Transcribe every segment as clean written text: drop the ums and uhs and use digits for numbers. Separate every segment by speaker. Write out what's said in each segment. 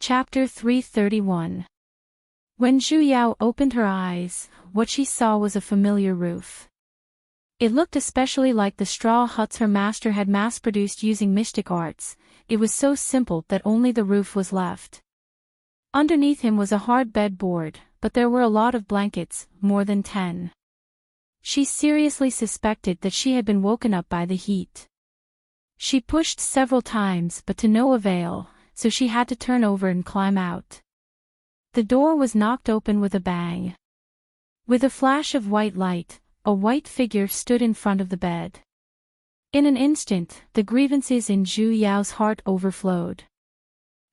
Speaker 1: Chapter 331. When Zhu Yao opened her eyes, what she saw was a familiar roof. It looked especially like the straw huts her master had mass-produced using mystic arts. It was so simple that only the roof was left. Underneath him was a hard bed board, but there were a lot of blankets, more than 10. She seriously suspected that she had been woken up by the heat. She pushed several times but to no avail, so she had to turn over and climb out. The door was knocked open with a bang. With a flash of white light, a white figure stood in front of the bed. In an instant, the grievances in Zhu Yao's heart overflowed.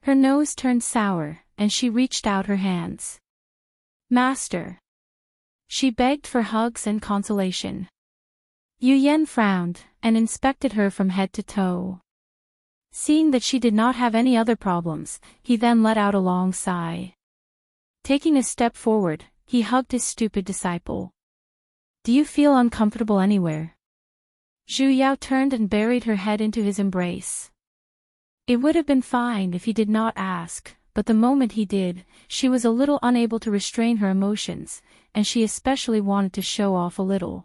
Speaker 1: Her nose turned sour, and she reached out her hands. "Master." She begged for hugs and consolation. Yu Yan frowned, and inspected her from head to toe. Seeing that she did not have any other problems, he then let out a long sigh. Taking a step forward, he hugged his stupid disciple. "Do you feel uncomfortable anywhere?" Zhu Yao turned and buried her head into his embrace. It would have been fine if he did not ask, but the moment he did, she was a little unable to restrain her emotions, and she especially wanted to show off a little.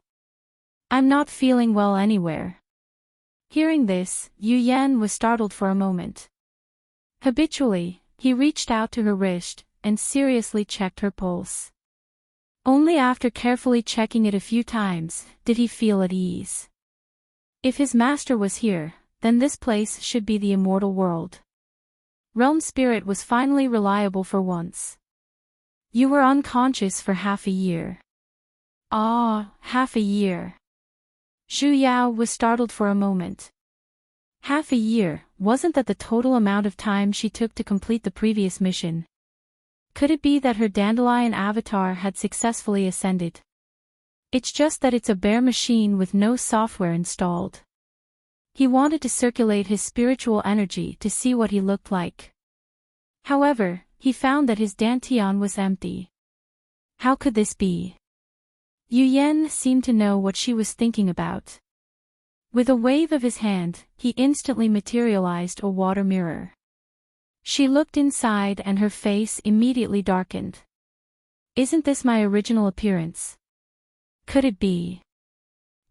Speaker 1: "I'm not feeling well anywhere." Hearing this, Yu Yan was startled for a moment. Habitually, he reached out to her wrist, and seriously checked her pulse. Only after carefully checking it a few times, did he feel at ease. If his master was here, then this place should be the immortal world. Realm Spirit was finally reliable for once. "You were unconscious for half a year." "Ah, half a year." Zhu Yao was startled for a moment. Half a year, wasn't that the total amount of time she took to complete the previous mission? Could it be that her dandelion avatar had successfully ascended? It's just that it's a bare machine with no software installed. He wanted to circulate his spiritual energy to see what he looked like. However, he found that his dantian was empty. How could this be? Yu Yan seemed to know what she was thinking about. With a wave of his hand, he instantly materialized a water mirror. She looked inside and her face immediately darkened. "Isn't this my original appearance?" Could it be?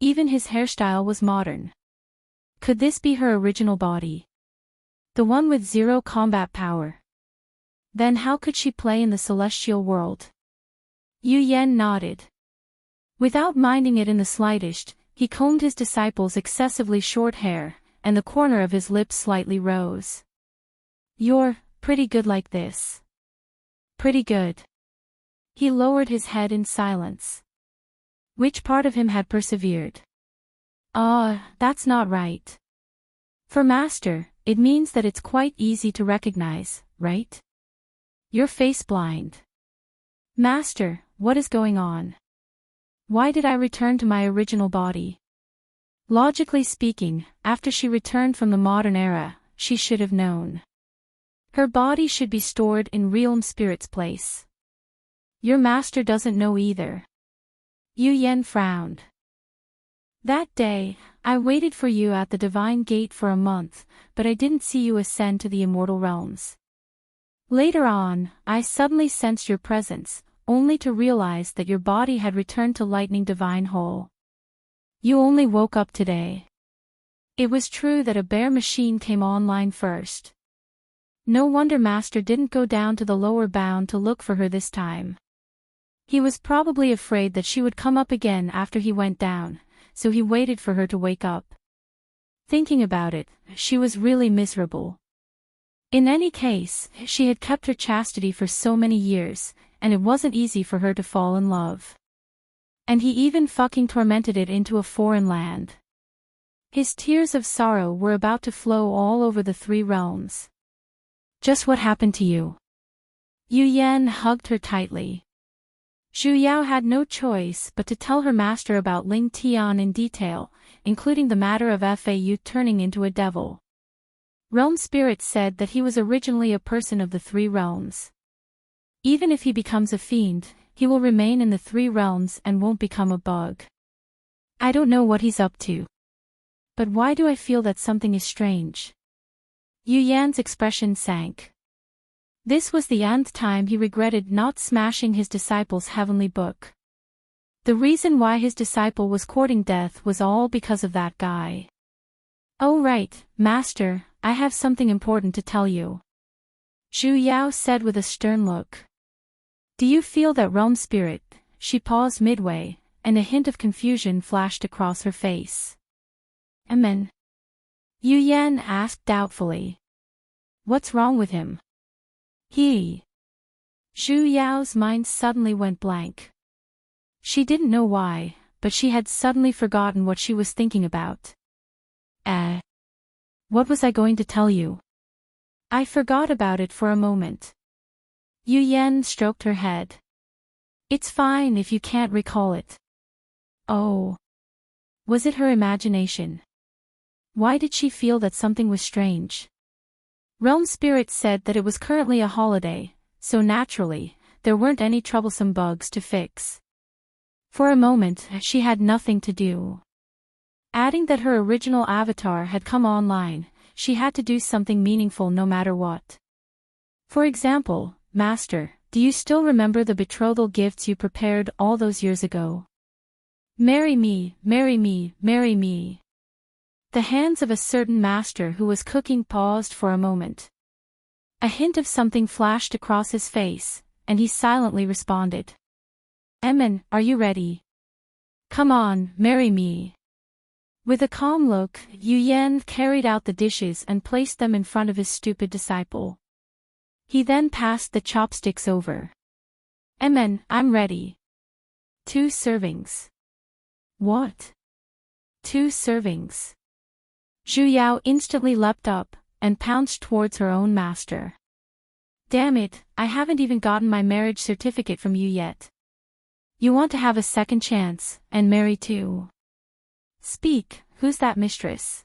Speaker 1: Even his hairstyle was modern. Could this be her original body? The one with zero combat power? Then how could she play in the celestial world? Yu Yan nodded. Without minding it in the slightest, he combed his disciple's excessively short hair, and the corner of his lips slightly rose. "You're pretty good like this." "Pretty good." He lowered his head in silence. Which part of him had persevered? That's not right. For Master, it means that it's quite easy to recognize, right? You're face blind. Master, what is going on? Why did I return to my original body? Logically speaking, after she returned from the modern era, she should have known. Her body should be stored in Realm Spirit's place. Your master doesn't know either. Yu Yan frowned. "That day, I waited for you at the Divine Gate for a month, but I didn't see you ascend to the immortal realms. Later on, I suddenly sensed your presence, only to realize that your body had returned to Lightning Divine Hole. You only woke up today." It was true that a bare machine came online first. No wonder Master didn't go down to the lower bound to look for her this time. He was probably afraid that she would come up again after he went down, so he waited for her to wake up. Thinking about it, she was really miserable. In any case, she had kept her chastity for so many years, and it wasn't easy for her to fall in love. And he even fucking tormented it into a foreign land. His tears of sorrow were about to flow all over the 3 realms. "Just what happened to you?" Yu Yan hugged her tightly. Zhu Yao had no choice but to tell her master about Ling Tian in detail, including the matter of Fau turning into a devil. Realm Spirit said that he was originally a person of the 3 realms. Even if he becomes a fiend, he will remain in the 3 realms and won't become a bug. I don't know what he's up to. But why do I feel that something is strange? Yu Yan's expression sank. This was the nth time he regretted not smashing his disciple's heavenly book. The reason why his disciple was courting death was all because of that guy. "Oh right, Master, I have something important to tell you," Zhu Yao said with a stern look. "Do you feel that realm spirit?" She paused midway, and a hint of confusion flashed across her face. "Amen?" Yu Yan asked doubtfully. "What's wrong with him?" Zhu Yao's mind suddenly went blank. She didn't know why, but she had suddenly forgotten what she was thinking about. What was I going to tell you? I forgot about it for a moment." Yu Yan stroked her head. "It's fine if you can't recall it." Oh. Was it her imagination? Why did she feel that something was strange? Realm Spirit said that it was currently a holiday, so naturally, there weren't any troublesome bugs to fix. For a moment, she had nothing to do. Adding that her original avatar had come online, she had to do something meaningful no matter what. For example, "Master, do you still remember the betrothal gifts you prepared all those years ago? Marry me, marry me, marry me." The hands of a certain master who was cooking paused for a moment. A hint of something flashed across his face, and he silently responded. "Emin, are you ready? Come on, marry me." With a calm look, Yu Yan carried out the dishes and placed them in front of his stupid disciple. He then passed the chopsticks over. "Emin, I'm ready." 2 servings. What? 2 servings? Zhu Yao instantly leapt up, and pounced towards her own master. "Damn it, I haven't even gotten my marriage certificate from you yet. You want to have a second chance, and marry too? Speak, who's that mistress?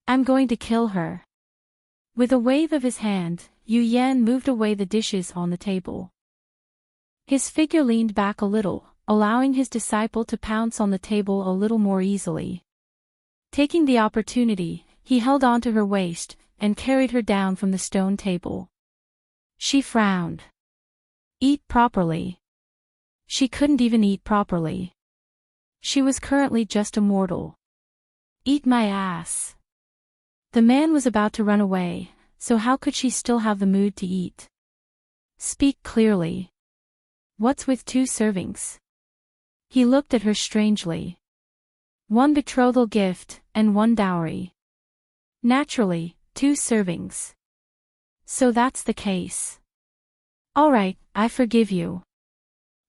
Speaker 1: I'm going to kill her." With a wave of his hand, Yu Yan moved away the dishes on the table. His figure leaned back a little, allowing his disciple to pounce on the table a little more easily. Taking the opportunity, he held onto her waist, and carried her down from the stone table. She frowned. Eat properly. She couldn't even eat properly. She was currently just a mortal. Eat my ass. The man was about to run away, so how could she still have the mood to eat? Speak clearly. What's with 2 servings? He looked at her strangely. 1 betrothal gift, and 1 dowry. Naturally, 2 servings. So that's the case. Alright, I forgive you.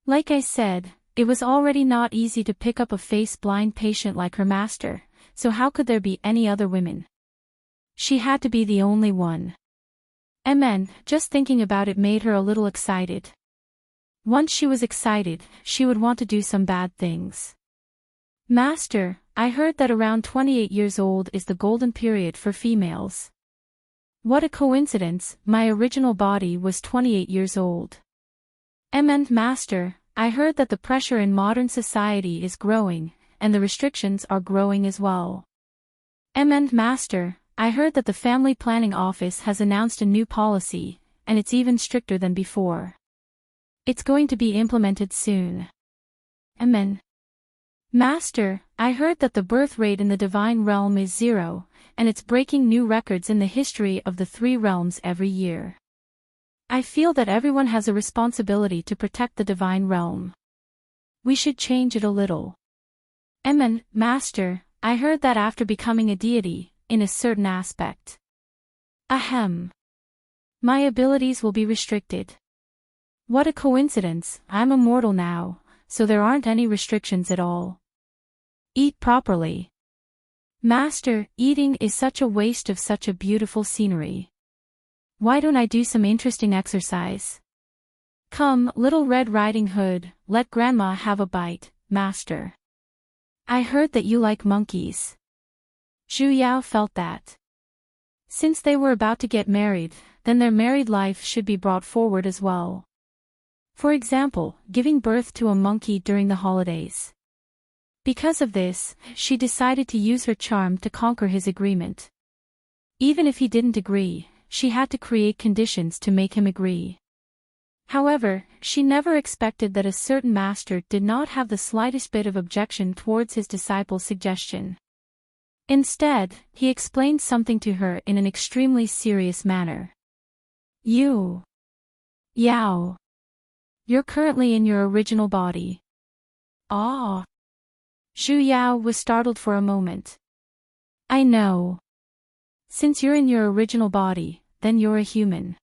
Speaker 1: Like I said, it was already not easy to pick up a face-blind patient like her master, so how could there be any other women? She had to be the only one. Just thinking about it made her a little excited. Once she was excited, she would want to do some bad things. "Master, I heard that around 28 years old is the golden period for females." What a coincidence, my original body was 28 years old. Master, I heard that the pressure in modern society is growing, and the restrictions are growing as well. Master, I heard that the Family Planning Office has announced a new policy, and it's even stricter than before. It's going to be implemented soon. Master, I heard that the birth rate in the divine realm is 0, and it's breaking new records in the history of the 3 realms every year. I feel that everyone has a responsibility to protect the divine realm. We should change it a little. Master, I heard that after becoming a deity, in a certain aspect. Ahem. My abilities will be restricted. What a coincidence, I'm immortal now, so there aren't any restrictions at all. Eat properly. Master, eating is such a waste of such a beautiful scenery. Why don't I do some interesting exercise? Come, Little Red Riding Hood, let Grandma have a bite, Master. I heard that you like monkeys. Zhu Yao felt that. Since they were about to get married, then their married life should be brought forward as well. For example, giving birth to a monkey during the holidays. Because of this, she decided to use her charm to conquer his agreement. Even if he didn't agree, she had to create conditions to make him agree. However, she never expected that a certain master did not have the slightest bit of objection towards his disciple's suggestion. Instead, he explained something to her in an extremely serious manner. You, Yao, you're currently in your original body. Ah. Zhu Yao was startled for a moment. I know. Since you're in your original body, then you're a human.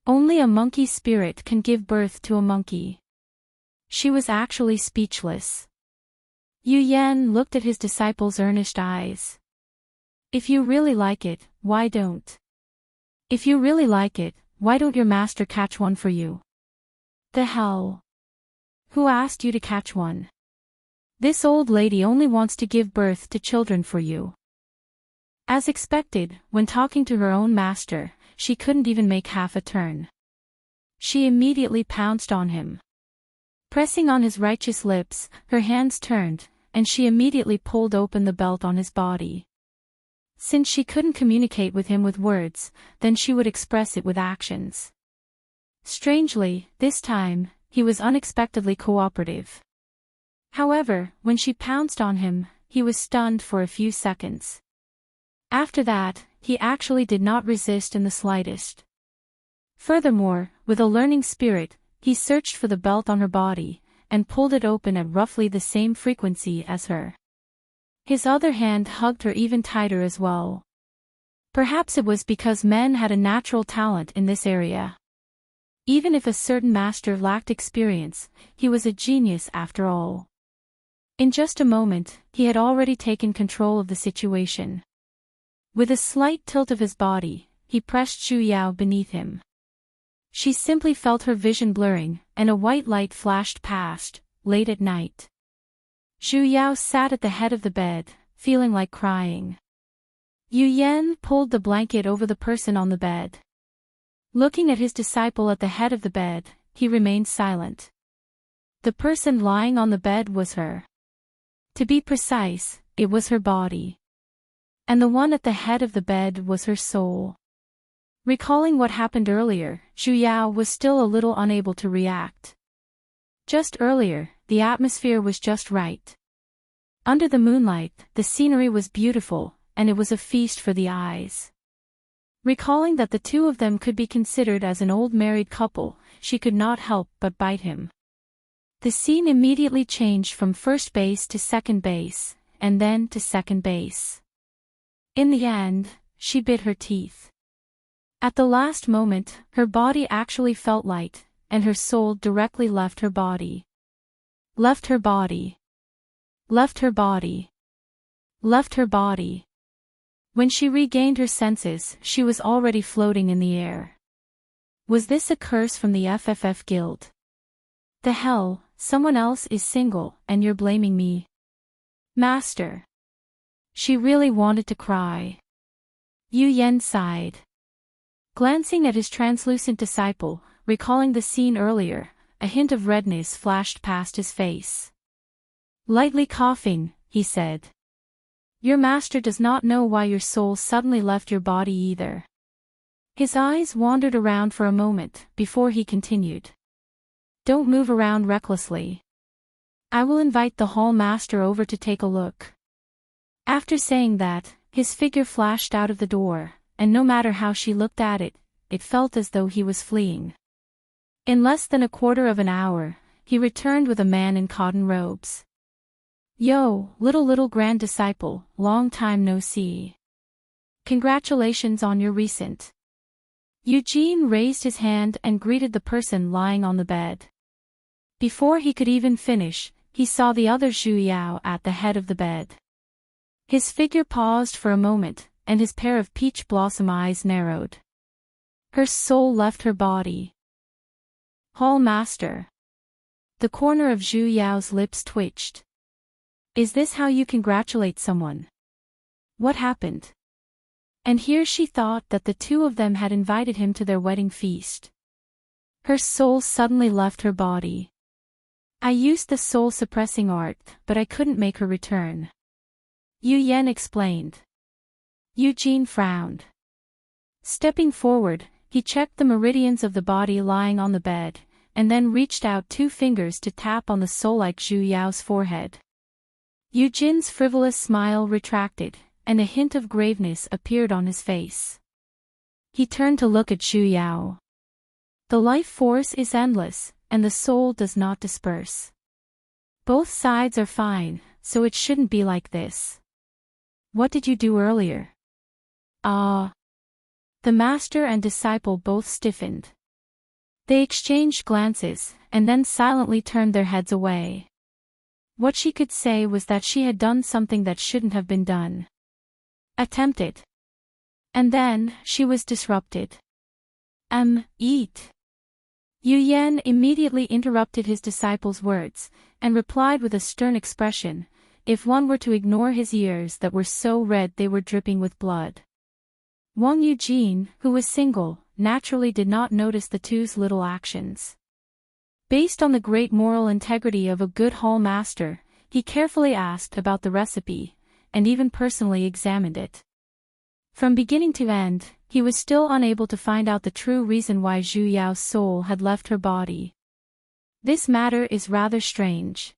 Speaker 1: Only a monkey spirit can give birth to a monkey. She was actually speechless. Yu Yan looked at his disciple's earnest eyes. If you really like it, why don't? If you really like it, why don't your master catch one for you? The hell? Who asked you to catch one? This old lady only wants to give birth to children for you. As expected, when talking to her own master, she couldn't even make half a turn. She immediately pounced on him. Pressing on his righteous lips, her hands turned, and she immediately pulled open the belt on his body. Since she couldn't communicate with him with words, then she would express it with actions. Strangely, this time, he was unexpectedly cooperative. However, when she pounced on him, he was stunned for a few seconds. After that, he actually did not resist in the slightest. Furthermore, with a learning spirit, he searched for the belt on her body, and pulled it open at roughly the same frequency as her. His other hand hugged her even tighter as well. Perhaps it was because men had a natural talent in this area. Even if a certain master lacked experience, he was a genius after all. In just a moment, he had already taken control of the situation. With a slight tilt of his body, he pressed Zhu Yao beneath him. She simply felt her vision blurring, and a white light flashed past, late at night. Zhu Yao sat at the head of the bed, feeling like crying. Yu Yan pulled the blanket over the person on the bed. Looking at his disciple at the head of the bed, he remained silent. The person lying on the bed was her. To be precise, it was her body. And the one at the head of the bed was her soul. Recalling what happened earlier, Zhu Yao was still a little unable to react. Just earlier, the atmosphere was just right. Under the moonlight, the scenery was beautiful, and it was a feast for the eyes. Recalling that the two of them could be considered as an old married couple, she could not help but bite him. The scene immediately changed from first base to second base, and then to second base. In the end, she bit her teeth. At the last moment, her body actually felt light, and her soul directly left her body. Left her body. Left her body. Left her body. When she regained her senses, she was already floating in the air. Was this a curse from the FFF Guild? The hell, someone else is single, and you're blaming me? Master. She really wanted to cry. Yu Yan sighed. Glancing at his translucent disciple, recalling the scene earlier, a hint of redness flashed past his face. Lightly coughing, he said. Your master does not know why your soul suddenly left your body either. His eyes wandered around for a moment, before he continued. Don't move around recklessly. I will invite the hall master over to take a look. After saying that, his figure flashed out of the door, and no matter how she looked at it, it felt as though he was fleeing. In less than a quarter of an hour, he returned with a man in cotton robes. Yo, little grand disciple, long time no see. Congratulations on your recent. Eugene raised his hand and greeted the person lying on the bed. Before he could even finish, he saw the other Zhu Yao at the head of the bed. His figure paused for a moment, and his pair of peach blossom eyes narrowed. Her soul left her body. Hall master. The corner of Zhu Yao's lips twitched. Is this how you congratulate someone? What happened? And here she thought that the two of them had invited him to their wedding feast. Her soul suddenly left her body. I used the soul-suppressing art, but I couldn't make her return. Yu Yan explained. Eugene frowned. Stepping forward, he checked the meridians of the body lying on the bed, and then reached out 2 fingers to tap on the soul-like Zhu Yao's forehead. Eugène's frivolous smile retracted, and a hint of graveness appeared on his face. He turned to look at Zhu Yao. The life force is endless, and the soul does not disperse. Both sides are fine, so it shouldn't be like this. What did you do earlier? Ah. The master and disciple both stiffened. They exchanged glances, and then silently turned their heads away. What she could say was that she had done something that shouldn't have been done. Attempted. And then, she was disrupted. Eat. Yu Yan immediately interrupted his disciple's words, and replied with a stern expression, if one were to ignore his ears that were so red they were dripping with blood. Wang Eugene, who was single, naturally did not notice the two's little actions. Based on the great moral integrity of a good hall master, he carefully asked about the recipe, and even personally examined it. From beginning to end, he was still unable to find out the true reason why Zhu Yao's soul had left her body. This matter is rather strange.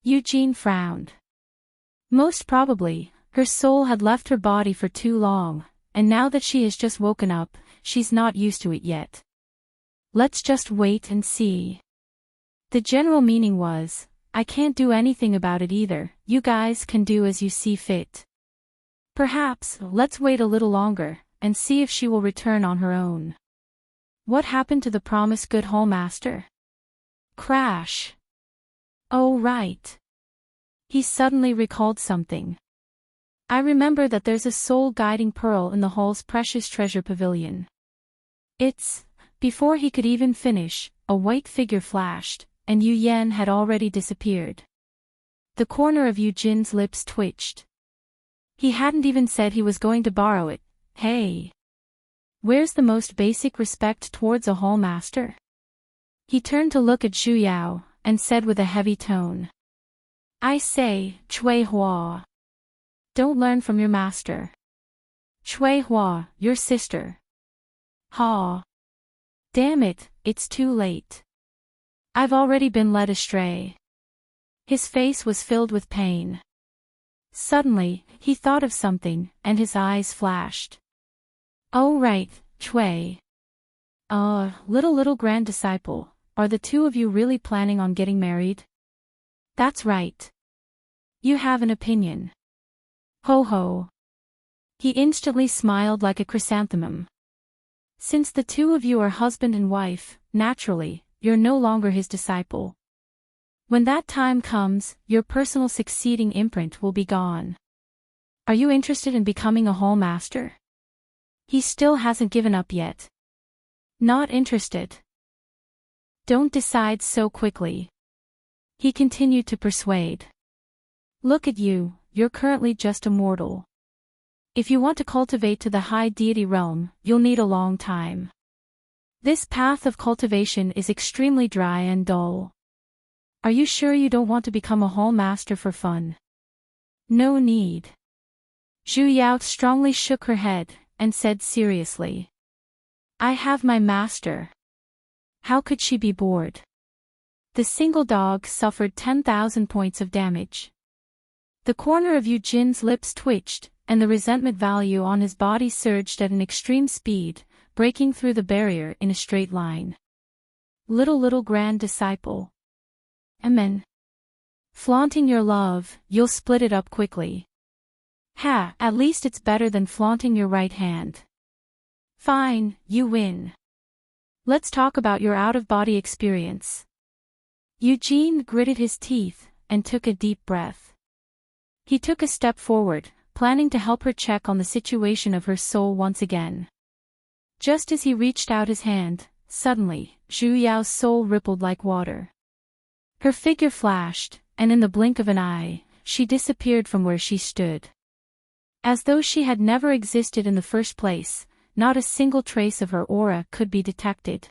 Speaker 1: Eugene frowned. Most probably, her soul had left her body for too long, and now that she has just woken up, she's not used to it yet. Let's just wait and see. The general meaning was, I can't do anything about it either, you guys can do as you see fit. Perhaps, let's wait a little longer, and see if she will return on her own. What happened to the promised good hall master? Crash. Oh right. He suddenly recalled something. I remember that there's a soul-guiding pearl in the hall's precious treasure pavilion. Before he could even finish, a white figure flashed, and Yu Yan had already disappeared. The corner of Eugene's lips twitched. He hadn't even said he was going to borrow it. Hey! Where's the most basic respect towards a hall master? He turned to look at Zhu Yao, and said with a heavy tone. I say, Cui Hua. Don't learn from your master. Cui Hua, your sister. Ha! Damn it, it's too late. I've already been led astray. His face was filled with pain. Suddenly, he thought of something, and his eyes flashed. Oh right, Cui. Little grand disciple, are the two of you really planning on getting married? That's right. You have an opinion. Ho ho. He instantly smiled like a chrysanthemum. Since the two of you are husband and wife, naturally, you're no longer his disciple. When that time comes, your personal succeeding imprint will be gone. Are you interested in becoming a hall master? He still hasn't given up yet. Not interested. Don't decide so quickly. He continued to persuade. Look at you, you're currently just a mortal. If you want to cultivate to the high deity realm, you'll need a long time. This path of cultivation is extremely dry and dull. Are you sure you don't want to become a hall master for fun? No need. Zhu Yao strongly shook her head, and said seriously. I have my master. How could she be bored? The single dog suffered 10,000 points of damage. The corner of Eugene's lips twitched, and the resentment value on his body surged at an extreme speed, breaking through the barrier in a straight line. Little grand disciple. Amen. Flaunting your love, you'll split it up quickly. At least it's better than flaunting your right hand. Fine, you win. Let's talk about your out-of-body experience. Eugene gritted his teeth, and took a deep breath. He took a step forward, planning to help her check on the situation of her soul once again. Just as he reached out his hand, suddenly, Zhu Yao's soul rippled like water. Her figure flashed, and in the blink of an eye, she disappeared from where she stood. As though she had never existed in the first place, not a single trace of her aura could be detected.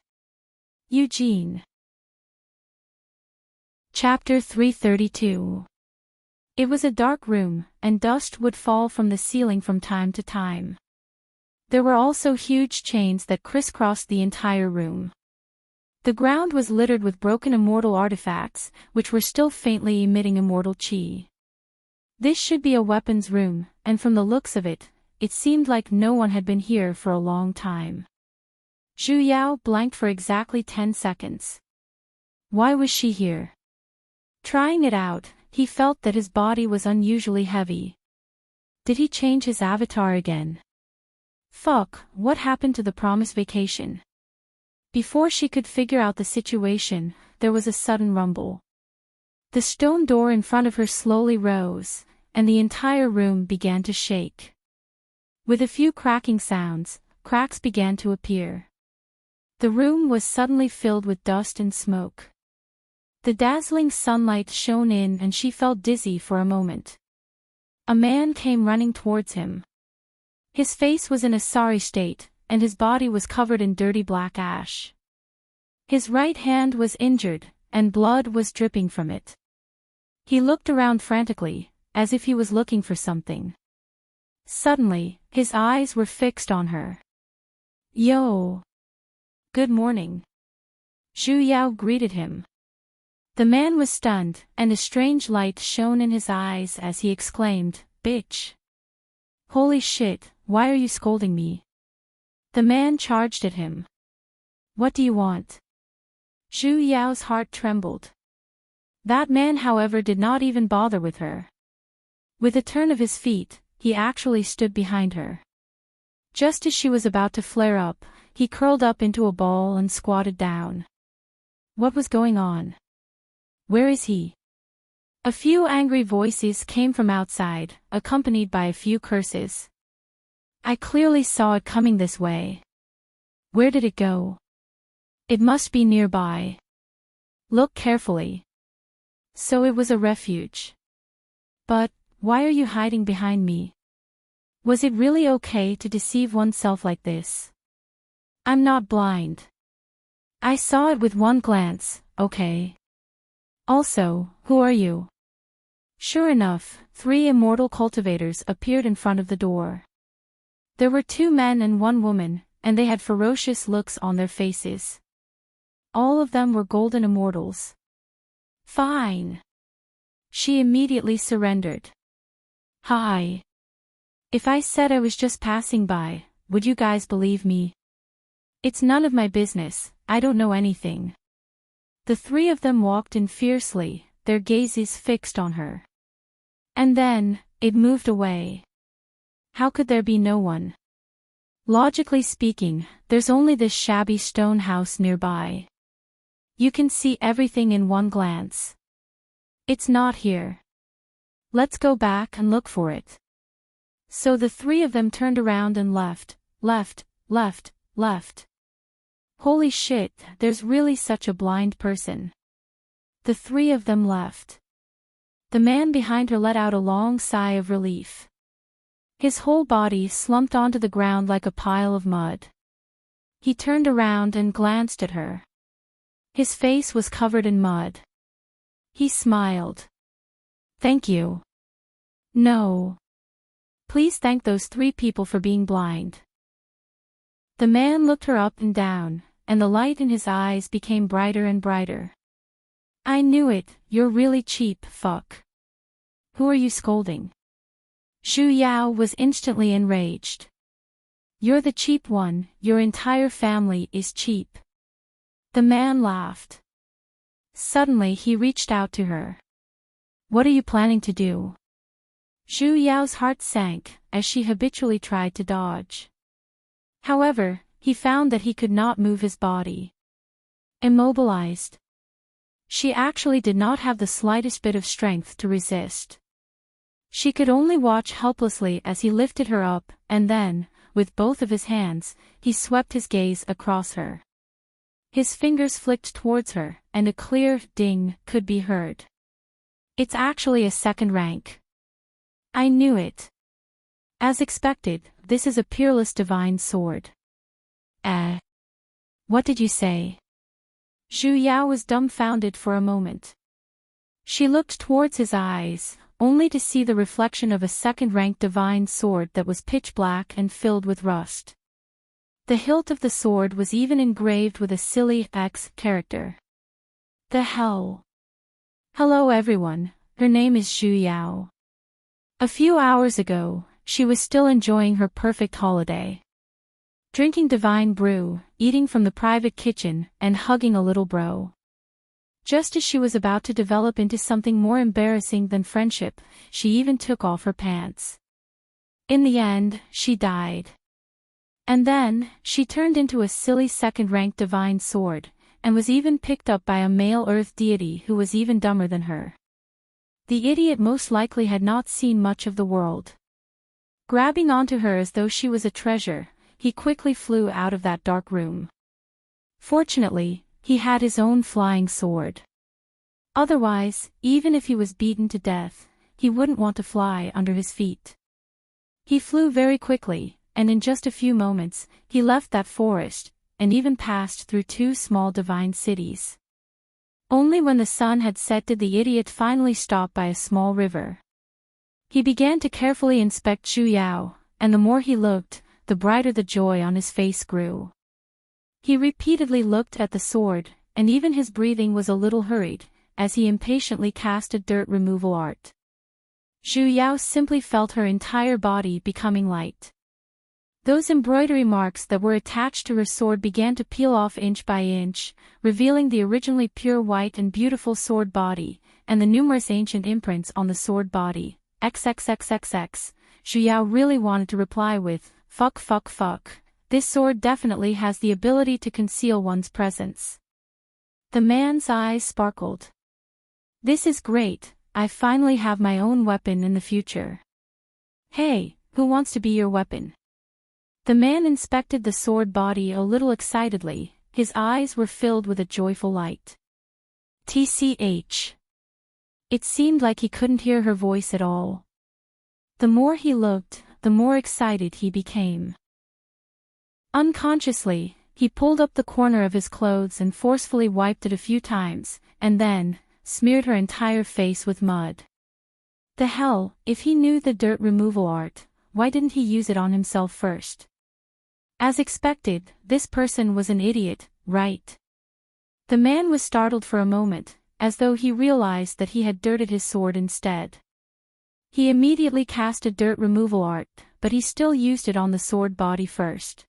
Speaker 1: Eugene. Chapter 332. It was a dark room, and dust would fall from the ceiling from time to time. There were also huge chains that crisscrossed the entire room. The ground was littered with broken immortal artifacts, which were still faintly emitting immortal chi. This should be a weapons room, and from the looks of it, it seemed like no one had been here for a long time. Zhu Yao blanked for exactly 10 seconds. Why was she here? Trying it out, he felt that his body was unusually heavy. Did he change his avatar again? Fuck, what happened to the promised vacation? Before she could figure out the situation, there was a sudden rumble. The stone door in front of her slowly rose, and the entire room began to shake. With a few cracking sounds, cracks began to appear. The room was suddenly filled with dust and smoke. The dazzling sunlight shone in and she felt dizzy for a moment. A man came running towards him. His face was in a sorry state, and his body was covered in dirty black ash. His right hand was injured, and blood was dripping from it. He looked around frantically, as if he was looking for something. Suddenly, his eyes were fixed on her. Yo! Good morning. Zhu Yao greeted him. The man was stunned, and a strange light shone in his eyes as he exclaimed, "Bitch! Holy shit, why are you scolding me?" The man charged at him. "What do you want?" Zhu Yao's heart trembled. That man, however, did not even bother with her. With a turn of his feet, he actually stood behind her. Just as she was about to flare up, he curled up into a ball and squatted down. What was going on? Where is he? A few angry voices came from outside, accompanied by a few curses. I clearly saw it coming this way. Where did it go? It must be nearby. Look carefully. So it was a refuge. But, why are you hiding behind me? Was it really okay to deceive oneself like this? I'm not blind. I saw it with one glance, okay? Also, who are you? Sure enough, 3 immortal cultivators appeared in front of the door. There were 2 men and 1 woman, and they had ferocious looks on their faces. All of them were golden immortals. Fine. She immediately surrendered. Hi. If I said I was just passing by, would you guys believe me? It's none of my business, I don't know anything. The 3 of them walked in fiercely, their gazes fixed on her. And then, it moved away. How could there be no one? Logically speaking, there's only this shabby stone house nearby. You can see everything in one glance. It's not here. Let's go back and look for it. So the 3 of them turned around and left. Holy shit, there's really such a blind person. The 3 of them left. The man behind her let out a long sigh of relief. His whole body slumped onto the ground like a pile of mud. He turned around and glanced at her. His face was covered in mud. He smiled. Thank you. No. Please thank those 3 people for being blind. The man looked her up and down, and the light in his eyes became brighter and brighter. I knew it, you're really cheap, fuck. Who are you scolding? Zhu Yao was instantly enraged. You're the cheap one, your entire family is cheap. The man laughed. Suddenly he reached out to her. What are you planning to do? Zhu Yao's heart sank, as she habitually tried to dodge. However, he found that he could not move his body. Immobilized. She actually did not have the slightest bit of strength to resist. She could only watch helplessly as he lifted her up, and then, with both of his hands, he swept his gaze across her. His fingers flicked towards her, and a clear ding could be heard. It's actually a 2nd rank. I knew it. As expected, this is a peerless divine sword. What did you say? Zhu Yao was dumbfounded for a moment. She looked towards his eyes, only to see the reflection of a 2nd-rank divine sword that was pitch black and filled with rust. The hilt of the sword was even engraved with a silly X character. The hell? Hello everyone, her name is Xu Yao. A few hours ago, she was still enjoying her perfect holiday. Drinking divine brew, eating from the private kitchen, and hugging a little bro. Just as she was about to develop into something more embarrassing than friendship, she even took off her pants. In the end, she died. And then, she turned into a silly second-ranked divine sword, and was even picked up by a male earth deity who was even dumber than her. The idiot most likely had not seen much of the world. Grabbing onto her as though she was a treasure, he quickly flew out of that dark room. Fortunately, he had his own flying sword. Otherwise, even if he was beaten to death, he wouldn't want to fly under his feet. He flew very quickly, and in just a few moments, he left that forest, and even passed through 2 small divine cities. Only when the sun had set did the idiot finally stop by a small river. He began to carefully inspect Xu Yao, and the more he looked, the brighter the joy on his face grew. He repeatedly looked at the sword, and even his breathing was a little hurried, as he impatiently cast a dirt removal art. Xu Yao simply felt her entire body becoming light. Those embroidery marks that were attached to her sword began to peel off inch by inch, revealing the originally pure white and beautiful sword body, and the numerous ancient imprints on the sword body. XXXXX. Xu Yao really wanted to reply with, fuck fuck fuck. This sword definitely has the ability to conceal one's presence. The man's eyes sparkled. This is great, I finally have my own weapon in the future. Hey, who wants to be your weapon? The man inspected the sword body a little excitedly, his eyes were filled with a joyful light. TCH. It seemed like he couldn't hear her voice at all. The more he looked, the more excited he became. Unconsciously, he pulled up the corner of his clothes and forcefully wiped it a few times, and then, smeared her entire face with mud. The hell, if he knew the dirt removal art, why didn't he use it on himself first? As expected, this person was an idiot, right? The man was startled for a moment, as though he realized that he had dirted his sword instead. He immediately cast a dirt removal art, but he still used it on the sword body first.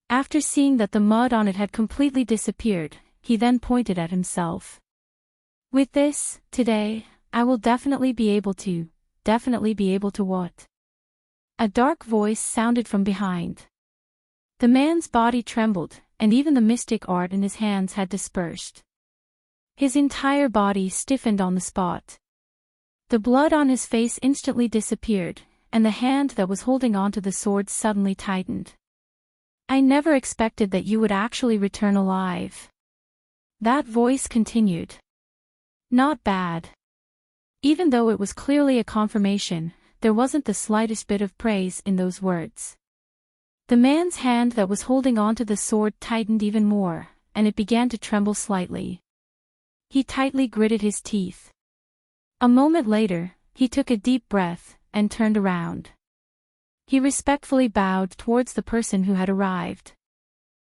Speaker 1: After seeing that the mud on it had completely disappeared, he then pointed at himself. With this, today, I will definitely be able to what? A dark voice sounded from behind. The man's body trembled, and even the mystic art in his hands had dispersed. His entire body stiffened on the spot. The blood on his face instantly disappeared, and the hand that was holding onto the sword suddenly tightened. I never expected that you would actually return alive. That voice continued. Not bad. Even though it was clearly a confirmation, there wasn't the slightest bit of praise in those words. The man's hand that was holding onto the sword tightened even more, and it began to tremble slightly. He tightly gritted his teeth. A moment later, he took a deep breath, and turned around. He respectfully bowed towards the person who had arrived.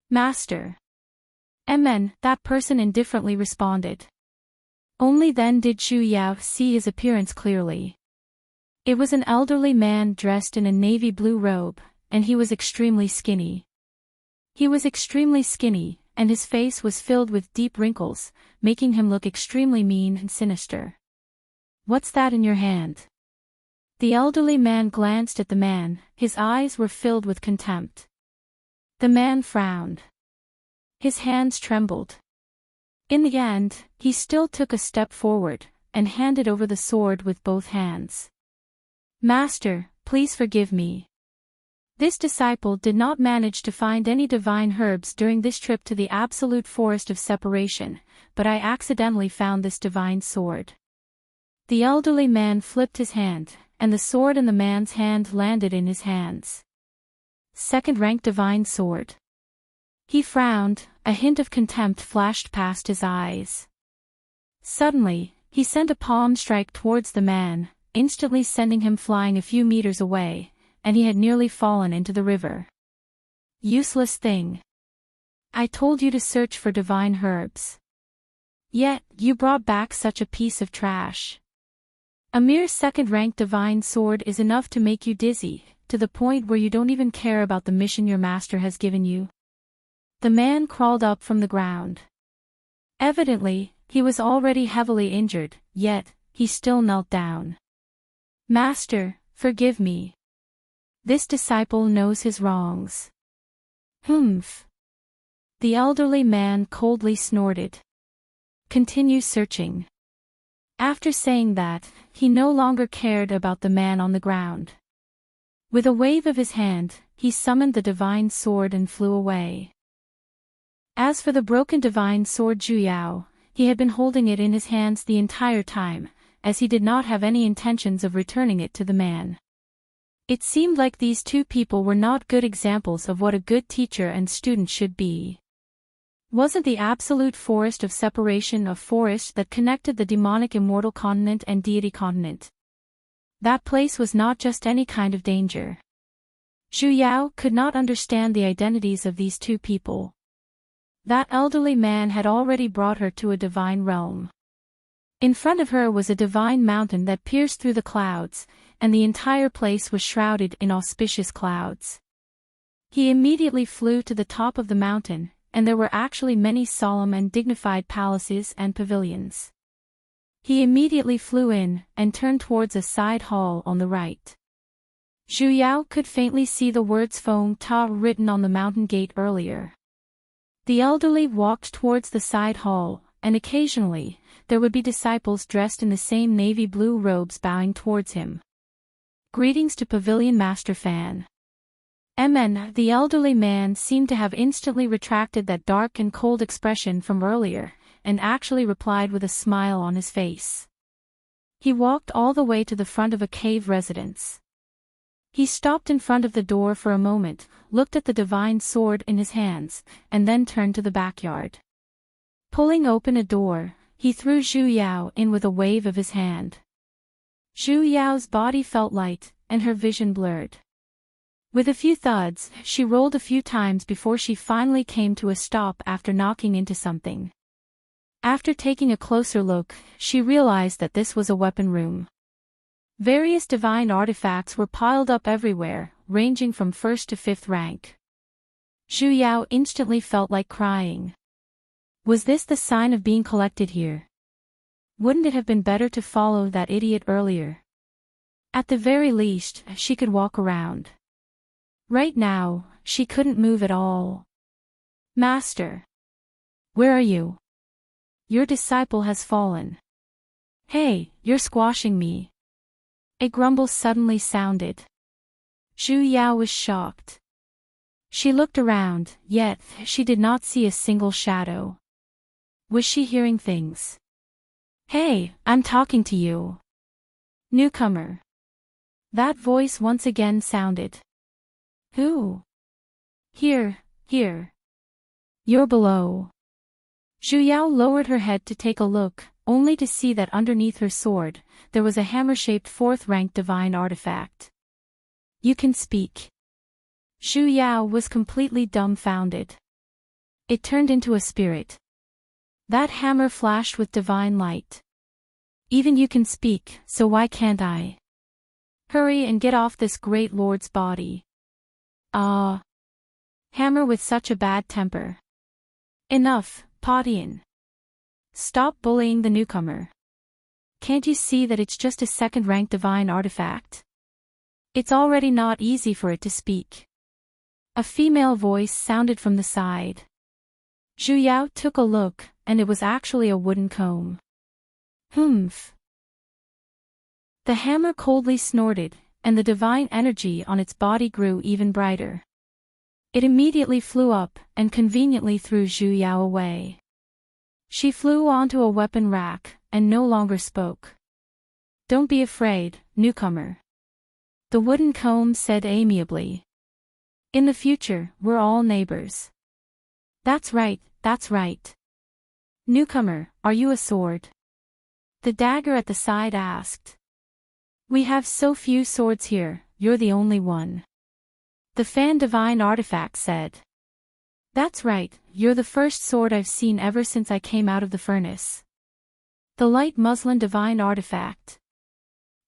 Speaker 1: Master. Amen, that person indifferently responded. Only then did Xu Yao see his appearance clearly. It was an elderly man dressed in a navy blue robe, and he was extremely skinny. And his face was filled with deep wrinkles, making him look extremely mean and sinister. What's that in your hand? The elderly man glanced at the man, his eyes were filled with contempt. The man frowned. His hands trembled. In the end, he still took a step forward, and handed over the sword with both hands. Master, please forgive me. This disciple did not manage to find any divine herbs during this trip to the absolute forest of separation, but I accidentally found this divine sword. The elderly man flipped his hand, and the sword in the man's hand landed in his hands. Second-rank divine sword. He frowned, a hint of contempt flashed past his eyes. Suddenly, he sent a palm strike towards the man, instantly sending him flying a few meters away, and he had nearly fallen into the river. Useless thing. I told you to search for divine herbs. Yet, you brought back such a piece of trash. A mere second-rank divine sword is enough to make you dizzy, to the point where you don't even care about the mission your master has given you. The man crawled up from the ground. Evidently, he was already heavily injured, yet, he still knelt down. Master, forgive me. This disciple knows his wrongs. Humph. The elderly man coldly snorted. Continue searching. After saying that, he no longer cared about the man on the ground. With a wave of his hand, he summoned the divine sword and flew away. As for the broken divine sword Zhu Yao, he had been holding it in his hands the entire time, as he did not have any intentions of returning it to the man. It seemed like these two people were not good examples of what a good teacher and student should be. Wasn't the absolute forest of separation a forest that connected the demonic immortal continent and deity continent? That place was not just any kind of danger. Zhu Yao could not understand the identities of these two people. That elderly man had already brought her to a divine realm. In front of her was a divine mountain that pierced through the clouds, and the entire place was shrouded in auspicious clouds. He immediately flew to the top of the mountain, and there were actually many solemn and dignified palaces and pavilions. He immediately flew in, and turned towards a side hall on the right. Zhu Yao could faintly see the words Feng Ta written on the mountain gate earlier. The elderly walked towards the side hall, and occasionally, there would be disciples dressed in the same navy blue robes bowing towards him. Greetings to Pavilion Master Fan. The elderly man seemed to have instantly retracted that dark and cold expression from earlier, and actually replied with a smile on his face. He walked all the way to the front of a cave residence. He stopped in front of the door for a moment, looked at the divine sword in his hands, and then turned to the backyard. Pulling open a door, he threw Zhu Yao in with a wave of his hand. Zhu Yao's body felt light, and her vision blurred. With a few thuds, she rolled a few times before she finally came to a stop after knocking into something. After taking a closer look, she realized that this was a weapon room. Various divine artifacts were piled up everywhere, ranging from 1st to 5th rank. Zhu Yao instantly felt like crying. Was this the sign of being collected here? Wouldn't it have been better to follow that idiot earlier? At the very least, she could walk around. Right now, she couldn't move at all. Master! Where are you? Your disciple has fallen. Hey, you're squashing me. A grumble suddenly sounded. Zhu Yao was shocked. She looked around, yet she did not see a single shadow. Was she hearing things? Hey, I'm talking to you. Newcomer. That voice once again sounded. Who? Here. You're below. Zhu Yao lowered her head to take a look, only to see that underneath her sword, there was a hammer-shaped 4th-rank divine artifact. You can speak. Zhu Yao was completely dumbfounded. It turned into a spirit. That hammer flashed with divine light. Even you can speak, so why can't I? Hurry and get off this great lord's body. Hammer with such a bad temper. Enough, Podian. Stop bullying the newcomer. Can't you see that it's just a 2nd-rank divine artifact? It's already not easy for it to speak. A female voice sounded from the side. Zhu Yao took a look, and it was actually a wooden comb. Humph. The hammer coldly snorted, and the divine energy on its body grew even brighter. It immediately flew up, and conveniently threw Zhu Yao away. She flew onto a weapon rack, and no longer spoke. Don't be afraid, newcomer. The wooden comb said amiably. In the future, we're all neighbors. That's right. Newcomer, are you a sword? The dagger at the side asked. We have so few swords here, you're the only one. The fan divine artifact said. That's right, you're the first sword I've seen ever since I came out of the furnace. The light muslin divine artifact.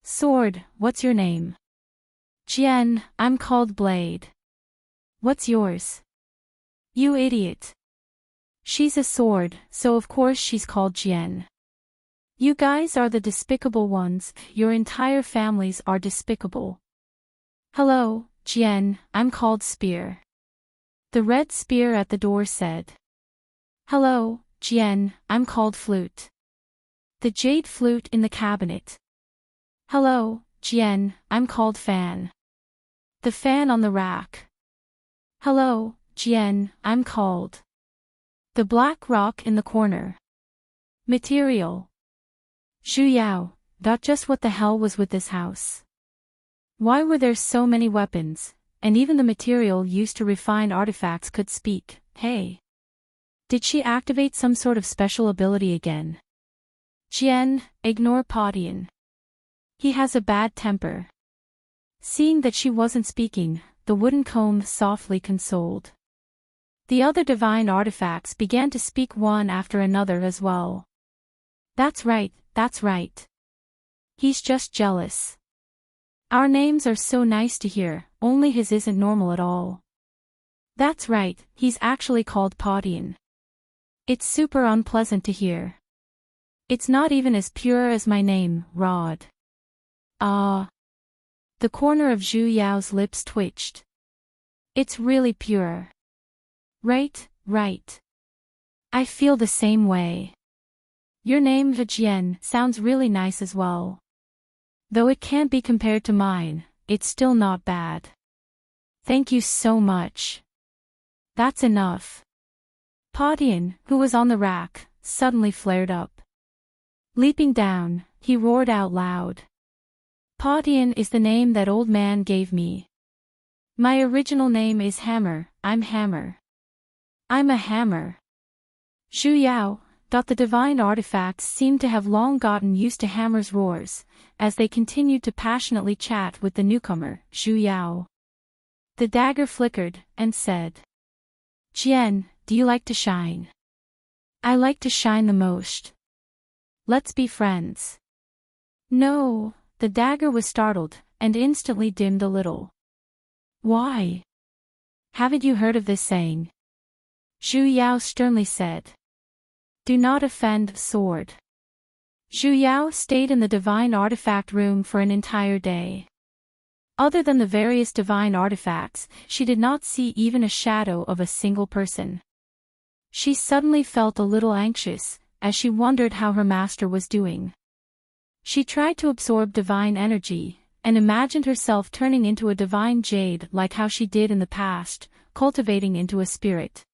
Speaker 1: Sword, what's your name? Jian, I'm called Blade. What's yours? You idiot. She's a sword, so of course she's called Jian. You guys are the despicable ones, your entire families are despicable. Hello, Jian, I'm called Spear. The red spear at the door said. Hello, Jian, I'm called Flute. The jade flute in the cabinet. Hello, Jian, I'm called Fan. The fan on the rack. Hello, Jian, I'm called. The black rock in the corner. Material. Zhu Yao, just what the hell was with this house? Why were there so many weapons, and even the material used to refine artifacts could speak? Hey. Did she activate some sort of special ability again? Jian, ignore Podian. He has a bad temper. Seeing that she wasn't speaking, the wooden comb softly consoled. The other divine artifacts began to speak one after another as well. That's right, that's right. He's just jealous. Our names are so nice to hear, only his isn't normal at all. That's right, he's actually called Podian. It's super unpleasant to hear. It's not even as pure as my name, Rod. Ah. The corner of Zhu Yao's lips twitched. It's really pure. Right, right. I feel the same way. Your name Vijien sounds really nice as well. Though it can't be compared to mine, it's still not bad. Thank you so much. That's enough. Podian, who was on the rack, suddenly flared up. Leaping down, he roared out loud. Podian is the name that old man gave me. My original name is Hammer, I'm Hammer. I'm a hammer. Zhu Yao, the divine artifacts seemed to have long gotten used to Hammer's roars, as they continued to passionately chat with the newcomer, Zhu Yao. The dagger flickered, and said. Jian, do you like to shine? I like to shine the most. Let's be friends. No, the dagger was startled, and instantly dimmed a little. Why? Haven't you heard of this saying? Zhu Yao sternly said. Do not offend, sword. Zhu Yao stayed in the divine artifact room for an entire day. Other than the various divine artifacts, she did not see even a shadow of a single person. She suddenly felt a little anxious, as she wondered how her master was doing. She tried to absorb divine energy, and imagined herself turning into a divine jade like how she did in the past, cultivating into a spirit.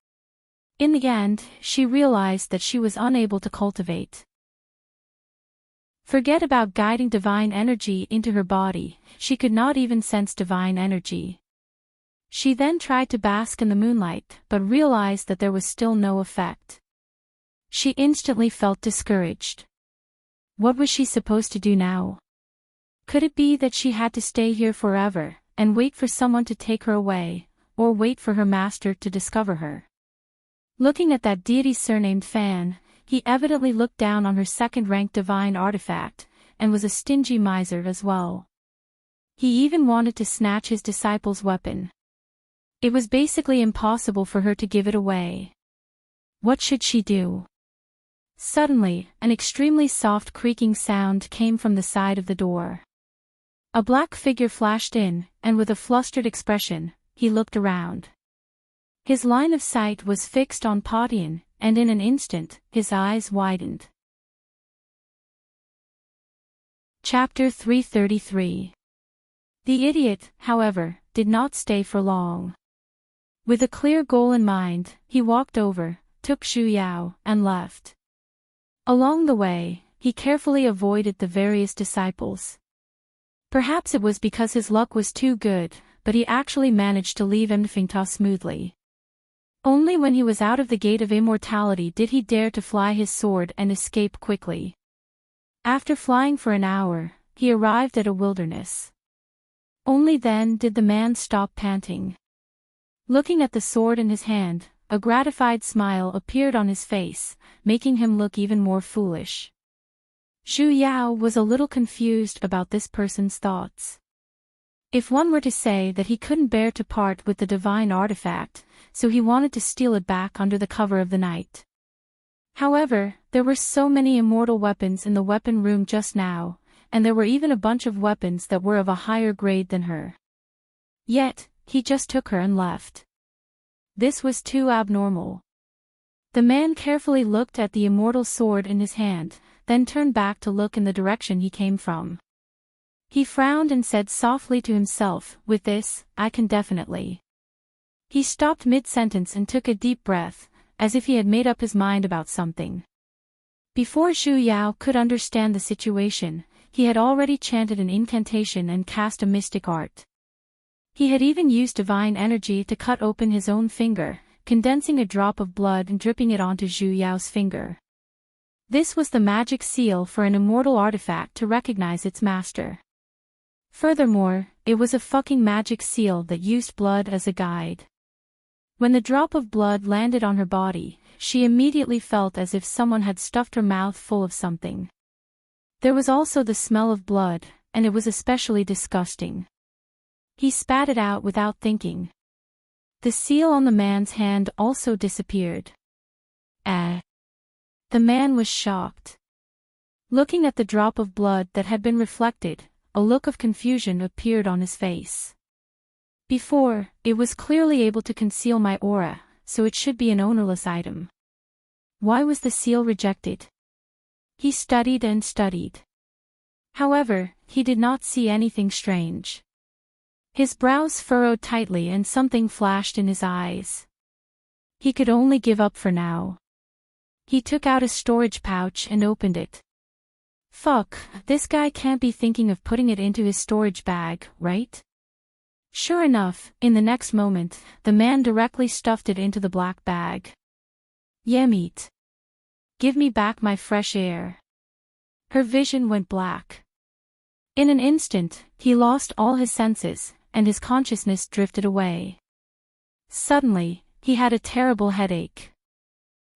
Speaker 1: In the end, she realized that she was unable to cultivate. Forget about guiding divine energy into her body, she could not even sense divine energy. She then tried to bask in the moonlight, but realized that there was still no effect. She instantly felt discouraged. What was she supposed to do now? Could it be that she had to stay here forever, and wait for someone to take her away, or wait for her master to discover her? Looking at that deity surnamed Fan, he evidently looked down on her second-ranked divine artifact, and was a stingy miser as well. He even wanted to snatch his disciple's weapon. It was basically impossible for her to give it away. What should she do? Suddenly, an extremely soft creaking sound came from the side of the door. A black figure flashed in, and with a flustered expression, he looked around. His line of sight was fixed on Podian, and in an instant, his eyes widened. Chapter 333. The idiot, however, did not stay for long. With a clear goal in mind, he walked over, took Zhu Yao, and left. Along the way, he carefully avoided the various disciples. Perhaps it was because his luck was too good, but he actually managed to leave Emfingta smoothly. Only when he was out of the gate of immortality did he dare to fly his sword and escape quickly. After flying for an hour, he arrived at a wilderness. Only then did the man stop panting. Looking at the sword in his hand, a gratified smile appeared on his face, making him look even more foolish. Zhu Yao was a little confused about this person's thoughts. If one were to say that he couldn't bear to part with the divine artifact, so he wanted to steal it back under the cover of the night. However, there were so many immortal weapons in the weapon room just now, and there were even a bunch of weapons that were of a higher grade than her. Yet, he just took her and left. This was too abnormal. The man carefully looked at the immortal sword in his hand, then turned back to look in the direction he came from. He frowned and said softly to himself, "With this, I can definitely." He stopped mid-sentence and took a deep breath, as if he had made up his mind about something. Before Zhu Yao could understand the situation, he had already chanted an incantation and cast a mystic art. He had even used divine energy to cut open his own finger, condensing a drop of blood and dripping it onto Zhu Yao's finger. This was the magic seal for an immortal artifact to recognize its master. Furthermore, it was a fucking magic seal that used blood as a guide. When the drop of blood landed on her body, she immediately felt as if someone had stuffed her mouth full of something. There was also the smell of blood, and it was especially disgusting. He spat it out without thinking. The seal on the man's hand also disappeared. The man was shocked. Looking at the drop of blood that had been reflected, a look of confusion appeared on his face. Before, it was clearly able to conceal my aura, so it should be an ownerless item. Why was the seal rejected? He studied and studied. However, he did not see anything strange. His brows furrowed tightly and something flashed in his eyes. He could only give up for now. He took out a storage pouch and opened it. Fuck, this guy can't be thinking of putting it into his storage bag, right? Sure enough, in the next moment, the man directly stuffed it into the black bag. Yemit. Give me back my fresh air. Her vision went black. In an instant, he lost all his senses, and his consciousness drifted away. Suddenly, he had a terrible headache.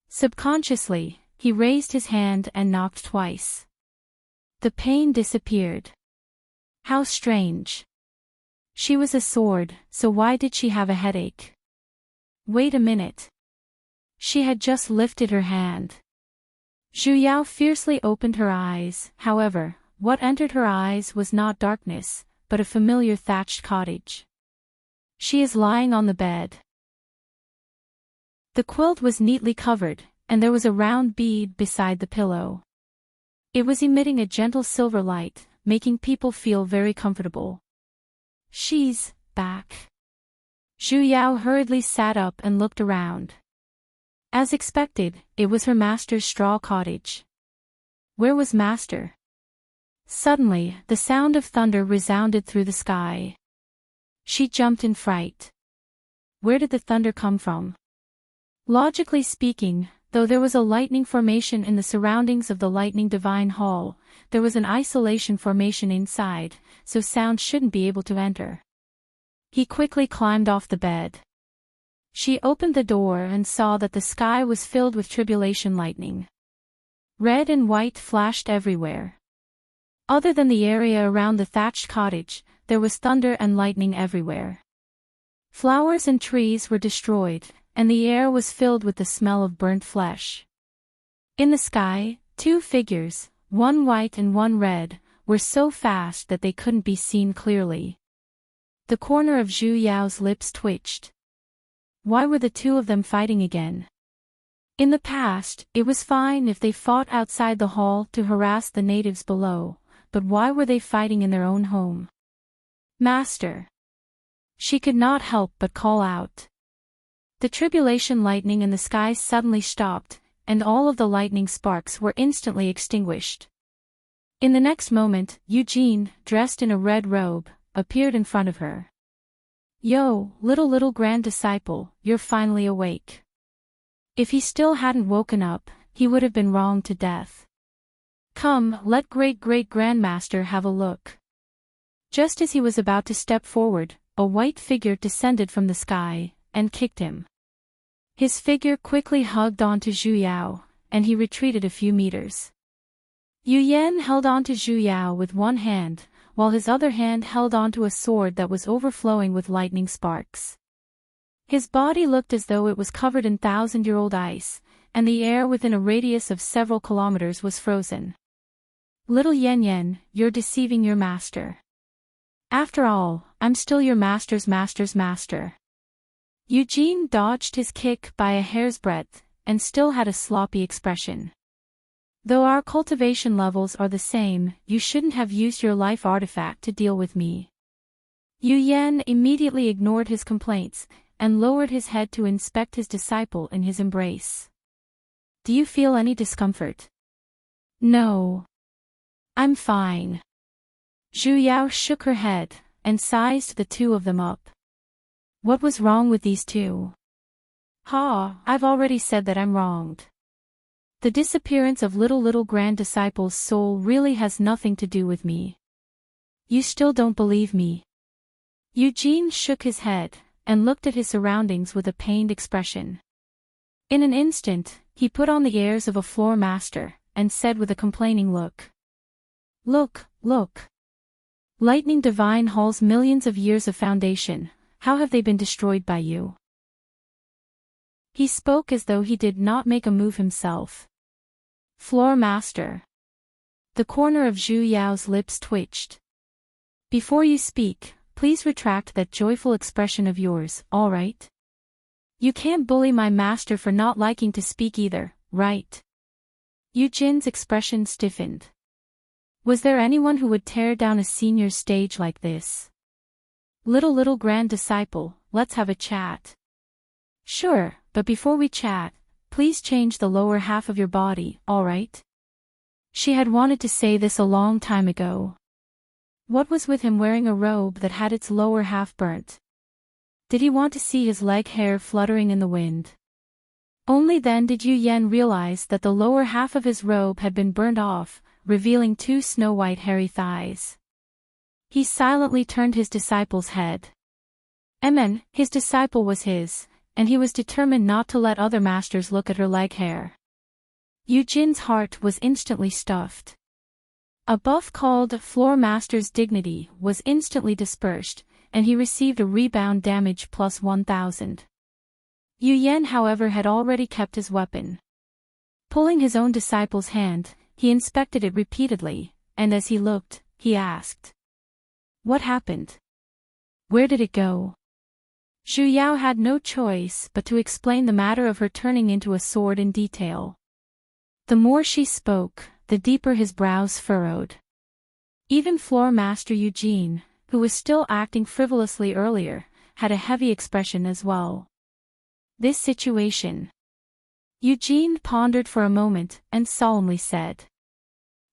Speaker 1: Subconsciously, he raised his hand and knocked twice. The pain disappeared. How strange. She was a sword, so why did she have a headache? Wait a minute. She had just lifted her hand. Zhu Yao fiercely opened her eyes, however, what entered her eyes was not darkness, but a familiar thatched cottage. She is lying on the bed. The quilt was neatly covered, and there was a round bead beside the pillow. It was emitting a gentle silver light, making people feel very comfortable. She's back. Zhu Yao hurriedly sat up and looked around. As expected, it was her master's straw cottage. Where was master? Suddenly, the sound of thunder resounded through the sky. She jumped in fright. Where did the thunder come from? Logically speaking, though there was a lightning formation in the surroundings of the lightning divine hall, there was an isolation formation inside, so sound shouldn't be able to enter. He quickly climbed off the bed. She opened the door and saw that the sky was filled with tribulation lightning. Red and white flashed everywhere. Other than the area around the thatched cottage, there was thunder and lightning everywhere. Flowers and trees were destroyed, and the air was filled with the smell of burnt flesh. In the sky, two figures, one white and one red, were so fast that they couldn't be seen clearly. The corner of Zhu Yao's lips twitched. Why were the two of them fighting again? In the past, it was fine if they fought outside the hall to harass the natives below, but why were they fighting in their own home? Master! She could not help but call out. The tribulation lightning in the sky suddenly stopped, and all of the lightning sparks were instantly extinguished. In the next moment, Eugene, dressed in a red robe, appeared in front of her. Yo, little grand disciple, you're finally awake. If he still hadn't woken up, he would have been wronged to death. Come, let great-great-grandmaster have a look. Just as he was about to step forward, a white figure descended from the sky, and kicked him. His figure quickly hugged onto Zhu Yao, and he retreated a few meters. Yu Yan held onto Zhu Yao with one hand, while his other hand held onto a sword that was overflowing with lightning sparks. His body looked as though it was covered in thousand-year-old ice, and the air within a radius of several kilometers was frozen. Little Yan Yan, you're deceiving your master. After all, I'm still your master's master's master. Eugene dodged his kick by a hair's breadth, and still had a sloppy expression. Though our cultivation levels are the same, you shouldn't have used your life artifact to deal with me. Yu Yan immediately ignored his complaints, and lowered his head to inspect his disciple in his embrace. Do you feel any discomfort? No. I'm fine. Zhu Yao shook her head, and sized the two of them up. What was wrong with these two? I've already said that I'm wronged. The disappearance of little grand disciple's soul really has nothing to do with me. You still don't believe me? Eugene shook his head, and looked at his surroundings with a pained expression. In an instant, he put on the airs of a floor master, and said with a complaining look. Look. Lightning Divine Hall's millions of years of foundation, how have they been destroyed by you? He spoke as though he did not make a move himself. Floor master. The corner of Zhu Yao's lips twitched. Before you speak, please retract that joyful expression of yours, all right? You can't bully my master for not liking to speak either, right? Eugene's expression stiffened. Was there anyone who would tear down a senior's stage like this? Little grand disciple, let's have a chat. Sure, but before we chat, please change the lower half of your body, all right? She had wanted to say this a long time ago. What was with him wearing a robe that had its lower half burnt? Did he want to see his leg hair fluttering in the wind? Only then did Yu Yan realize that the lower half of his robe had been burnt off, revealing two snow-white hairy thighs. He silently turned his disciple's head. His disciple was his, and he was determined not to let other masters look at her leg hair. Eugene's heart was instantly stuffed. A buff called Floor Master's Dignity was instantly dispersed, and he received a rebound damage plus 1,000. Yu Yan, however, had already kept his weapon. Pulling his own disciple's hand, he inspected it repeatedly, and as he looked, he asked. What happened? Where did it go? Zhu Yao had no choice but to explain the matter of her turning into a sword in detail. The more she spoke, the deeper his brows furrowed. Even Floor Master Eugene, who was still acting frivolously earlier, had a heavy expression as well. This situation. Eugene pondered for a moment and solemnly said.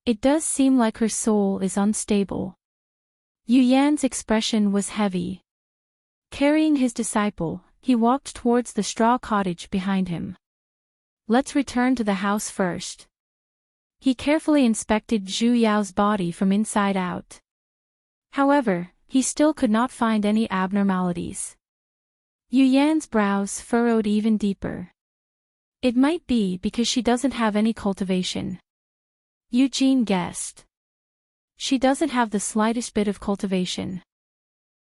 Speaker 1: It does seem like her soul is unstable. Yu Yan's expression was heavy. Carrying his disciple, he walked towards the straw cottage behind him. Let's return to the house first. He carefully inspected Zhu Yao's body from inside out. However, he still could not find any abnormalities. Yu Yan's brows furrowed even deeper. It might be because she doesn't have any cultivation. Eugene guessed. She doesn't have the slightest bit of cultivation.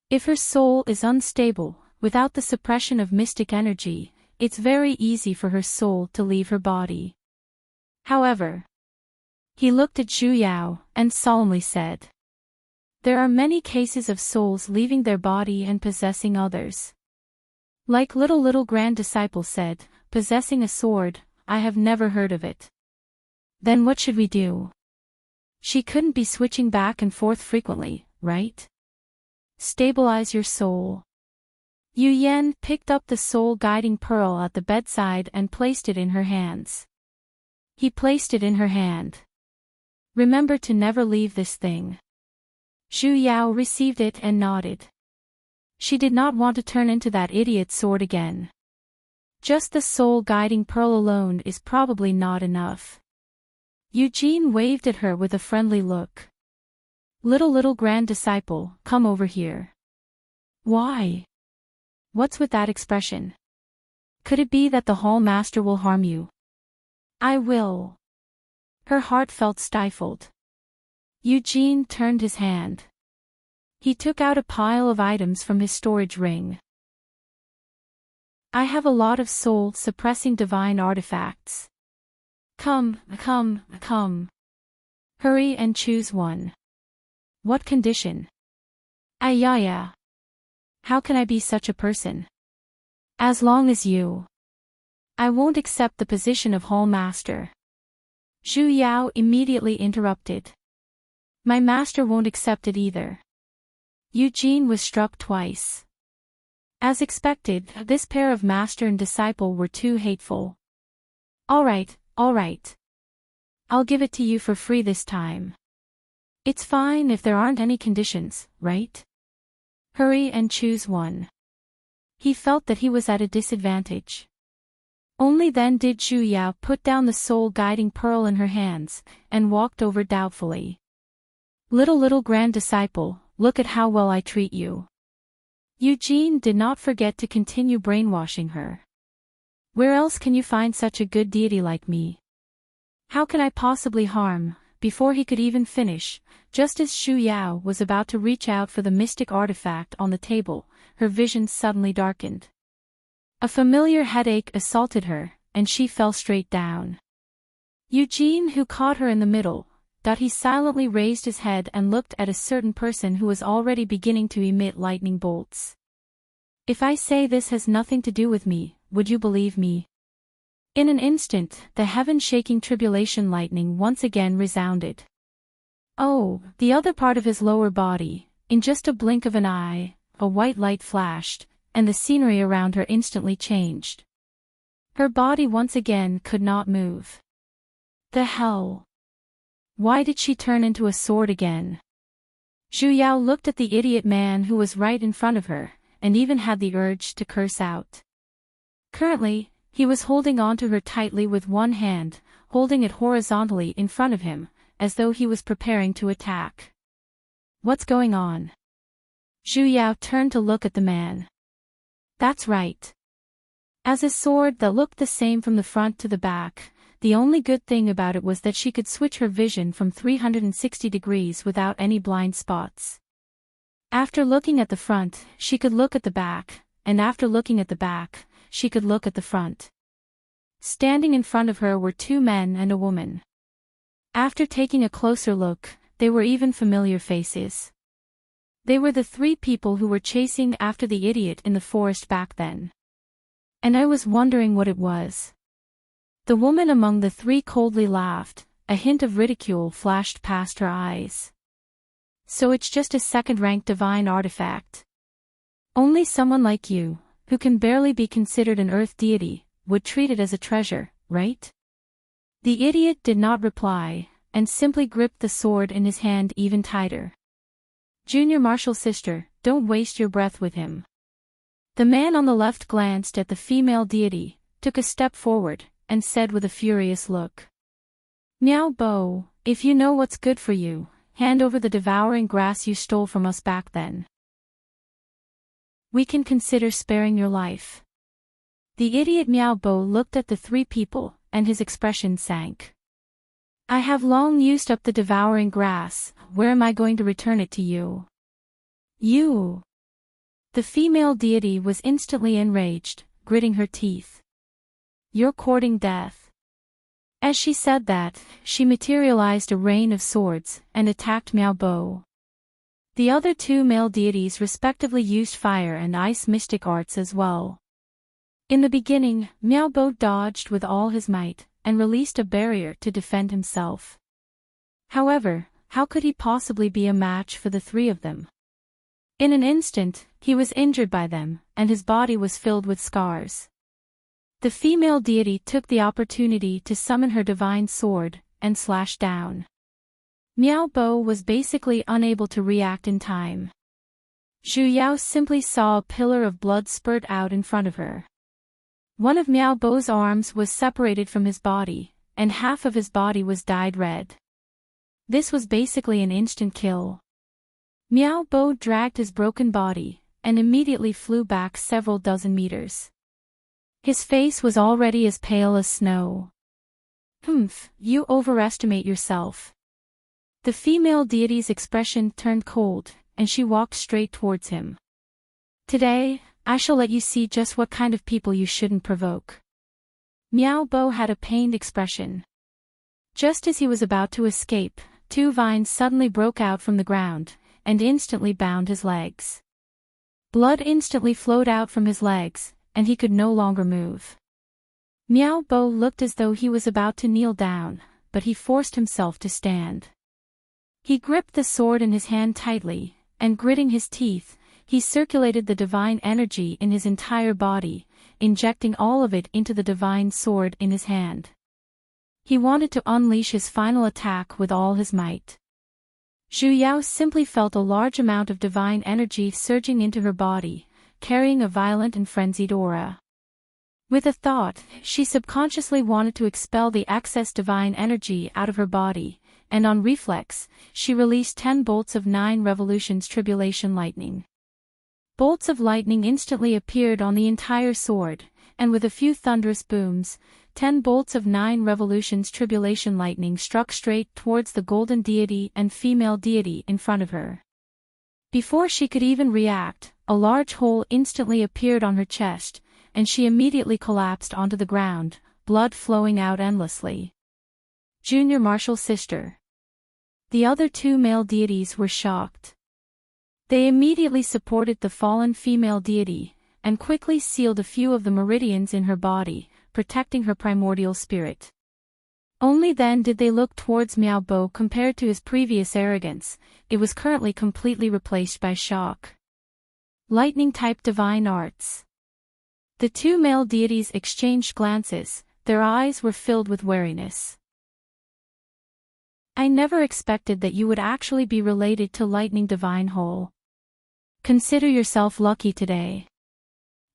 Speaker 1: If her soul is unstable, without the suppression of mystic energy, it's very easy for her soul to leave her body. However, he looked at Zhu Yao and solemnly said. There are many cases of souls leaving their body and possessing others. Like little grand disciple said, possessing a sword, I have never heard of it. Then what should we do? She couldn't be switching back and forth frequently, right? Stabilize your soul. Yu Yan picked up the soul-guiding pearl at the bedside and placed it in her hands. He placed it in her hand. Remember to never leave this thing. Zhu Yao received it and nodded. She did not want to turn into that idiot sword again. Just the soul-guiding pearl alone is probably not enough. Eugene waved at her with a friendly look. Little grand disciple, come over here. Why? What's with that expression? Could it be that the Hall Master will harm you? I will. Her heart felt stifled. Eugene turned his hand. He took out a pile of items from his storage ring. I have a lot of soul-suppressing divine artifacts. Come. Hurry and choose one. What condition? Ayaya. How can I be such a person? As long as you. I won't accept the position of Hall Master. Zhu Yao immediately interrupted. My master won't accept it either. Eugene was struck twice. As expected, this pair of master and disciple were too hateful. All right. I'll give it to you for free this time. It's fine if there aren't any conditions, right? Hurry and choose one. He felt that he was at a disadvantage. Only then did Zhu Yao put down the soul-guiding pearl in her hands, and walked over doubtfully. Little grand disciple, look at how well I treat you. Eugene did not forget to continue brainwashing her. Where else can you find such a good deity like me? How can I possibly harm? Before he could even finish, just as Zhu Yao was about to reach out for the mystic artifact on the table, her vision suddenly darkened. A familiar headache assaulted her, and she fell straight down. Eugene, who caught her in the middle, he silently raised his head and looked at a certain person who was already beginning to emit lightning bolts. If I say this has nothing to do with me, would you believe me? In an instant, the heaven-shaking tribulation lightning once again resounded. Oh, the other part of his lower body, in just a blink of an eye, a white light flashed, and the scenery around her instantly changed. Her body once again could not move. The hell? Why did she turn into a sword again? Zhu Yao looked at the idiot man who was right in front of her, and even had the urge to curse out. Currently, he was holding on to her tightly with one hand, holding it horizontally in front of him, as though he was preparing to attack. What's going on? Zhu Yao turned to look at the man. That's right. As a sword that looked the same from the front to the back, the only good thing about it was that she could switch her vision from 360 degrees without any blind spots. After looking at the front, she could look at the back, and after looking at the back, she could look at the front. Standing in front of her were two men and a woman. After taking a closer look, they were even familiar faces. They were the three people who were chasing after the idiot in the forest back then. And I was wondering what it was. The woman among the three coldly laughed, a hint of ridicule flashed past her eyes. So it's just a second-rank divine artifact. Only someone like you, who can barely be considered an earth deity, would treat it as a treasure, right? The idiot did not reply, and simply gripped the sword in his hand even tighter. Junior Marshal sister, don't waste your breath with him. The man on the left glanced at the female deity, took a step forward, and said with a furious look. Miao Bo, if you know what's good for you, hand over the devouring grass you stole from us back then. We can consider sparing your life. The idiot Miao Bo looked at the three people, and his expression sank. I have long used up the devouring grass, where am I going to return it to you? You! The female deity was instantly enraged, gritting her teeth. You're courting death. As she said that, she materialized a rain of swords, and attacked Miao Bo. The other two male deities respectively used fire and ice mystic arts as well. In the beginning, Miao Bo dodged with all his might, and released a barrier to defend himself. However, how could he possibly be a match for the three of them? In an instant, he was injured by them, and his body was filled with scars. The female deity took the opportunity to summon her divine sword, and slashed down. Miao Bo was basically unable to react in time. Zhu Yao simply saw a pillar of blood spurt out in front of her. One of Miao Bo's arms was separated from his body, and half of his body was dyed red. This was basically an instant kill. Miao Bo dragged his broken body, and immediately flew back several dozen meters. His face was already as pale as snow. "Humph, you overestimate yourself." The female deity's expression turned cold, and she walked straight towards him. "Today, I shall let you see just what kind of people you shouldn't provoke." Miao Bo had a pained expression. Just as he was about to escape, two vines suddenly broke out from the ground, and instantly bound his legs. Blood instantly flowed out from his legs, and he could no longer move. Miao Bo looked as though he was about to kneel down, but he forced himself to stand. He gripped the sword in his hand tightly, and gritting his teeth, he circulated the divine energy in his entire body, injecting all of it into the divine sword in his hand. He wanted to unleash his final attack with all his might. Zhu Yao simply felt a large amount of divine energy surging into her body, carrying a violent and frenzied aura. With a thought, she subconsciously wanted to expel the excess divine energy out of her body, and on reflex, she released 10 bolts of 9 revolutions tribulation lightning. Bolts of lightning instantly appeared on the entire sword, and with a few thunderous booms, 10 bolts of 9 revolutions tribulation lightning struck straight towards the golden deity and female deity in front of her. Before she could even react, a large hole instantly appeared on her chest, and she immediately collapsed onto the ground, blood flowing out endlessly. Junior Martial Sister. The other 2 male deities were shocked. They immediately supported the fallen female deity, and quickly sealed a few of the meridians in her body, protecting her primordial spirit. Only then did they look towards Miao Bo. Compared to his previous arrogance, it was currently completely replaced by shock. Lightning-type divine arts. The 2 male deities exchanged glances, their eyes were filled with wariness. "I never expected that you would actually be related to Lightning Divine Whole. Consider yourself lucky today."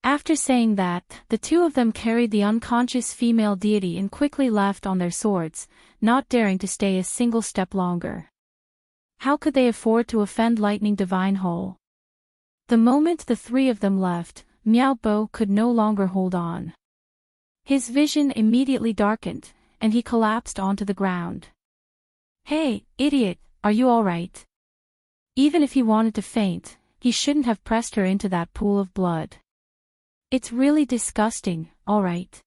Speaker 1: After saying that, the 2 of them carried the unconscious female deity and quickly left on their swords, not daring to stay a single step longer. How could they afford to offend Lightning Divine Whole? The moment the 3 of them left, Miao Bo could no longer hold on. His vision immediately darkened, and he collapsed onto the ground. "Hey, idiot, are you all right?" Even if he wanted to faint, he shouldn't have pressed her into that pool of blood. "It's really disgusting, all right."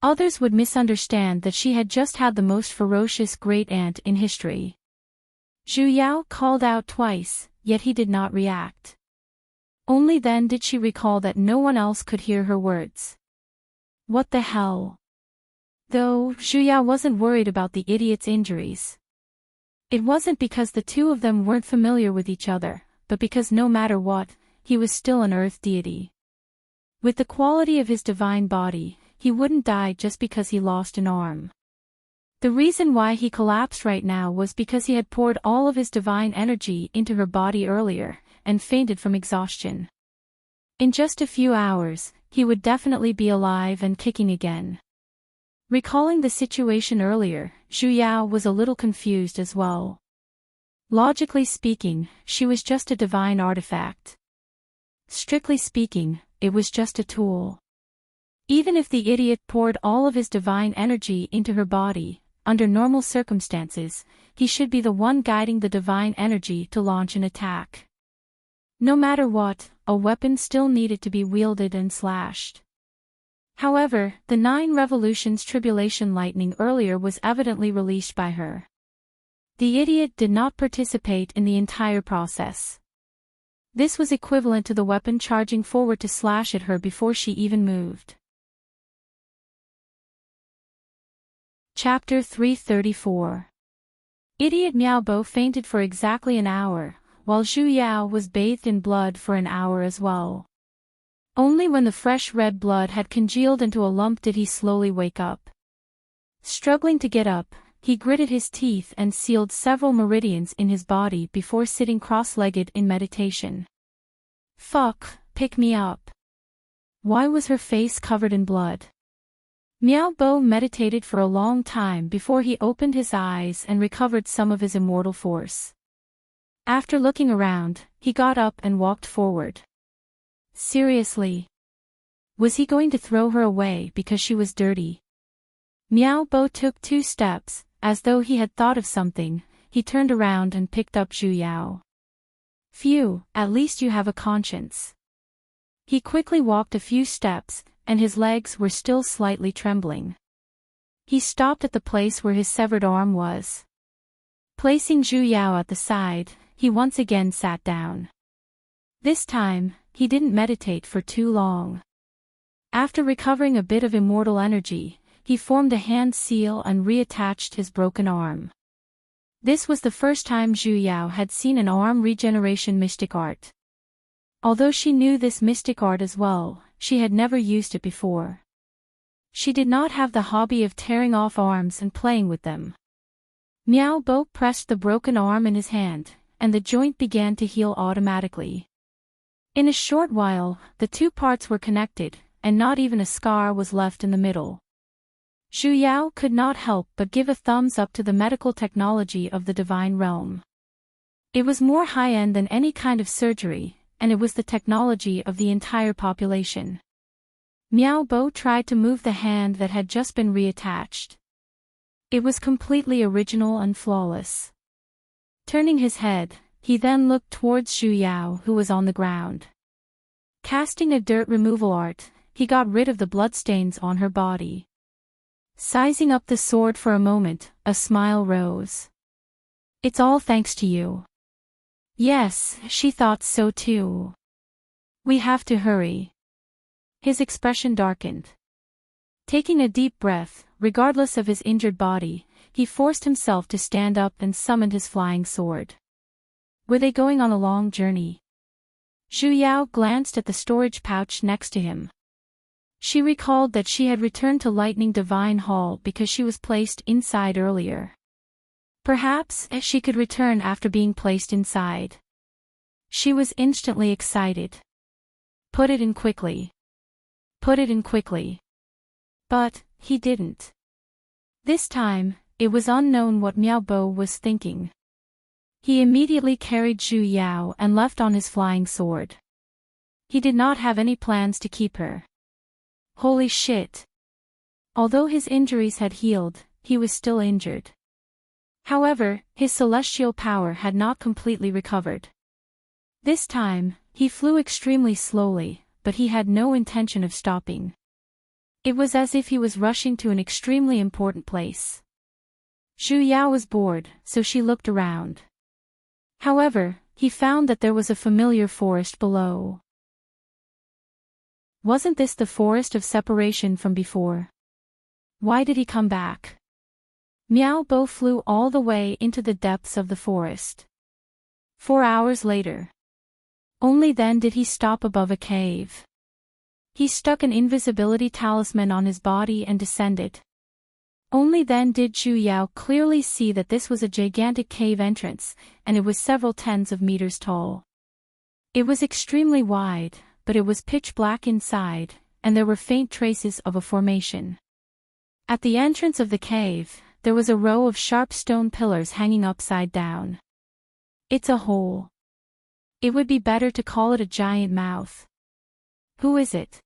Speaker 1: Others would misunderstand that she had just had the most ferocious great-aunt in history. Zhu Yao called out twice, yet he did not react. Only then did she recall that no one else could hear her words. What the hell? Though, Zhu Yao wasn't worried about the idiot's injuries. It wasn't because the 2 of them weren't familiar with each other, but because no matter what, he was still an earth deity. With the quality of his divine body, he wouldn't die just because he lost an arm. The reason why he collapsed right now was because he had poured all of his divine energy into her body earlier, and fainted from exhaustion. In just a few hours, he would definitely be alive and kicking again. Recalling the situation earlier, Zhu Yao was a little confused as well. Logically speaking, she was just a divine artifact. Strictly speaking, it was just a tool. Even if the idiot poured all of his divine energy into her body, under normal circumstances, he should be the one guiding the divine energy to launch an attack. No matter what, a weapon still needed to be wielded and slashed. However, the 9 revolutions tribulation lightning earlier was evidently released by her. The idiot did not participate in the entire process. This was equivalent to the weapon charging forward to slash at her before she even moved. Chapter 334. Idiot Miao Bo fainted for exactly an hour, while Zhu Yao was bathed in blood for an hour as well. Only when the fresh red blood had congealed into a lump did he slowly wake up. Struggling to get up, he gritted his teeth and sealed several meridians in his body before sitting cross-legged in meditation. Fuck, pick me up. Why was her face covered in blood? Miao Bo meditated for a long time before he opened his eyes and recovered some of his immortal force. After looking around, he got up and walked forward. Seriously? Was he going to throw her away because she was dirty? Miao Bo took 2 steps, as though he had thought of something. He turned around and picked up Zhu Yao. Phew, at least you have a conscience. He quickly walked a few steps, and his legs were still slightly trembling. He stopped at the place where his severed arm was. Placing Zhu Yao at the side, he once again sat down. This time, he didn't meditate for too long. After recovering a bit of immortal energy, he formed a hand seal and reattached his broken arm. This was the first time Zhu Yao had seen an arm regeneration mystic art. Although she knew this mystic art as well, she had never used it before. She did not have the hobby of tearing off arms and playing with them. Miao Bo pressed the broken arm in his hand, and the joint began to heal automatically. In a short while, the 2 parts were connected, and not even a scar was left in the middle. Zhu Yao could not help but give a thumbs up to the medical technology of the divine realm. It was more high-end than any kind of surgery, and it was the technology of the entire population. Miao Bo tried to move the hand that had just been reattached. It was completely original and flawless. Turning his head, he then looked towards Zhu Yao, who was on the ground. Casting a dirt removal art, he got rid of the bloodstains on her body. Sizing up the sword for a moment, a smile rose. It's all thanks to you. Yes, she thought so too. We have to hurry. His expression darkened. Taking a deep breath, regardless of his injured body, he forced himself to stand up and summoned his flying sword. Were they going on a long journey? Zhu Yao glanced at the storage pouch next to him. She recalled that she had returned to Lightning Divine Hall because she was placed inside earlier. Perhaps she could return after being placed inside. She was instantly excited. Put it in quickly. Put it in quickly. But he didn't. This time, it was unknown what Miao Bo was thinking. He immediately carried Zhu Yao and left on his flying sword. He did not have any plans to keep her. Holy shit. Although his injuries had healed, he was still injured. However, his celestial power had not completely recovered. This time, he flew extremely slowly, but he had no intention of stopping. It was as if he was rushing to an extremely important place. Zhu Yao was bored, so she looked around. However, he found that there was a familiar forest below. Wasn't this the forest of separation from before? Why did he come back? Miao Bo flew all the way into the depths of the forest. 4 hours later. Only then did he stop above a cave. He stuck an invisibility talisman on his body and descended. Only then did Zhu Yao clearly see that this was a gigantic cave entrance, and it was several tens of meters tall. It was extremely wide, but it was pitch black inside, and there were faint traces of a formation. At the entrance of the cave, there was a row of sharp stone pillars hanging upside down. It's a hole. It would be better to call it a giant mouth. Who is it?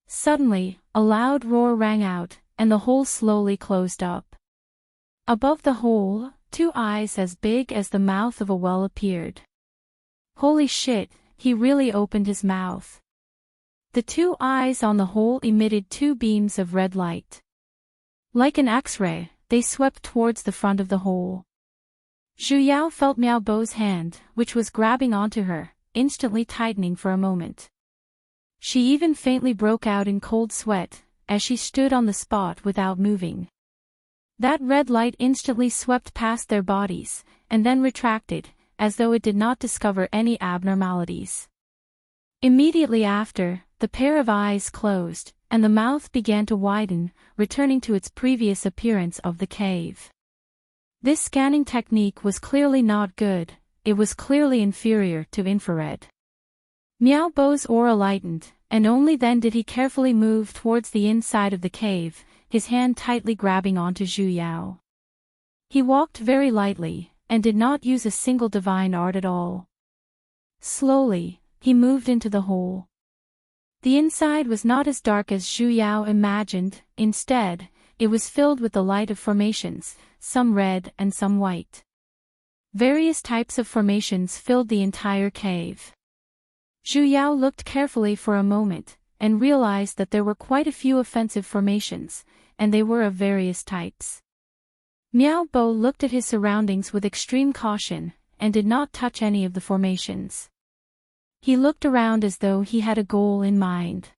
Speaker 1: Suddenly, a loud roar rang out, and the hole slowly closed up. Above the hole, 2 eyes as big as the mouth of a well appeared. Holy shit, he really opened his mouth. The 2 eyes on the hole emitted 2 beams of red light. Like an X-ray, they swept towards the front of the hole. Zhu Yao felt Miao Bo's hand, which was grabbing onto her, instantly tightening for a moment. She even faintly broke out in cold sweat, as she stood on the spot without moving. That red light instantly swept past their bodies, and then retracted, as though it did not discover any abnormalities. Immediately after, the pair of eyes closed, and the mouth began to widen, returning to its previous appearance of the cave. This scanning technique was clearly not good, it was clearly inferior to infrared. Miao Bo's aura lightened, and only then did he carefully move towards the inside of the cave, his hand tightly grabbing onto Zhu Yao. He walked very lightly, and did not use a single divine art at all. Slowly, he moved into the hole. The inside was not as dark as Zhu Yao imagined. Instead, it was filled with the light of formations, some red and some white. Various types of formations filled the entire cave. Zhu Yao looked carefully for a moment, and realized that there were quite a few offensive formations, and they were of various types. Miao Bo looked at his surroundings with extreme caution, and did not touch any of the formations. He looked around as though he had a goal in mind.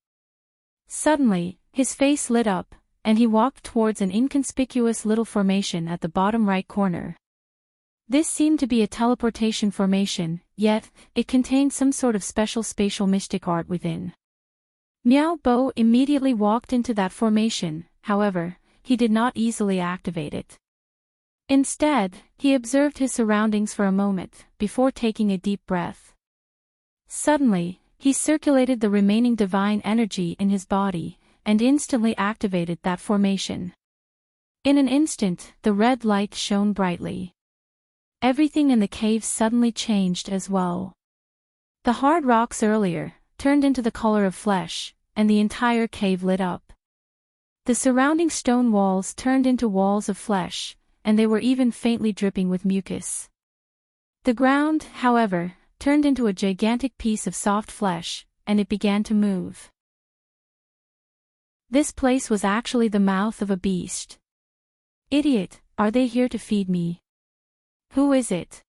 Speaker 1: Suddenly, his face lit up, and he walked towards an inconspicuous little formation at the bottom right corner. This seemed to be a teleportation formation, yet, it contained some sort of special spatial mystic art within. Miao Bo immediately walked into that formation, however, he did not easily activate it. Instead, he observed his surroundings for a moment, before taking a deep breath. Suddenly, he circulated the remaining divine energy in his body, and instantly activated that formation. In an instant, the red light shone brightly. Everything in the cave suddenly changed as well. The hard rocks earlier turned into the color of flesh, and the entire cave lit up. The surrounding stone walls turned into walls of flesh, and they were even faintly dripping with mucus. The ground, however, turned into a gigantic piece of soft flesh, and it began to move. This place was actually the mouth of a beast. Idiot, are they here to feed me? Who is it?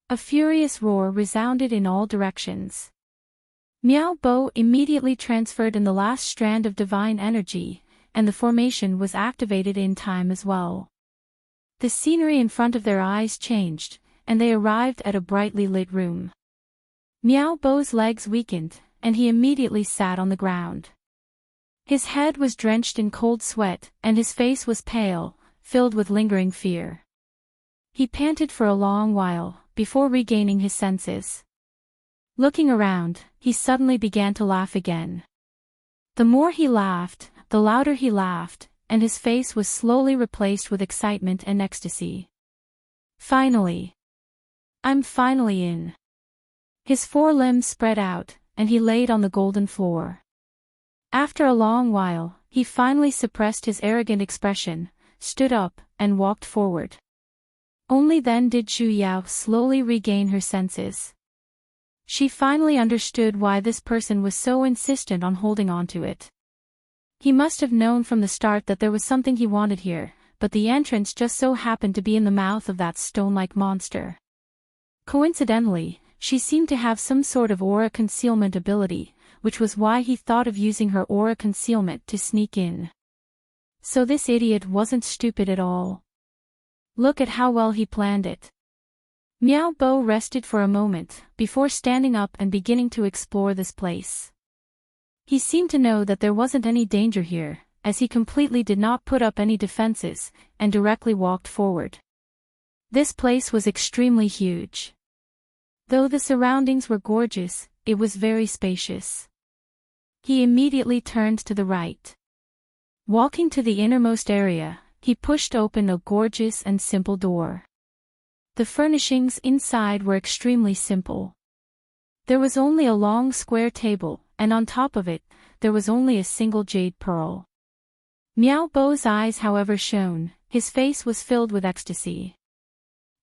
Speaker 1: A furious roar resounded in all directions. Miao Bo immediately transferred in the last strand of divine energy, and the formation was activated in time as well. The scenery in front of their eyes changed, and they arrived at a brightly lit room. Miao Bo's legs weakened, and he immediately sat on the ground. His head was drenched in cold sweat, and his face was pale, filled with lingering fear. He panted for a long while, before regaining his senses. Looking around, he suddenly began to laugh again. The more he laughed, the louder he laughed, and his face was slowly replaced with excitement and ecstasy. Finally! I'm finally in. His four limbs spread out, and he laid on the golden floor. After a long while, he finally suppressed his arrogant expression, stood up, and walked forward. Only then did Zhu Yao slowly regain her senses. She finally understood why this person was so insistent on holding on to it. He must have known from the start that there was something he wanted here, but the entrance just so happened to be in the mouth of that stone-like monster. Coincidentally, she seemed to have some sort of aura concealment ability, which was why he thought of using her aura concealment to sneak in. So this idiot wasn't stupid at all. Look at how well he planned it. Miao Bo rested for a moment, before standing up and beginning to explore this place. He seemed to know that there wasn't any danger here, as he completely did not put up any defenses, and directly walked forward. This place was extremely huge. Though the surroundings were gorgeous, it was very spacious. He immediately turned to the right. Walking to the innermost area, he pushed open a gorgeous and simple door. The furnishings inside were extremely simple. There was only a long square table, and on top of it, there was only a single jade pearl. Miao Bo's eyes however shone, his face was filled with ecstasy.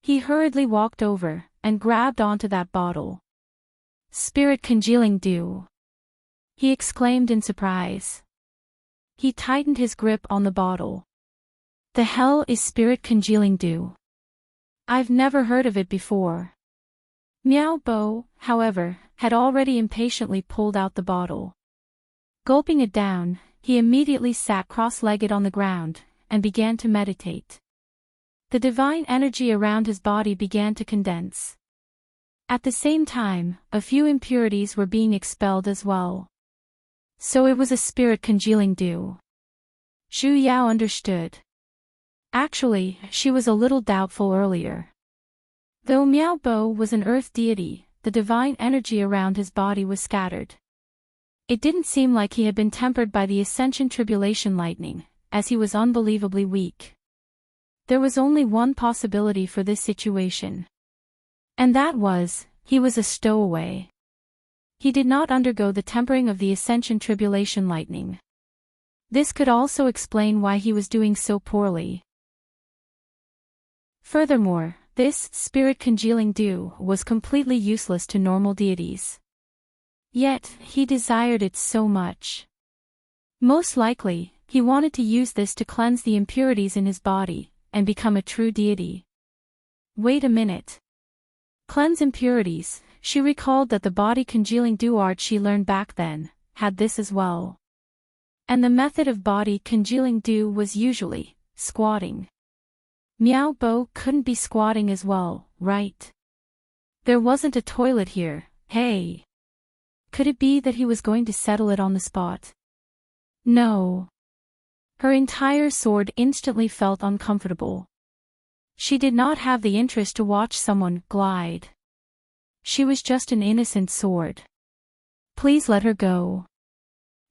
Speaker 1: He hurriedly walked over, and grabbed onto that bottle. Spirit congealing dew! He exclaimed in surprise. He tightened his grip on the bottle. The hell is spirit congealing dew? I've never heard of it before. Miao Bo, however, had already impatiently pulled out the bottle. Gulping it down, he immediately sat cross-legged on the ground, and began to meditate. The divine energy around his body began to condense. At the same time, a few impurities were being expelled as well. So it was a spirit congealing dew. Zhu Yao understood. Actually, she was a little doubtful earlier. Though Miao Bo was an earth deity, the divine energy around his body was scattered. It didn't seem like he had been tempered by the Ascension Tribulation lightning, as he was unbelievably weak. There was only one possibility for this situation. And that was, he was a stowaway. He did not undergo the tempering of the Ascension Tribulation lightning. This could also explain why he was doing so poorly. Furthermore, this spirit-congealing dew was completely useless to normal deities. Yet, he desired it so much. Most likely, he wanted to use this to cleanse the impurities in his body, and become a true deity. Wait a minute. Cleanse impurities. She recalled that the body-congealing dew art she learned back then had this as well. And the method of body-congealing dew was usually squatting. Miao Bo couldn't be squatting as well, right? There wasn't a toilet here, hey. Could it be that he was going to settle it on the spot? No. Her entire sword instantly felt uncomfortable. She did not have the interest to watch someone glide. She was just an innocent sword. Please let her go.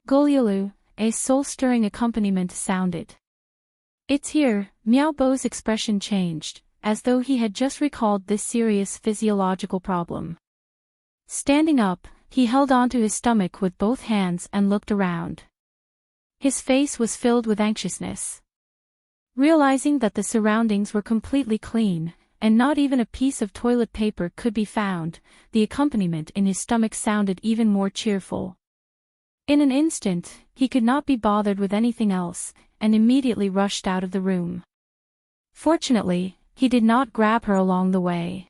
Speaker 1: Golyulu, a soul-stirring accompaniment sounded. It's here. Miao Bo's expression changed, as though he had just recalled this serious physiological problem. Standing up, he held onto his stomach with both hands and looked around. His face was filled with anxiousness. Realizing that the surroundings were completely clean, and not even a piece of toilet paper could be found, the accompaniment in his stomach sounded even more cheerful. In an instant, he could not be bothered with anything else, and immediately rushed out of the room. Fortunately, he did not grab her along the way.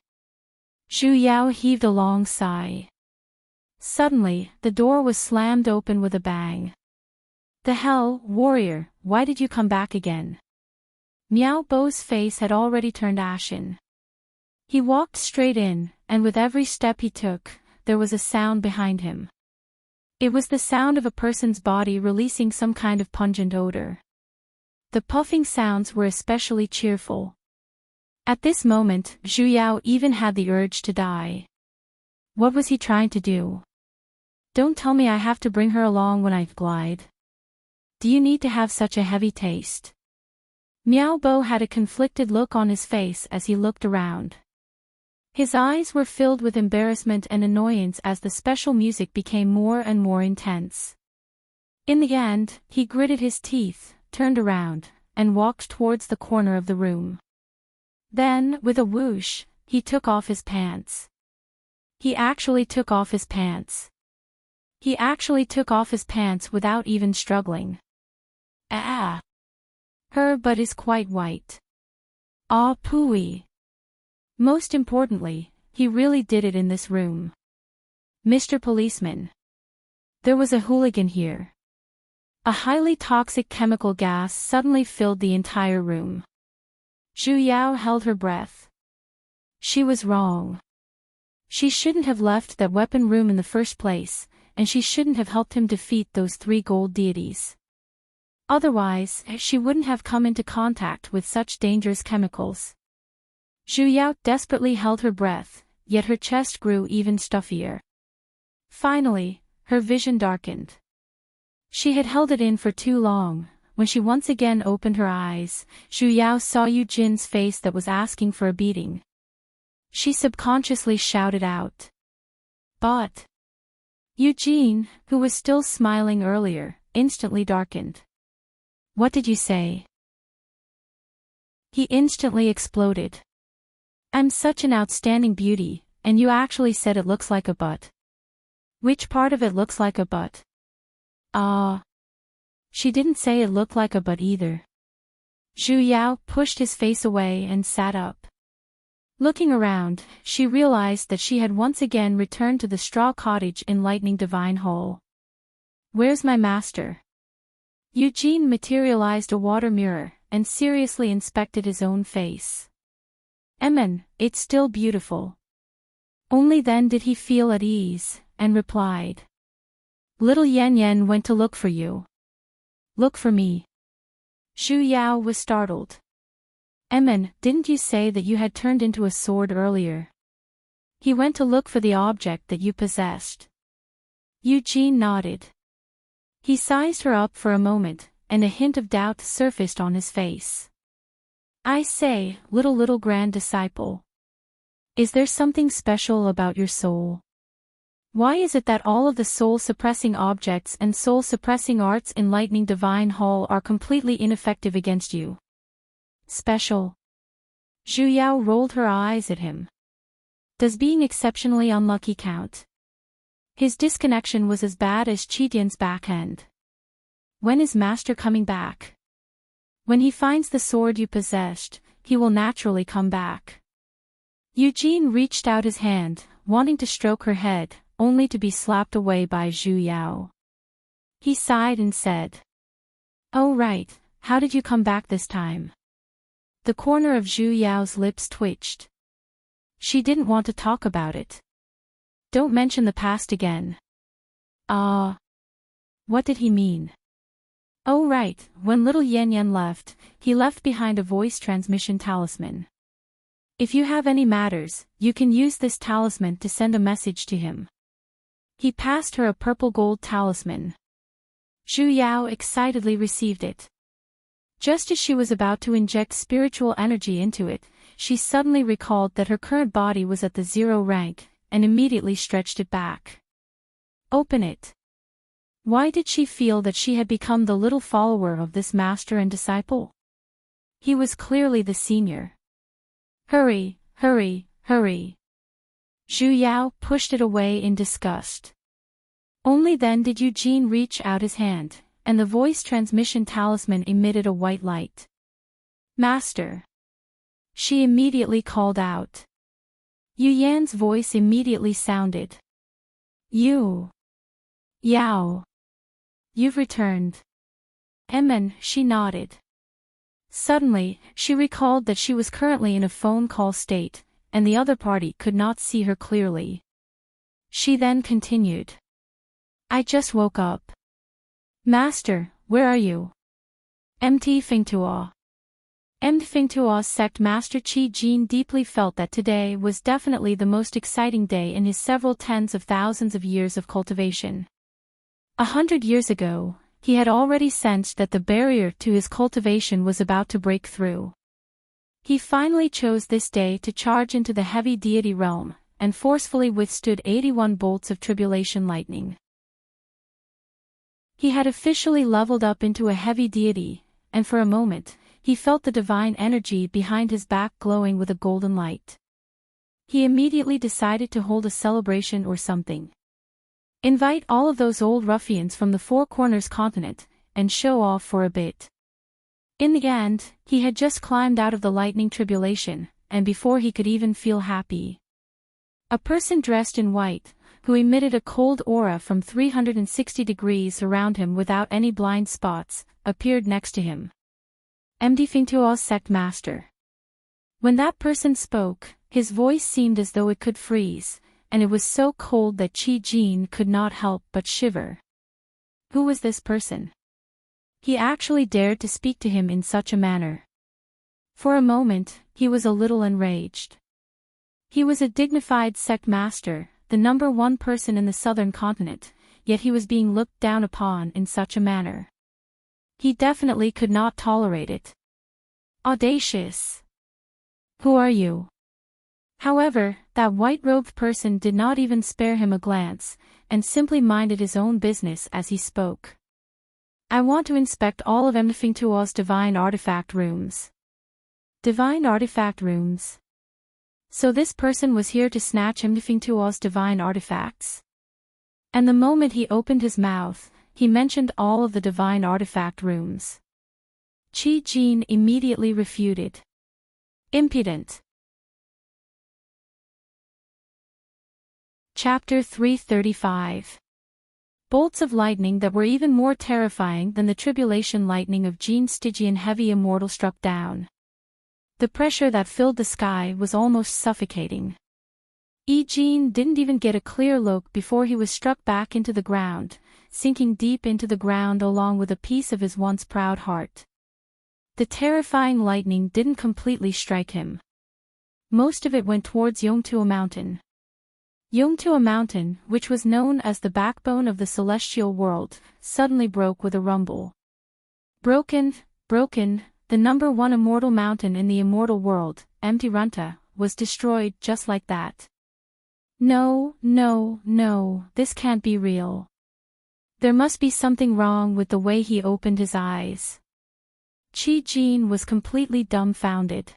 Speaker 1: Zhu Yao heaved a long sigh. Suddenly, the door was slammed open with a bang. The hell, warrior, why did you come back again? Miao Bo's face had already turned ashen. He walked straight in, and with every step he took, there was a sound behind him. It was the sound of a person's body releasing some kind of pungent odor. The puffing sounds were especially cheerful. At this moment, Zhu Yao even had the urge to die. What was he trying to do? Don't tell me I have to bring her along when I glide. Do you need to have such a heavy taste? Miao Bo had a conflicted look on his face as he looked around. His eyes were filled with embarrassment and annoyance as the special music became more and more intense. In the end, he gritted his teeth, turned around, and walked towards the corner of the room. Then, with a whoosh, he took off his pants. He actually took off his pants. He actually took off his pants without even struggling. Ah! Her butt is quite white. Ah pooey. Most importantly, he really did it in this room. Mr. Policeman. There was a hooligan here. A highly toxic chemical gas suddenly filled the entire room. Zhu Yao held her breath. She was wrong. She shouldn't have left that weapon room in the first place, and she shouldn't have helped him defeat those 3 gold deities. Otherwise, she wouldn't have come into contact with such dangerous chemicals. Zhu Yao desperately held her breath, yet her chest grew even stuffier. Finally, her vision darkened. She had held it in for too long. When she once again opened her eyes, Zhu Yao saw Yu Jin's face that was asking for a beating. She subconsciously shouted out. But Eugene, who was still smiling earlier, instantly darkened. What did you say? He instantly exploded. I'm such an outstanding beauty, and you actually said it looks like a butt. Which part of it looks like a butt? She didn't say it looked like a butt either. Zhu Yao pushed his face away and sat up. Looking around, she realized that she had once again returned to the straw cottage in Lightning Divine Hall. Where's my master? Eugene materialized a water mirror, and seriously inspected his own face. It's still beautiful. Only then did he feel at ease, and replied. Little Yan Yan went to look for you. Look for me. Zhu Yao was startled. Didn't you say that you had turned into a sword earlier? He went to look for the object that you possessed. Eugene nodded. He sized her up for a moment, and a hint of doubt surfaced on his face. I say, little grand disciple. Is there something special about your soul? Why is it that all of the soul-suppressing objects and soul-suppressing arts in Lightning Divine Hall are completely ineffective against you? Special. Zhu Yao rolled her eyes at him. Does being exceptionally unlucky count? His disconnection was as bad as Qi Dian's backhand. When is Master coming back? When he finds the sword you possessed, he will naturally come back. Eugene reached out his hand, wanting to stroke her head, only to be slapped away by Zhu Yao. He sighed and said, "Oh right, how did you come back this time?" The corner of Zhu Yao's lips twitched. She didn't want to talk about it. Don't mention the past again. What did he mean? Oh right, when little Yan Yan left, he left behind a voice transmission talisman. If you have any matters, you can use this talisman to send a message to him. He passed her a purple gold talisman. Zhu Yao excitedly received it. Just as she was about to inject spiritual energy into it, she suddenly recalled that her current body was at the 0 rank, and immediately stretched it back. Open it. Why did she feel that she had become the little follower of this master and disciple? He was clearly the senior. Hurry, hurry, hurry. Zhu Yao pushed it away in disgust. Only then did Eugene reach out his hand, and the voice transmission talisman emitted a white light. Master. She immediately called out. Yu Yan's voice immediately sounded. You. Yao. You've returned. She nodded. Suddenly, she recalled that she was currently in a phone call state, and the other party could not see her clearly. She then continued. I just woke up. Master, where are you? Mt Fingtuo. Mt Fingtuo's sect master Qi Jin deeply felt that today was definitely the most exciting day in his several tens of thousands of years of cultivation. 100 years ago, he had already sensed that the barrier to his cultivation was about to break through. He finally chose this day to charge into the heavy deity realm, and forcefully withstood 81 bolts of tribulation lightning. He had officially leveled up into a heavy deity, and for a moment, he felt the divine energy behind his back glowing with a golden light. He immediately decided to hold a celebration or something. Invite all of those old ruffians from the Four Corners continent, and show off for a bit. In the end, he had just climbed out of the lightning tribulation, and before he could even feel happy. A person dressed in white, who emitted a cold aura from 360 degrees around him without any blind spots, appeared next to him. MD Fingtuo's sect master. When that person spoke, his voice seemed as though it could freeze, and it was so cold that Qi Jin could not help but shiver. Who was this person? He actually dared to speak to him in such a manner. For a moment, he was a little enraged. He was a dignified sect master, the #1 person in the southern continent, yet he was being looked down upon in such a manner. He definitely could not tolerate it. Audacious. Who are you? However, that white-robed person did not even spare him a glance, and simply minded his own business as he spoke. I want to inspect all of Fingtuo's divine artifact rooms. Divine artifact rooms? So this person was here to snatch Fingtuo's divine artifacts? And the moment he opened his mouth, he mentioned all of the divine artifact rooms. Qi Jin immediately refuted. Impudent. Chapter 335. Bolts of lightning that were even more terrifying than the tribulation lightning of Gene Stygian heavy immortal struck down. The pressure that filled the sky was almost suffocating. Jean didn't even get a clear look before he was struck back into the ground, sinking deep into the ground along with a piece of his once proud heart. The terrifying lightning didn't completely strike him. Most of it went towards Yongtuo Mountain. Yongtuo Mountain, which was known as the backbone of the celestial world, suddenly broke with a rumble. Broken, the #1 immortal mountain in the immortal world, Runta, was destroyed just like that. No, no, no, this can't be real. There must be something wrong with the way he opened his eyes. Qi-Jin was completely dumbfounded.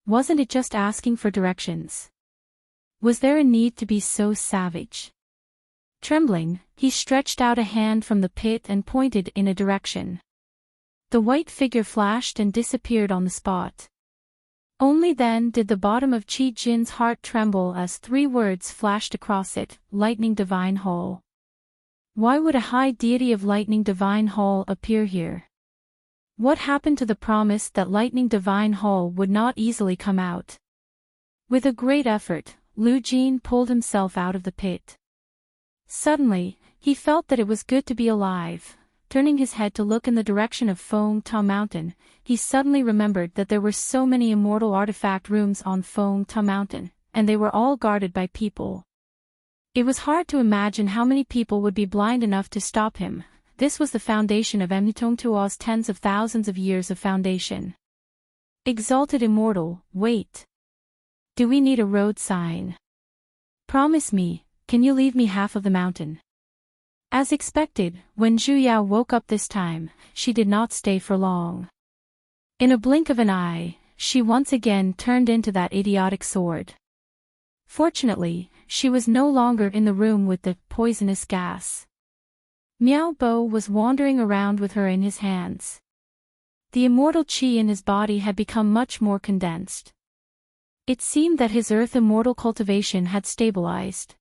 Speaker 1: Wasn't it just asking for directions? Was there a need to be so savage? Trembling, he stretched out a hand from the pit and pointed in a direction. The white figure flashed and disappeared on the spot. Only then did the bottom of Qi-Jin's heart tremble as 3 words flashed across it: Lightning Divine Hall. Why would a high deity of Lightning Divine Hall appear here? What happened to the promise that Lightning Divine Hall would not easily come out? With a great effort, Lu Jin pulled himself out of the pit. Suddenly, he felt that it was good to be alive. Turning his head to look in the direction of Feng Ta Mountain, he suddenly remembered that there were so many immortal artifact rooms on Feng Ta Mountain, and they were all guarded by people. It was hard to imagine how many people would be blind enough to stop him. This was the foundation of Emnitong Tua's tens of thousands of years of foundation. Exalted Immortal, wait. Do we need a road sign? Promise me, can you leave me half of the mountain? As expected, when Zhu Yao woke up this time, she did not stay for long. In a blink of an eye, she once again turned into that idiotic sword. Fortunately, she was no longer in the room with the poisonous gas. Miao Bo was wandering around with her in his hands. The immortal qi in his body had become much more condensed. It seemed that his earth immortal cultivation had stabilized.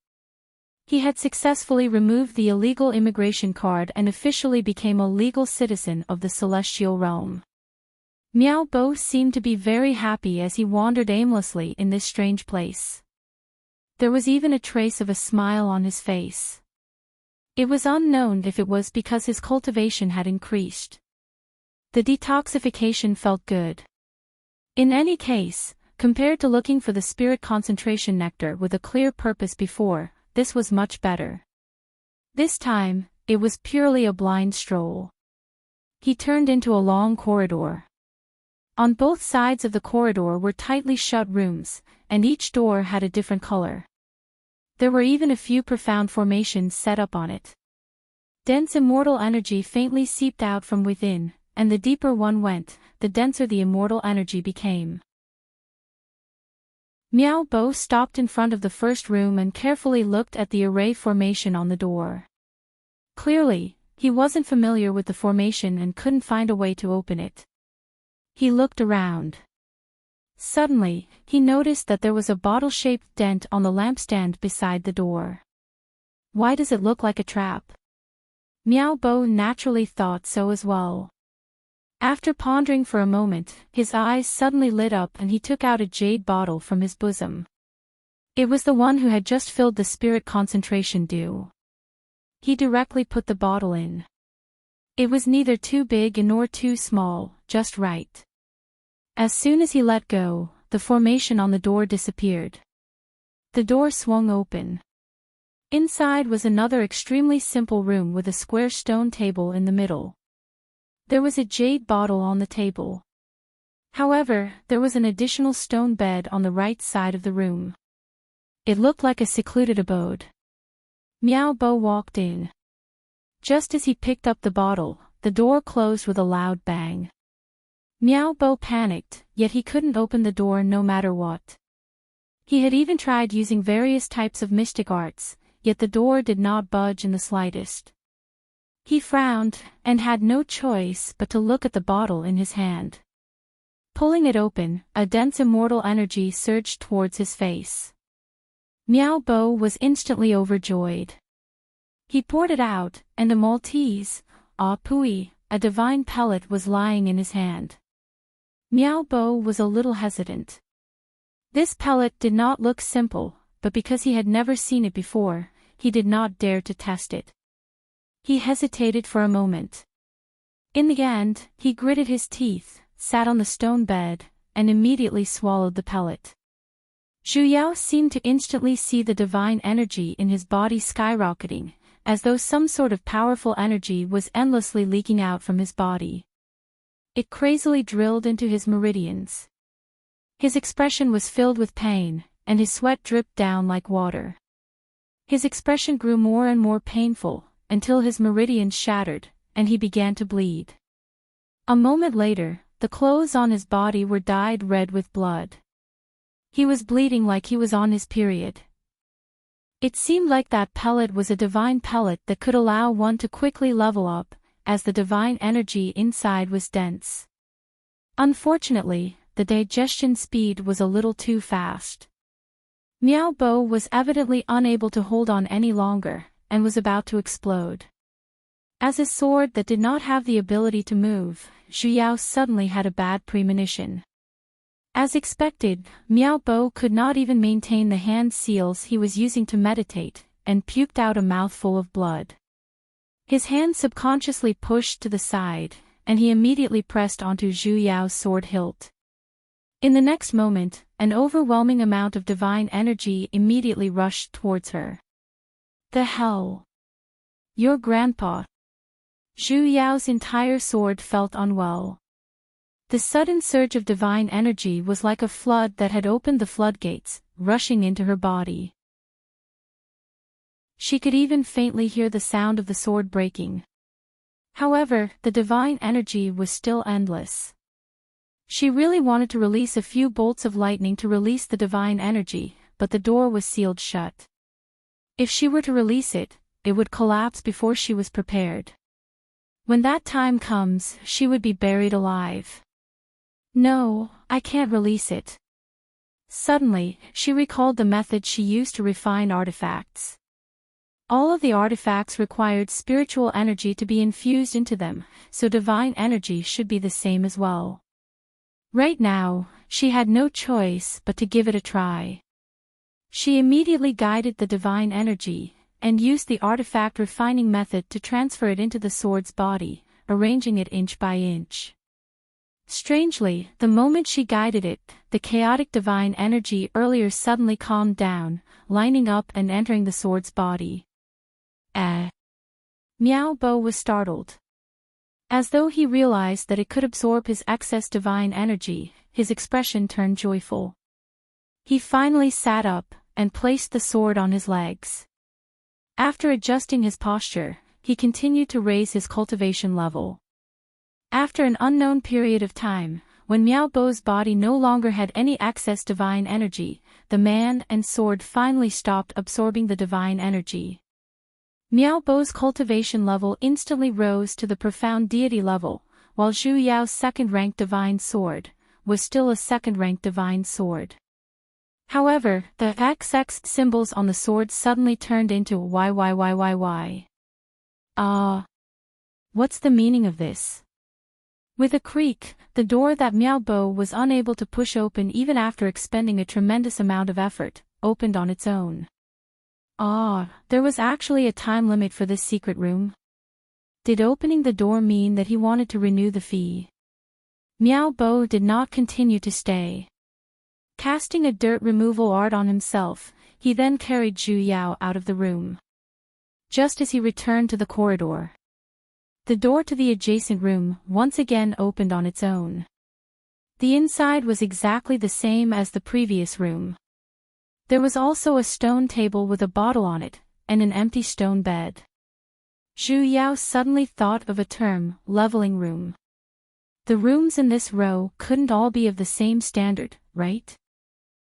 Speaker 1: He had successfully removed the illegal immigration card and officially became a legal citizen of the celestial realm. Miao Bo seemed to be very happy as he wandered aimlessly in this strange place. There was even a trace of a smile on his face. It was unknown if it was because his cultivation had increased. The detoxification felt good. In any case, compared to looking for the spirit concentration nectar with a clear purpose before, this was much better. This time, it was purely a blind stroll. He turned into a long corridor. On both sides of the corridor were tightly shut rooms, and each door had a different color. There were even a few profound formations set up on it. Dense immortal energy faintly seeped out from within, and the deeper one went, the denser the immortal energy became. Miao Bo stopped in front of the first room and carefully looked at the array formation on the door. Clearly, he wasn't familiar with the formation and couldn't find a way to open it. He looked around. Suddenly, he noticed that there was a bottle-shaped dent on the lampstand beside the door. Why does it look like a trap? Miao Bo naturally thought so as well. After pondering for a moment, his eyes suddenly lit up and he took out a jade bottle from his bosom. It was the one who had just filled the spirit concentration dew. He directly put the bottle in. It was neither too big nor too small, just right. As soon as he let go, the formation on the door disappeared. The door swung open. Inside was another extremely simple room with a square stone table in the middle. There was a jade bottle on the table. However, there was an additional stone bed on the right side of the room. It looked like a secluded abode. Miao Bo walked in. Just as he picked up the bottle, the door closed with a loud bang. Miao Bo panicked, yet he couldn't open the door no matter what. He had even tried using various types of mystic arts, yet the door did not budge in the slightest. He frowned, and had no choice but to look at the bottle in his hand. Pulling it open, a dense immortal energy surged towards his face. Miao Bo was instantly overjoyed. He poured it out, and a Maltese, Pui, a divine pellet was lying in his hand. Miao Bo was a little hesitant. This pellet did not look simple, but because he had never seen it before, he did not dare to test it. He hesitated for a moment. In the end, he gritted his teeth, sat on the stone bed, and immediately swallowed the pellet. Zhu Yao seemed to instantly see the divine energy in his body skyrocketing, as though some sort of powerful energy was endlessly leaking out from his body. It crazily drilled into his meridians. His expression was filled with pain, and his sweat dripped down like water. His expression grew more and more painful, until his meridians shattered, and he began to bleed. A moment later, the clothes on his body were dyed red with blood. He was bleeding like he was on his period. It seemed like that pellet was a divine pellet that could allow one to quickly level up, as the divine energy inside was dense. Unfortunately, the digestion speed was a little too fast. Miao Bo was evidently unable to hold on any longer, and was about to explode. As a sword that did not have the ability to move, Xu Yao suddenly had a bad premonition. As expected, Miao Bo could not even maintain the hand seals he was using to meditate, and puked out a mouthful of blood. His hand subconsciously pushed to the side, and he immediately pressed onto Xu Yao's sword hilt. In the next moment, an overwhelming amount of divine energy immediately rushed towards her. The hell? Your grandpa. Xu Yao's entire sword felt unwell. The sudden surge of divine energy was like a flood that had opened the floodgates, rushing into her body. She could even faintly hear the sound of the sword breaking. However, the divine energy was still endless. She really wanted to release a few bolts of lightning to release the divine energy, but the door was sealed shut. If she were to release it, it would collapse before she was prepared. When that time comes, she would be buried alive. No, I can't release it. Suddenly, she recalled the method she used to refine artifacts. All of the artifacts required spiritual energy to be infused into them, so divine energy should be the same as well. Right now, she had no choice but to give it a try. She immediately guided the divine energy, and used the artifact refining method to transfer it into the sword's body, arranging it inch by inch. Strangely, the moment she guided it, the chaotic divine energy earlier suddenly calmed down, lining up and entering the sword's body. Miao Bo was startled. As though he realized that it could absorb his excess divine energy, his expression turned joyful. He finally sat up, and placed the sword on his legs. After adjusting his posture, he continued to raise his cultivation level. After an unknown period of time, when Miao Bo's body no longer had any excess divine energy, the man and sword finally stopped absorbing the divine energy. Miao Bo's cultivation level instantly rose to the profound deity level, while Xu Yao's second-ranked divine sword was still a second-ranked divine sword. However, the XX symbols on the sword suddenly turned into YYYYY. What's the meaning of this? With a creak, the door that Miao Bo was unable to push open even after expending a tremendous amount of effort, opened on its own. There was actually a time limit for this secret room. Did opening the door mean that he wanted to renew the fee? Miao Bo did not continue to stay. Casting a dirt removal art on himself, he then carried Xu Yao out of the room. Just as he returned to the corridor, the door to the adjacent room once again opened on its own. The inside was exactly the same as the previous room. There was also a stone table with a bottle on it, and an empty stone bed. Xu Yao suddenly thought of a term, leveling room. The rooms in this row couldn't all be of the same standard, right?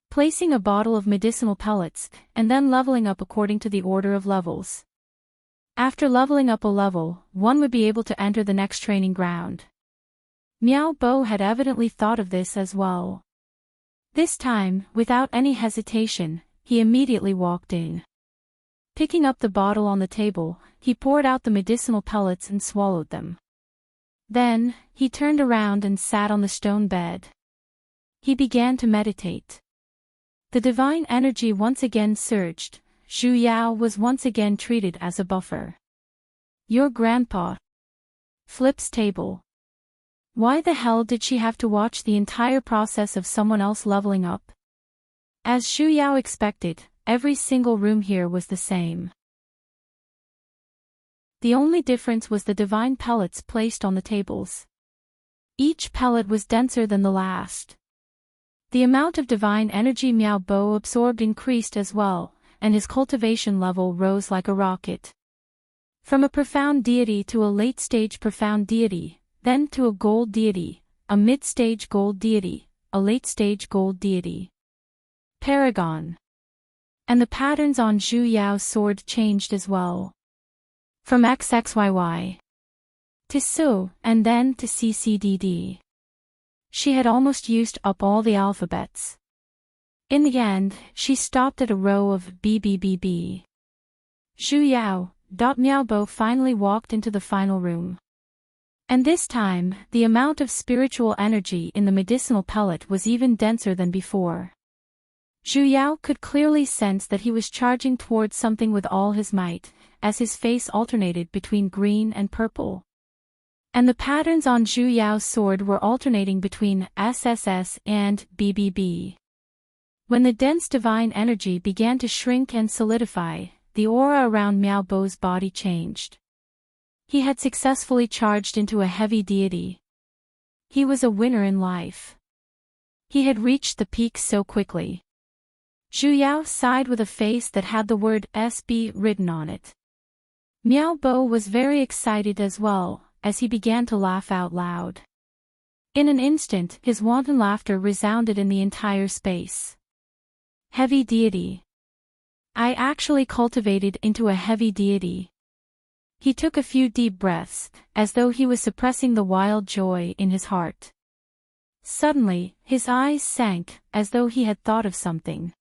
Speaker 1: Placing a bottle of medicinal pellets, and then leveling up according to the order of levels. After leveling up a level, one would be able to enter the next training ground. Miao Bo had evidently thought of this as well. This time, without any hesitation, he immediately walked in. Picking up the bottle on the table, he poured out the medicinal pellets and swallowed them. Then, he turned around and sat on the stone bed. He began to meditate. The divine energy once again surged. Xu Yao was once again treated as a buffer. Your grandpa. Flips table. Why the hell did she have to watch the entire process of someone else leveling up? As Xu Yao expected, every single room here was the same. The only difference was the divine pellets placed on the tables. Each pellet was denser than the last. The amount of divine energy Miao Bo absorbed increased as well, and his cultivation level rose like a rocket. From a profound deity to a late-stage profound deity, then to a gold deity, a mid-stage gold deity, a late-stage gold deity. Paragon. And the patterns on Zhu Yao's sword changed as well. From XXYY to Su, and then to CCDD. She had almost used up all the alphabets. In the end, she stopped at a row of BBBB. Zhu Yao. Miao Bo finally walked into the final room. And this time, the amount of spiritual energy in the medicinal pellet was even denser than before. Zhu Yao could clearly sense that he was charging towards something with all his might, as his face alternated between green and purple. And the patterns on Zhu Yao's sword were alternating between SSS and BBB. When the dense divine energy began to shrink and solidify, the aura around Miao Bo's body changed. He had successfully charged into a heavy deity. He was a winner in life. He had reached the peak so quickly. Zhu Yao sighed with a face that had the word SB written on it. Miao Bo was very excited as well, as he began to laugh out loud. In an instant, his wanton laughter resounded in the entire space. Heavy deity. I actually cultivated into a heavy deity. He took a few deep breaths, as though he was suppressing the wild joy in his heart. Suddenly, his eyes sank, as though he had thought of something.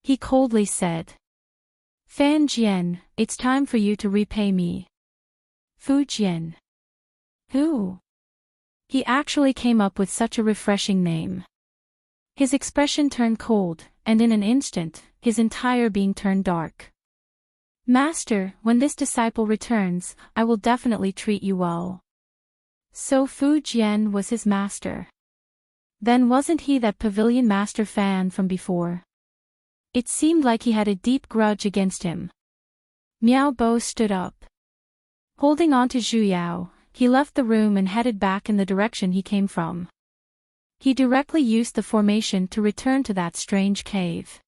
Speaker 1: He coldly said, Fan Jian, it's time for you to repay me. Fu Jian. Who? He actually came up with such a refreshing name. His expression turned cold, and in an instant, his entire being turned dark. Master, when this disciple returns, I will definitely treat you well. So Fu Jian was his master. Then wasn't he that pavilion master Fan from before? It seemed like he had a deep grudge against him. Miao Bo stood up. Holding on to Zhu Yao, he left the room and headed back in the direction he came from. He directly used the formation to return to that strange cave.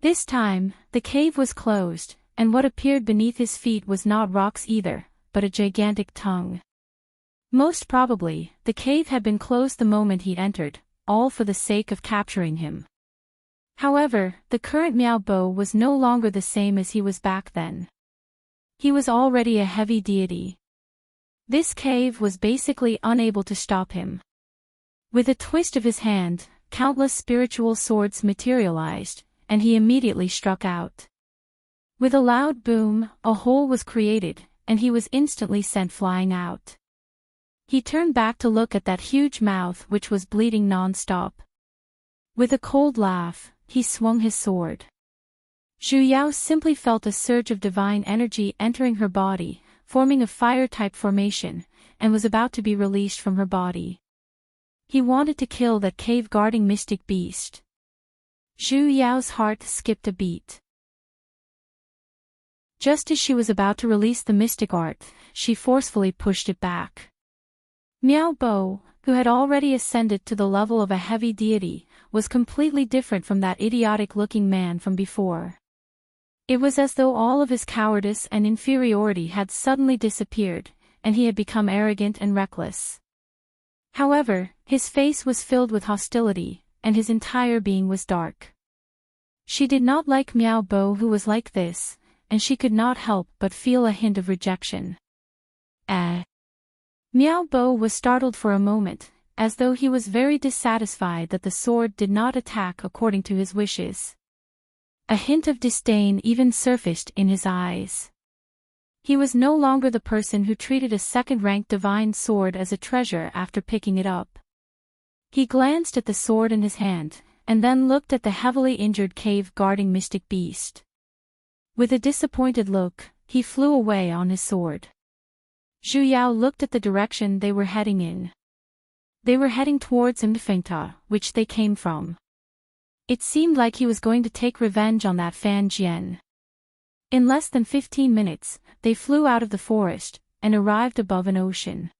Speaker 1: This time, the cave was closed, and what appeared beneath his feet was not rocks either, but a gigantic tongue. Most probably, the cave had been closed the moment he entered, all for the sake of capturing him. However, the current Miao Bo was no longer the same as he was back then. He was already a heavy deity. This cave was basically unable to stop him. With a twist of his hand, countless spiritual swords materialized, and he immediately struck out. With a loud boom, a hole was created, and he was instantly sent flying out. He turned back to look at that huge mouth which was bleeding non-stop. With a cold laugh, he swung his sword. Zhu Yao simply felt a surge of divine energy entering her body, forming a fire-type formation, and was about to be released from her body. He wanted to kill that cave-guarding mystic beast. Zhu Yao's heart skipped a beat. Just as she was about to release the mystic art, she forcefully pushed it back. Miao Bo, who had already ascended to the level of a heavy deity, was completely different from that idiotic-looking man from before. It was as though all of his cowardice and inferiority had suddenly disappeared, and he had become arrogant and reckless. However, his face was filled with hostility, and his entire being was dark. She did not like Miao Bo who was like this, and she could not help but feel a hint of rejection. Miao Bo was startled for a moment, as though he was very dissatisfied that the sword did not attack according to his wishes. A hint of disdain even surfaced in his eyes. He was no longer the person who treated a second-ranked divine sword as a treasure after picking it up. He glanced at the sword in his hand, and then looked at the heavily injured cave-guarding mystic beast. With a disappointed look, he flew away on his sword. Zhu Yao looked at the direction they were heading in. They were heading towards Immerse, which they came from. It seemed like he was going to take revenge on that Fan Jian. In less than 15 minutes, they flew out of the forest, and arrived above an ocean.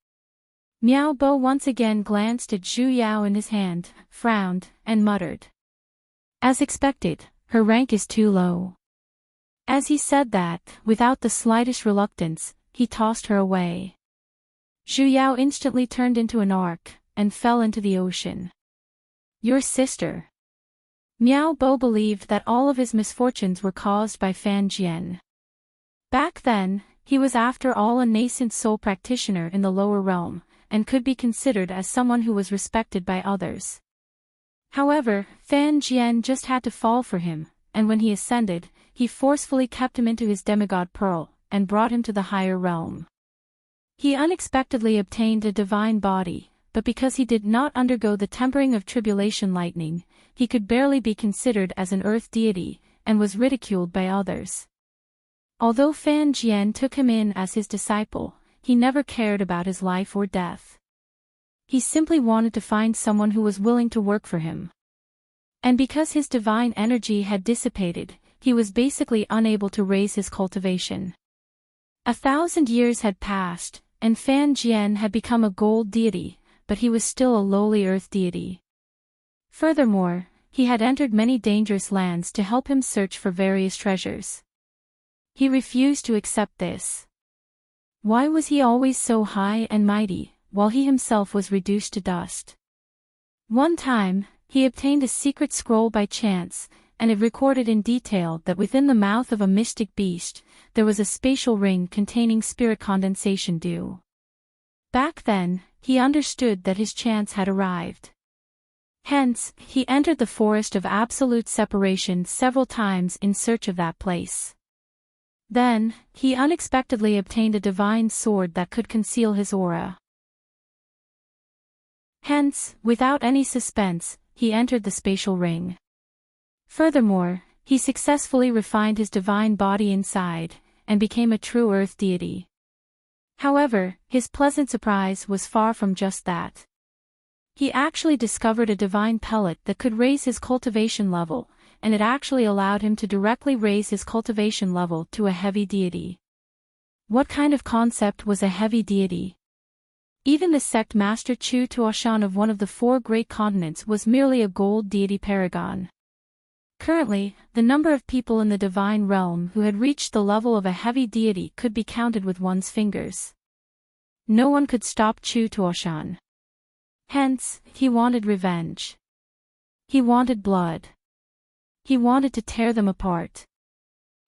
Speaker 1: Miao Bo once again glanced at Zhu Yao in his hand, frowned, and muttered. As expected, her rank is too low. As he said that, without the slightest reluctance, he tossed her away. Zhu Yao instantly turned into an arc, and fell into the ocean. Your sister. Miao Bo believed that all of his misfortunes were caused by Fan Jian. Back then, he was after all a nascent soul practitioner in the lower realm, and could be considered as someone who was respected by others. However, Fan Jian just had to fall for him, and when he ascended, he forcefully kept him into his demigod pearl, and brought him to the higher realm. He unexpectedly obtained a divine body, but because he did not undergo the tempering of tribulation lightning, he could barely be considered as an earth deity, and was ridiculed by others. Although Fan Jian took him in as his disciple, he never cared about his life or death. He simply wanted to find someone who was willing to work for him. And because his divine energy had dissipated, he was basically unable to raise his cultivation. 1,000 years had passed, and Fan Jian had become a gold deity, but he was still a lowly earth deity. Furthermore, he had entered many dangerous lands to help him search for various treasures. He refused to accept this. Why was he always so high and mighty, while he himself was reduced to dust? One time, he obtained a secret scroll by chance, and it recorded in detail that within the mouth of a mystic beast, there was a spatial ring containing spirit condensation dew. Back then, he understood that his chance had arrived. Hence, he entered the forest of absolute separation several times in search of that place. Then, he unexpectedly obtained a divine sword that could conceal his aura. Hence, without any suspense, he entered the spatial ring. Furthermore, he successfully refined his divine body inside, and became a true earth deity. However, his pleasant surprise was far from just that. He actually discovered a divine pellet that could raise his cultivation level, and it actually allowed him to directly raise his cultivation level to a heavy deity. What kind of concept was a heavy deity? Even the sect master Chu Tuoshan of one of the 4 great continents was merely a gold deity paragon. Currently, the number of people in the divine realm who had reached the level of a heavy deity could be counted with one's fingers. No one could stop Chu Tuoshan. Hence, he wanted revenge. He wanted blood. He wanted to tear them apart.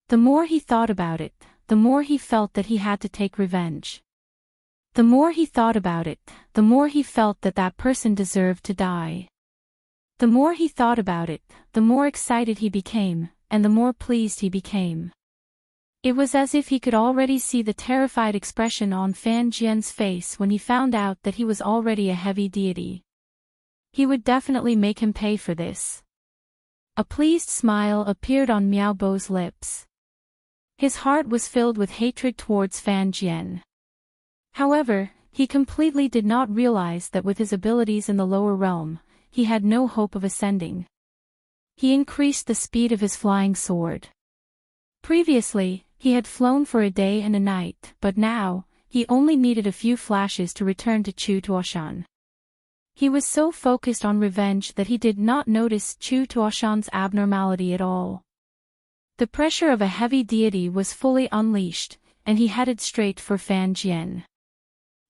Speaker 1: The more he thought about it, the more he felt that he had to take revenge. The more he thought about it, the more he felt that that person deserved to die. The more he thought about it, the more excited he became, and the more pleased he became. It was as if he could already see the terrified expression on Fan Jian's face when he found out that he was already a heavy deity. He would definitely make him pay for this. A pleased smile appeared on Miao Bo's lips. His heart was filled with hatred towards Fan Jian. However, he completely did not realize that with his abilities in the lower realm, he had no hope of ascending. He increased the speed of his flying sword. Previously, he had flown for a day and a night, but now, he only needed a few flashes to return to Chu Tuoshan. He was so focused on revenge that he did not notice Chu Tuoshan's abnormality at all. The pressure of a heavy deity was fully unleashed, and he headed straight for Fan Jian.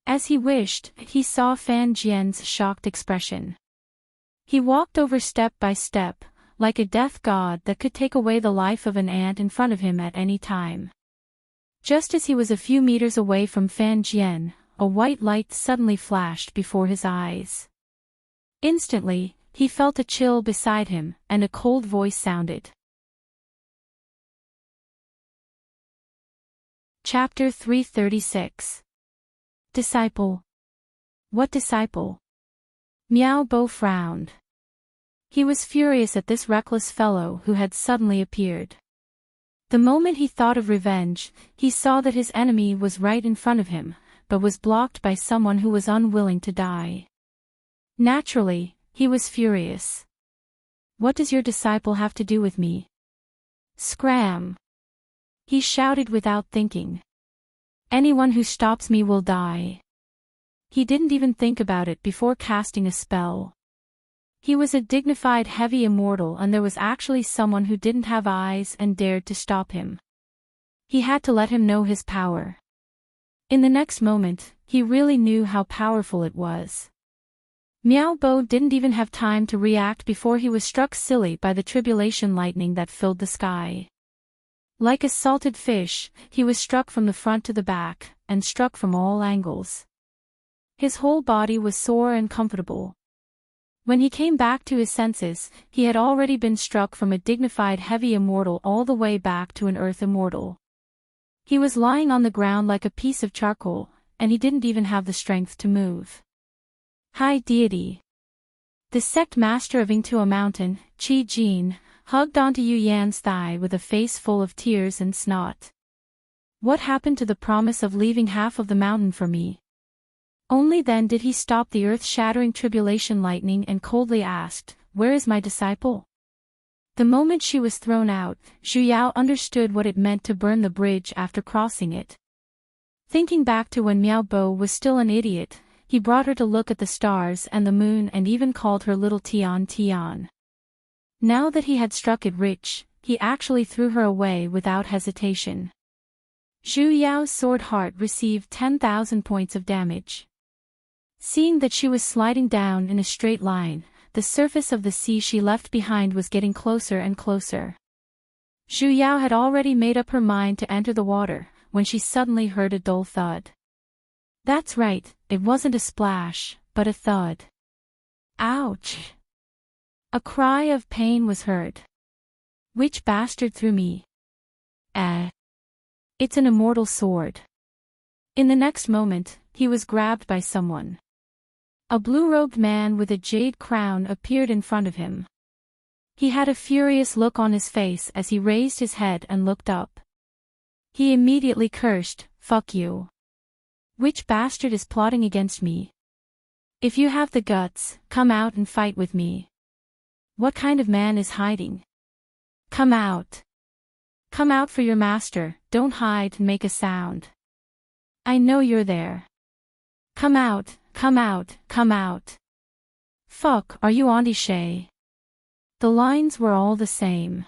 Speaker 1: As he wished, he saw Fan Jian's shocked expression. He walked over step by step, like a death god that could take away the life of an ant in front of him at any time. Just as he was a few meters away from Fan Jian, a white light suddenly flashed before his eyes. Instantly, he felt a chill beside him, and a cold voice sounded. Chapter 336. Disciple. What disciple? Miao Bo frowned. He was furious at this reckless fellow who had suddenly appeared. The moment he thought of revenge, he saw that his enemy was right in front of him, but was blocked by someone who was unwilling to die. Naturally, he was furious. What does your disciple have to do with me? Scram! He shouted without thinking. Anyone who stops me will die. He didn't even think about it before casting a spell. He was a dignified heavy immortal, and there was actually someone who didn't have eyes and dared to stop him. He had to let him know his power. In the next moment, he really knew how powerful it was. Miao Bo didn't even have time to react before he was struck silly by the tribulation lightning that filled the sky. Like a salted fish, he was struck from the front to the back, and struck from all angles. His whole body was sore and comfortable. When he came back to his senses, he had already been struck from a dignified heavy immortal all the way back to an earth immortal. He was lying on the ground like a piece of charcoal, and he didn't even have the strength to move. High deity. The sect master of Into a Mountain, Qi Jin, hugged onto Yu Yan's thigh with a face full of tears and snot. What happened to the promise of leaving half of the mountain for me? Only then did he stop the earth-shattering tribulation lightning and coldly asked, "Where is my disciple?" The moment she was thrown out, Zhu Yao understood what it meant to burn the bridge after crossing it. Thinking back to when Miao Bo was still an idiot, he brought her to look at the stars and the moon and even called her little Tian Tian. Now that he had struck it rich, he actually threw her away without hesitation. Zhu Yao's sword heart received 10,000 points of damage. Seeing that she was sliding down in a straight line, the surface of the sea she left behind was getting closer and closer. Zhu Yao had already made up her mind to enter the water, when she suddenly heard a dull thud. That's right, it wasn't a splash, but a thud. Ouch! A cry of pain was heard. Which bastard threw me? It's an immortal sword. In the next moment, he was grabbed by someone. A blue-robed man with a jade crown appeared in front of him. He had a furious look on his face as he raised his head and looked up. He immediately cursed, "Fuck you. Which bastard is plotting against me? If you have the guts, come out and fight with me. What kind of man is hiding? Come out. Come out for your master, don't hide and make a sound. I know you're there. Come out, come out, come out. Fuck, are you Auntie Shay?" The lines were all the same.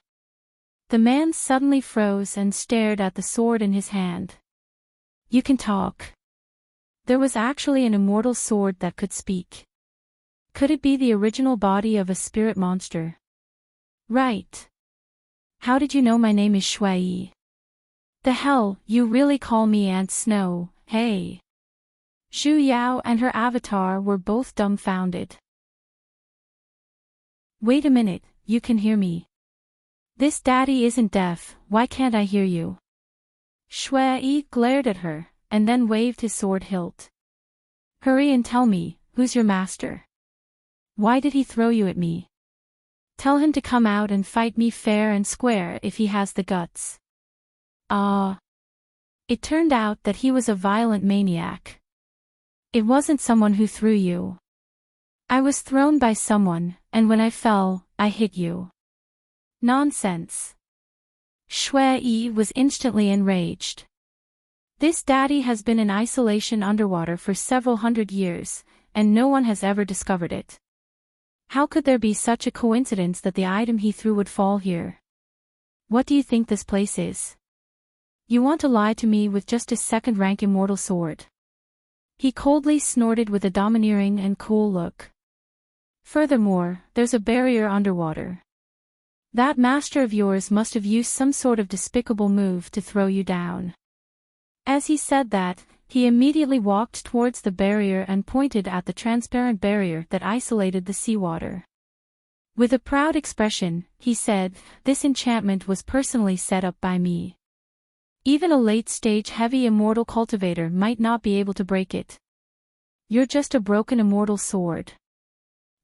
Speaker 1: The man suddenly froze and stared at the sword in his hand. You can talk. There was actually an immortal sword that could speak. Could it be the original body of a spirit monster? Right. How did you know my name is Shui? The hell, you really call me Aunt Snow, hey? Zhu Yao and her avatar were both dumbfounded. Wait a minute, you can hear me. This daddy isn't deaf, why can't I hear you? Shui glared at her, and then waved his sword hilt. Hurry and tell me, who's your master? Why did he throw you at me? Tell him to come out and fight me fair and square if he has the guts. It turned out that he was a violent maniac. It wasn't someone who threw you. I was thrown by someone, and when I fell, I hit you. Nonsense. Shui was instantly enraged. This daddy has been in isolation underwater for several hundred years, and no one has ever discovered it. How could there be such a coincidence that the item he threw would fall here? What do you think this place is? You want to lie to me with just a second-rank immortal sword? He coldly snorted with a domineering and cool look. Furthermore, there's a barrier underwater. That master of yours must have used some sort of despicable move to throw you down. As he said that, he immediately walked towards the barrier and pointed at the transparent barrier that isolated the seawater. With a proud expression, he said, "This enchantment was personally set up by me. Even a late-stage heavy immortal cultivator might not be able to break it. You're just a broken immortal sword."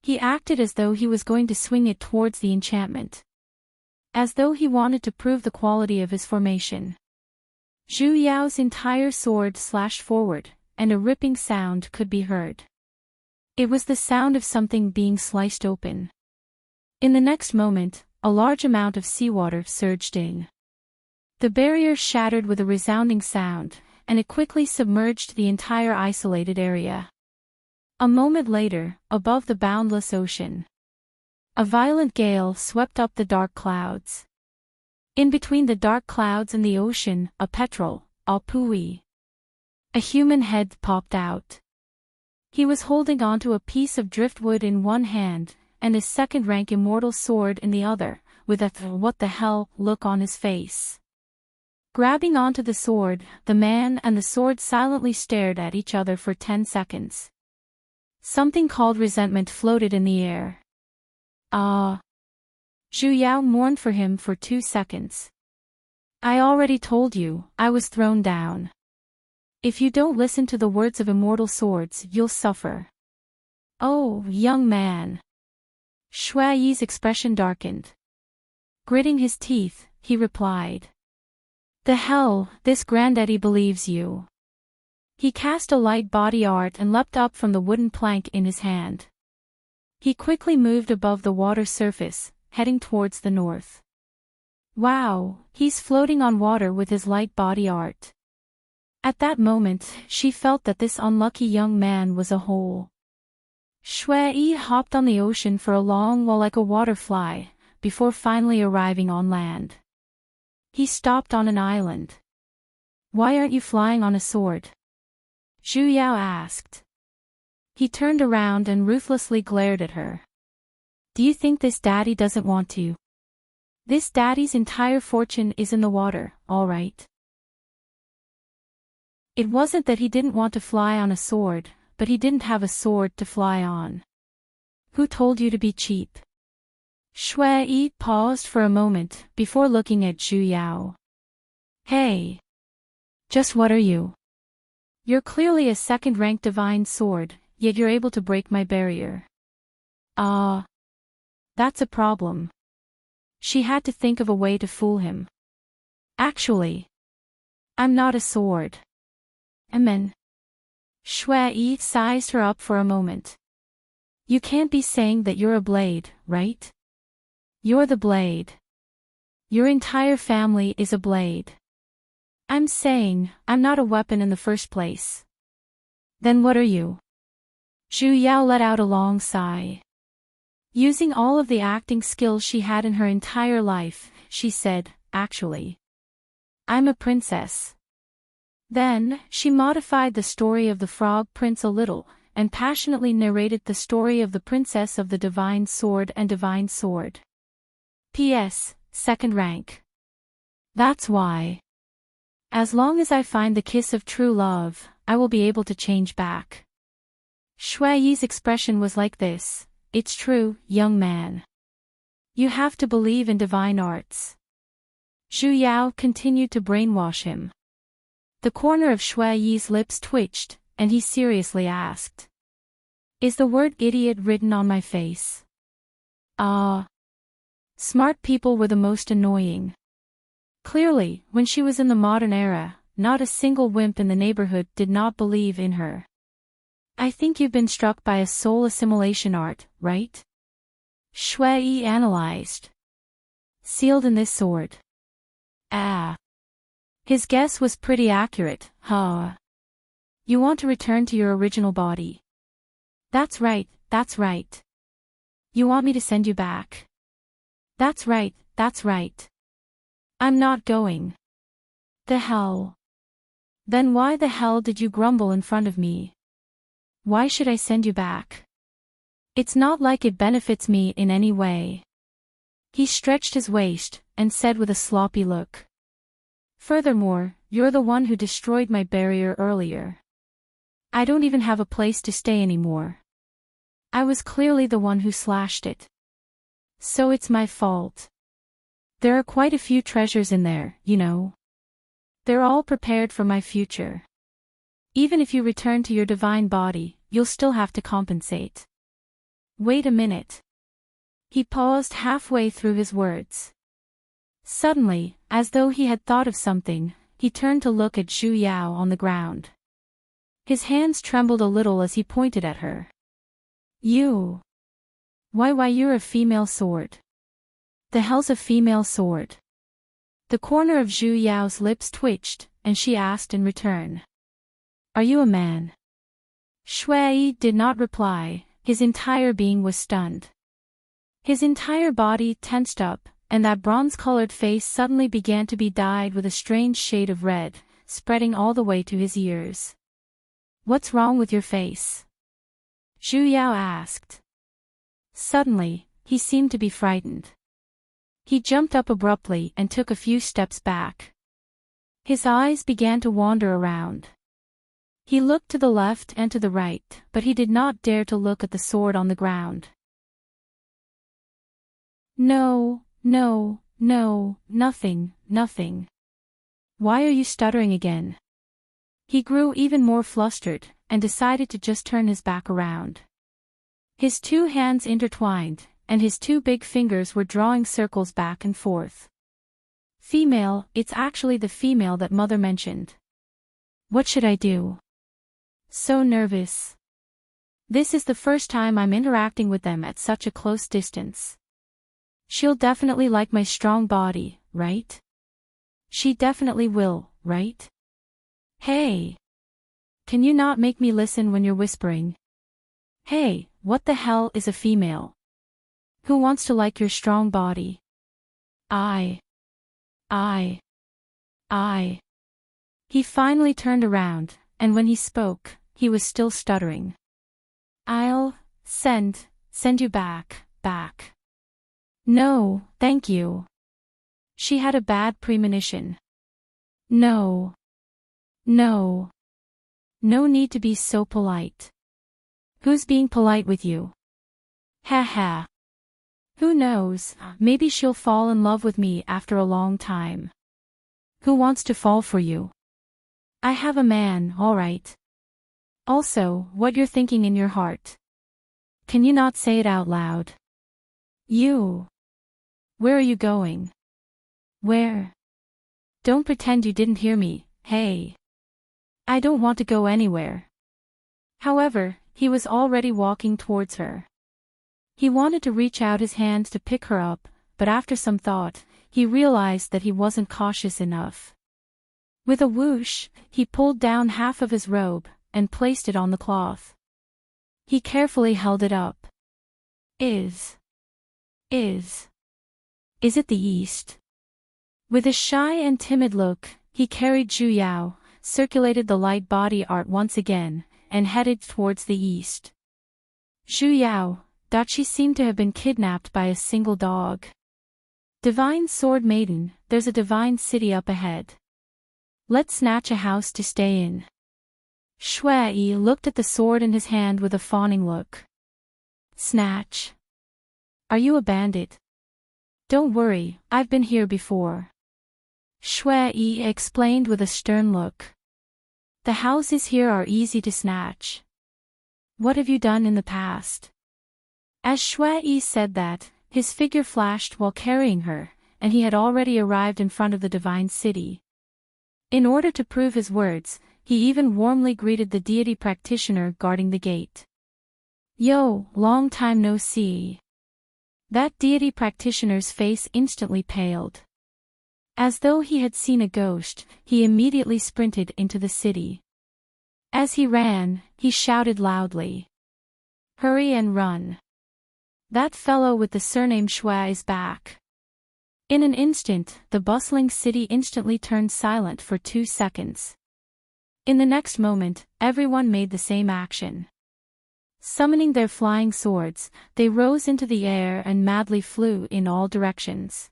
Speaker 1: He acted as though he was going to swing it towards the enchantment. As though he wanted to prove the quality of his formation. Zhu Yao's entire sword slashed forward, and a ripping sound could be heard. It was the sound of something being sliced open. In the next moment, a large amount of seawater surged in. The barrier shattered with a resounding sound, and it quickly submerged the entire isolated area. A moment later, above the boundless ocean, a violent gale swept up the dark clouds. In between the dark clouds and the ocean, a petrel, a pui. A human head popped out. He was holding onto a piece of driftwood in one hand, and his second-rank immortal sword in the other, with a what the hell look on his face. Grabbing onto the sword, the man and the sword silently stared at each other for 10 seconds. Something called resentment floated in the air. Zhu Yao mourned for him for 2 seconds. I already told you, I was thrown down. If you don't listen to the words of immortal swords, you'll suffer. Oh, young man. Shui Yi's expression darkened. Gritting his teeth, he replied. The hell, this granddaddy believes you. He cast a light body art and leapt up from the wooden plank in his hand. He quickly moved above the water surface, heading towards the north. Wow, he's floating on water with his light body art. At that moment, she felt that this unlucky young man was a whole. Shui Yi hopped on the ocean for a long while like a waterfly, before finally arriving on land. He stopped on an island. Why aren't you flying on a sword? Zhu Yao asked. He turned around and ruthlessly glared at her. Do you think this daddy doesn't want to? This daddy's entire fortune is in the water, all right? It wasn't that he didn't want to fly on a sword, but he didn't have a sword to fly on. Who told you to be cheap? Shui Yi paused for a moment before looking at Zhu Yao. Hey! Just what are you? You're clearly a second-rank divine sword, yet you're able to break my barrier. That's a problem. She had to think of a way to fool him. Actually, I'm not a sword. Amen. Shui Yi sized her up for a moment. You can't be saying that you're a blade, right? You're the blade. Your entire family is a blade. I'm saying, I'm not a weapon in the first place. Then what are you? Zhu Yao let out a long sigh. Using all of the acting skills she had in her entire life, she said, actually, I'm a princess. Then, she modified the story of the Frog Prince a little, and passionately narrated the story of the Princess of the Divine Sword and Divine Sword. P.S. Second rank. That's why. As long as I find the kiss of true love, I will be able to change back. Shui Yi's expression was like this. It's true, young man. You have to believe in divine arts. Zhu Yao continued to brainwash him. The corner of Shui Yi's lips twitched, and he seriously asked. Is the word idiot written on my face? Smart people were the most annoying. Clearly, when she was in the modern era, not a single wimp in the neighborhood did not believe in her. I think you've been struck by a soul assimilation art, right? Shui Yi analyzed. Sealed in this sword. His guess was pretty accurate, huh? You want to return to your original body. That's right, that's right. You want me to send you back. That's right, that's right. I'm not going. The hell? Then why the hell did you grumble in front of me? Why should I send you back? It's not like it benefits me in any way. He stretched his waist, and said with a sloppy look. Furthermore, you're the one who destroyed my barrier earlier. I don't even have a place to stay anymore. I was clearly the one who slashed it. So it's my fault. There are quite a few treasures in there, you know. They're all prepared for my future. Even if you return to your divine body, you'll still have to compensate. Wait a minute. He paused halfway through his words. Suddenly, as though he had thought of something, he turned to look at Zhu Yao on the ground. His hands trembled a little as he pointed at her. You. Why you're a female sword. The hell's a female sword? The corner of Zhu Yao's lips twitched, and she asked in return. Are you a man? Shui did not reply, his entire being was stunned. His entire body tensed up, and that bronze-colored face suddenly began to be dyed with a strange shade of red, spreading all the way to his ears. "What's wrong with your face?" Zhu Yao asked. Suddenly, he seemed to be frightened. He jumped up abruptly and took a few steps back. His eyes began to wander around. He looked to the left and to the right, but he did not dare to look at the sword on the ground. No, nothing. Why are you stuttering again?" He grew even more flustered, and decided to just turn his back around. His two hands intertwined, and his two big fingers were drawing circles back and forth. "Female, it's actually the female that Mother mentioned. What should I do? So nervous. This is the first time I'm interacting with them at such a close distance. She'll definitely like my strong body, right? She definitely will, right? Hey! Can you not make me listen when you're whispering? Hey, what the hell is a female? Who wants to like your strong body? I. He finally turned around, and when he spoke, he was still stuttering. "I'll send you back. No, thank you." She had a bad premonition. No need to be so polite. Who's being polite with you? Ha. Who knows, maybe she'll fall in love with me after a long time. Who wants to fall for you? I have a man, alright. Also, what you're thinking in your heart. Can you not say it out loud? You. Where are you going? Where? Don't pretend you didn't hear me, hey. I don't want to go anywhere. However, he was already walking towards her. He wanted to reach out his hand to pick her up, but after some thought, he realized that he wasn't cautious enough. With a whoosh, he pulled down half of his robe, and placed it on the cloth. He carefully held it up. Is it the east? With a shy and timid look, he carried Zhu Yao, circulated the light body art once again, and headed towards the east. Zhu Yao thought she seemed to have been kidnapped by a single dog. "Divine Sword Maiden, there's a divine city up ahead. Let's snatch a house to stay in." Shui looked at the sword in his hand with a fawning look. "Snatch? Are you a bandit?" "Don't worry, I've been here before," Shui explained with a stern look. "The houses here are easy to snatch. What have you done in the past?" As Shui said that, his figure flashed while carrying her, and he had already arrived in front of the divine city. In order to prove his words, he even warmly greeted the deity practitioner guarding the gate. "Yo, long time no see." That deity practitioner's face instantly paled. As though he had seen a ghost, he immediately sprinted into the city. As he ran, he shouted loudly, "Hurry and run. That fellow with the surname Shui is back." In an instant, the bustling city instantly turned silent for 2 seconds. In the next moment, everyone made the same action. Summoning their flying swords, they rose into the air and madly flew in all directions.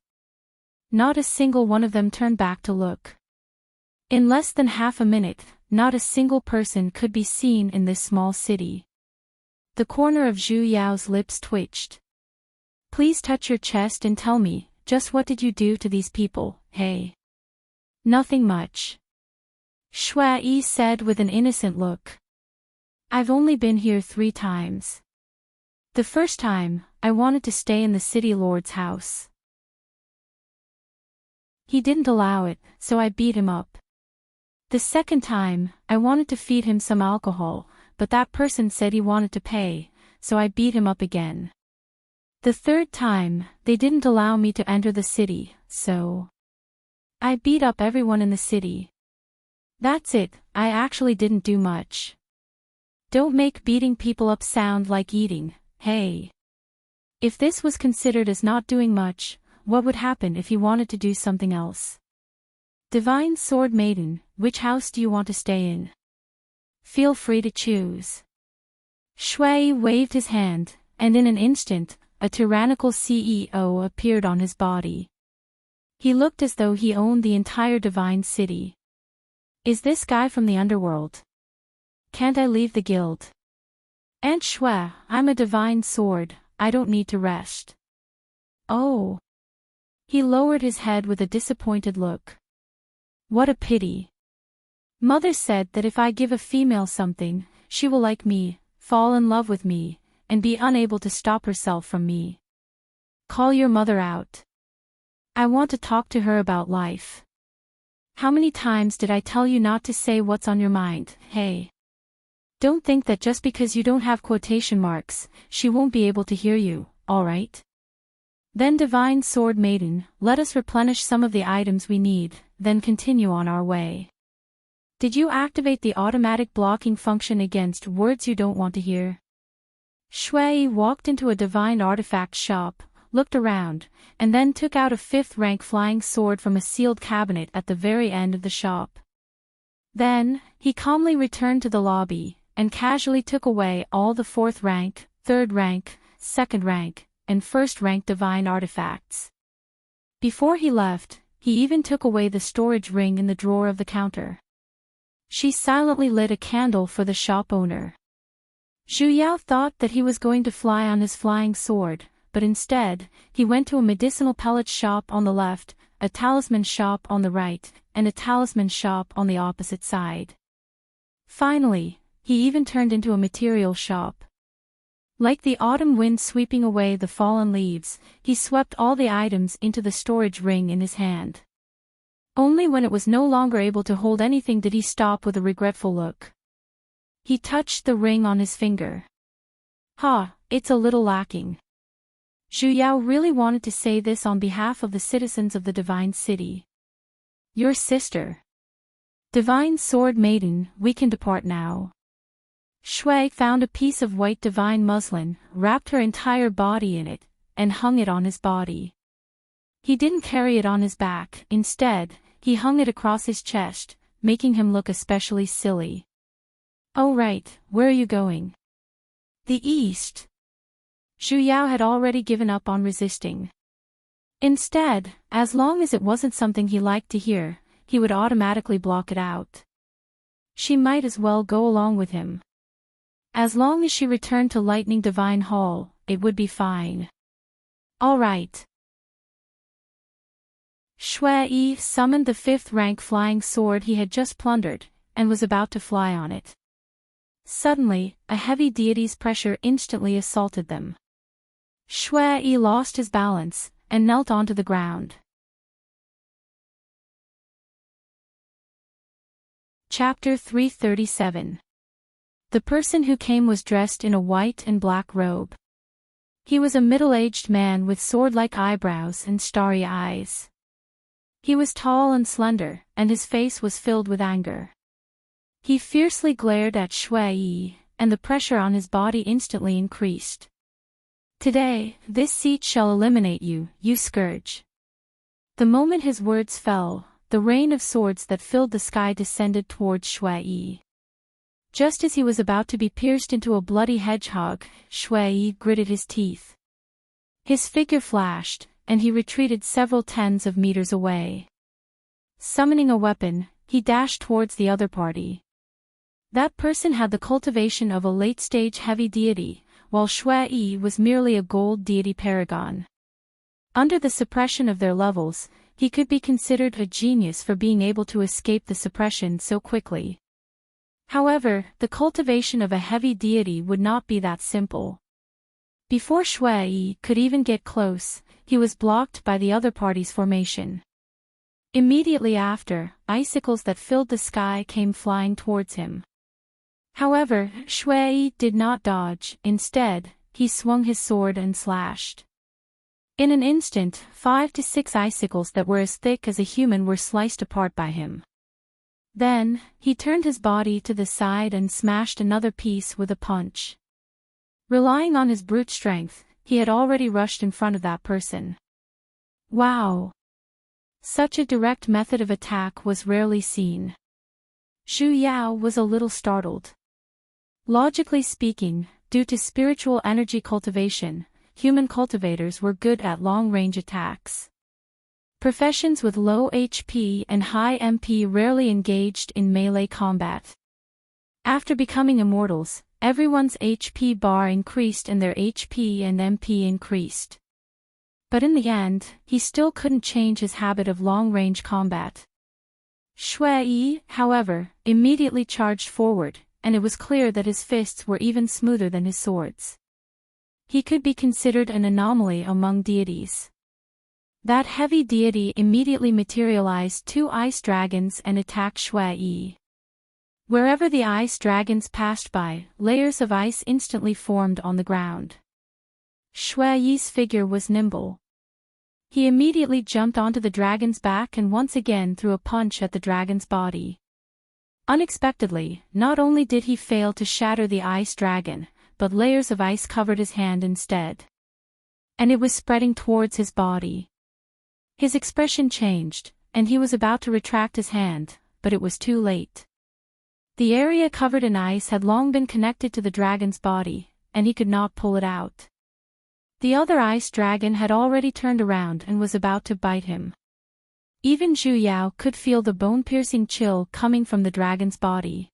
Speaker 1: Not a single one of them turned back to look. In less than half a minute, not a single person could be seen in this small city. The corner of Zhu Yao's lips twitched. "Please touch your chest and tell me, just what did you do to these people, hey?" "Nothing much," Shui said with an innocent look. "I've only been here 3 times. The first time, I wanted to stay in the city lord's house. He didn't allow it, so I beat him up. The second time, I wanted to feed him some alcohol, but that person said he wanted to pay, so I beat him up again. The third time, they didn't allow me to enter the city, so I beat up everyone in the city. That's it, I actually didn't do much." Don't make beating people up sound like eating, hey. If this was considered as not doing much, what would happen if he wanted to do something else? Divine Sword Maiden, which house do you want to stay in? Feel free to choose. Shui waved his hand, and in an instant, a tyrannical CEO appeared on his body. He looked as though he owned the entire divine city. Is this guy from the underworld? Can't I leave the guild? Aunt Shui, I'm a divine sword, I don't need to rest. Oh. He lowered his head with a disappointed look. What a pity. Mother said that if I give a female something, she will like me, fall in love with me, and be unable to stop herself from me. Call your mother out. I want to talk to her about life. How many times did I tell you not to say what's on your mind, hey? Don't think that just because you don't have quotation marks, she won't be able to hear you, alright? Then Divine Sword Maiden, let us replenish some of the items we need, then continue on our way. Did you activate the automatic blocking function against words you don't want to hear? Shui walked into a divine artifact shop, looked around, and then took out a 5th rank flying sword from a sealed cabinet at the very end of the shop. Then, he calmly returned to the lobby, and casually took away all the 4th rank, 3rd rank, 2nd rank, and 1st rank divine artifacts. Before he left, he even took away the storage ring in the drawer of the counter. She silently lit a candle for the shop owner. Zhu Yao thought that he was going to fly on his flying sword, but instead, he went to a medicinal pellets shop on the left, a talisman shop on the right, and a talisman shop on the opposite side. Finally, he even turned into a material shop. Like the autumn wind sweeping away the fallen leaves, he swept all the items into the storage ring in his hand. Only when it was no longer able to hold anything did he stop with a regretful look. He touched the ring on his finger. It's a little lacking. Zhu Yao really wanted to say this on behalf of the citizens of the Divine City. Your sister. Divine Sword Maiden, we can depart now. Shui found a piece of white divine muslin, wrapped her entire body in it, and hung it on his body. He didn't carry it on his back, instead, he hung it across his chest, making him look especially silly. Oh right, where are you going? The east. Zhu Yao had already given up on resisting. Instead, as long as it wasn't something he liked to hear, he would automatically block it out. She might as well go along with him. As long as she returned to Lightning Divine Hall, it would be fine. All right. Shui summoned the 5th rank flying sword he had just plundered, and was about to fly on it. Suddenly, a heavy deity's pressure instantly assaulted them. Shui lost his balance, and knelt onto the ground. Chapter 337. The person who came was dressed in a white and black robe. He was a middle-aged man with sword-like eyebrows and starry eyes. He was tall and slender, and his face was filled with anger. He fiercely glared at Shui, and the pressure on his body instantly increased. Today, this seat shall eliminate you, you scourge. The moment his words fell, the rain of swords that filled the sky descended towards Shui. Just as he was about to be pierced into a bloody hedgehog, Shui gritted his teeth. His figure flashed, and he retreated several tens of meters away. Summoning a weapon, he dashed towards the other party. That person had the cultivation of a late-stage heavy deity, while Shui was merely a gold deity paragon. Under the suppression of their levels, he could be considered a genius for being able to escape the suppression so quickly. However, the cultivation of a heavy deity would not be that simple. Before Shui could even get close, he was blocked by the other party's formation. Immediately after, icicles that filled the sky came flying towards him. However, Shui did not dodge, instead, he swung his sword and slashed. In an instant, 5 to 6 icicles that were as thick as a human were sliced apart by him. Then, he turned his body to the side and smashed another piece with a punch. Relying on his brute strength, he had already rushed in front of that person. Wow! Such a direct method of attack was rarely seen. Xu Yao was a little startled. Logically speaking, due to spiritual energy cultivation, human cultivators were good at long-range attacks. Professions with low HP and high MP rarely engaged in melee combat. After becoming immortals, everyone's HP bar increased and their HP and MP increased. But in the end, he still couldn't change his habit of long-range combat. Shui, however, immediately charged forward, and it was clear that his fists were even smoother than his swords. He could be considered an anomaly among deities. That heavy deity immediately materialized 2 ice dragons and attacked Shui. Wherever the ice dragons passed by, layers of ice instantly formed on the ground. Shui's figure was nimble. He immediately jumped onto the dragon's back and once again threw a punch at the dragon's body. Unexpectedly, not only did he fail to shatter the ice dragon, but layers of ice covered his hand instead. And it was spreading towards his body. His expression changed, and he was about to retract his hand, but it was too late. The area covered in ice had long been connected to the dragon's body, and he could not pull it out. The other ice dragon had already turned around and was about to bite him. Even Xu Yao could feel the bone-piercing chill coming from the dragon's body.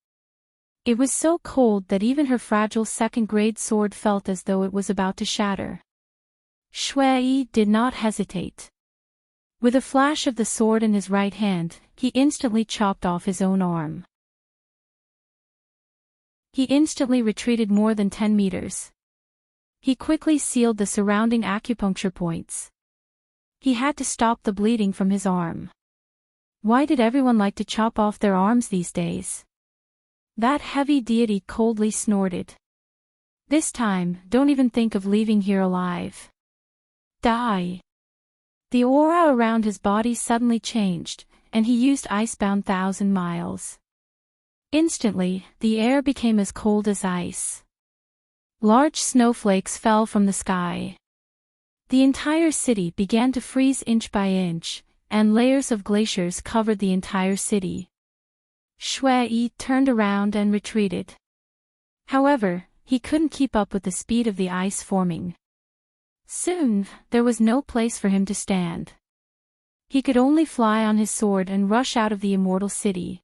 Speaker 1: It was so cold that even her fragile second-grade sword felt as though it was about to shatter. Shui did not hesitate. With a flash of the sword in his right hand, he instantly chopped off his own arm. He instantly retreated more than 10 meters. He quickly sealed the surrounding acupuncture points. He had to stop the bleeding from his arm. Why did everyone like to chop off their arms these days? That heavy deity coldly snorted. This time, don't even think of leaving here alive. Die. The aura around his body suddenly changed, and he used Icebound 1,000 miles. Instantly, the air became as cold as ice. Large snowflakes fell from the sky. The entire city began to freeze inch by inch, and layers of glaciers covered the entire city. Shui turned around and retreated. However, he couldn't keep up with the speed of the ice forming. Soon, there was no place for him to stand. He could only fly on his sword and rush out of the immortal city.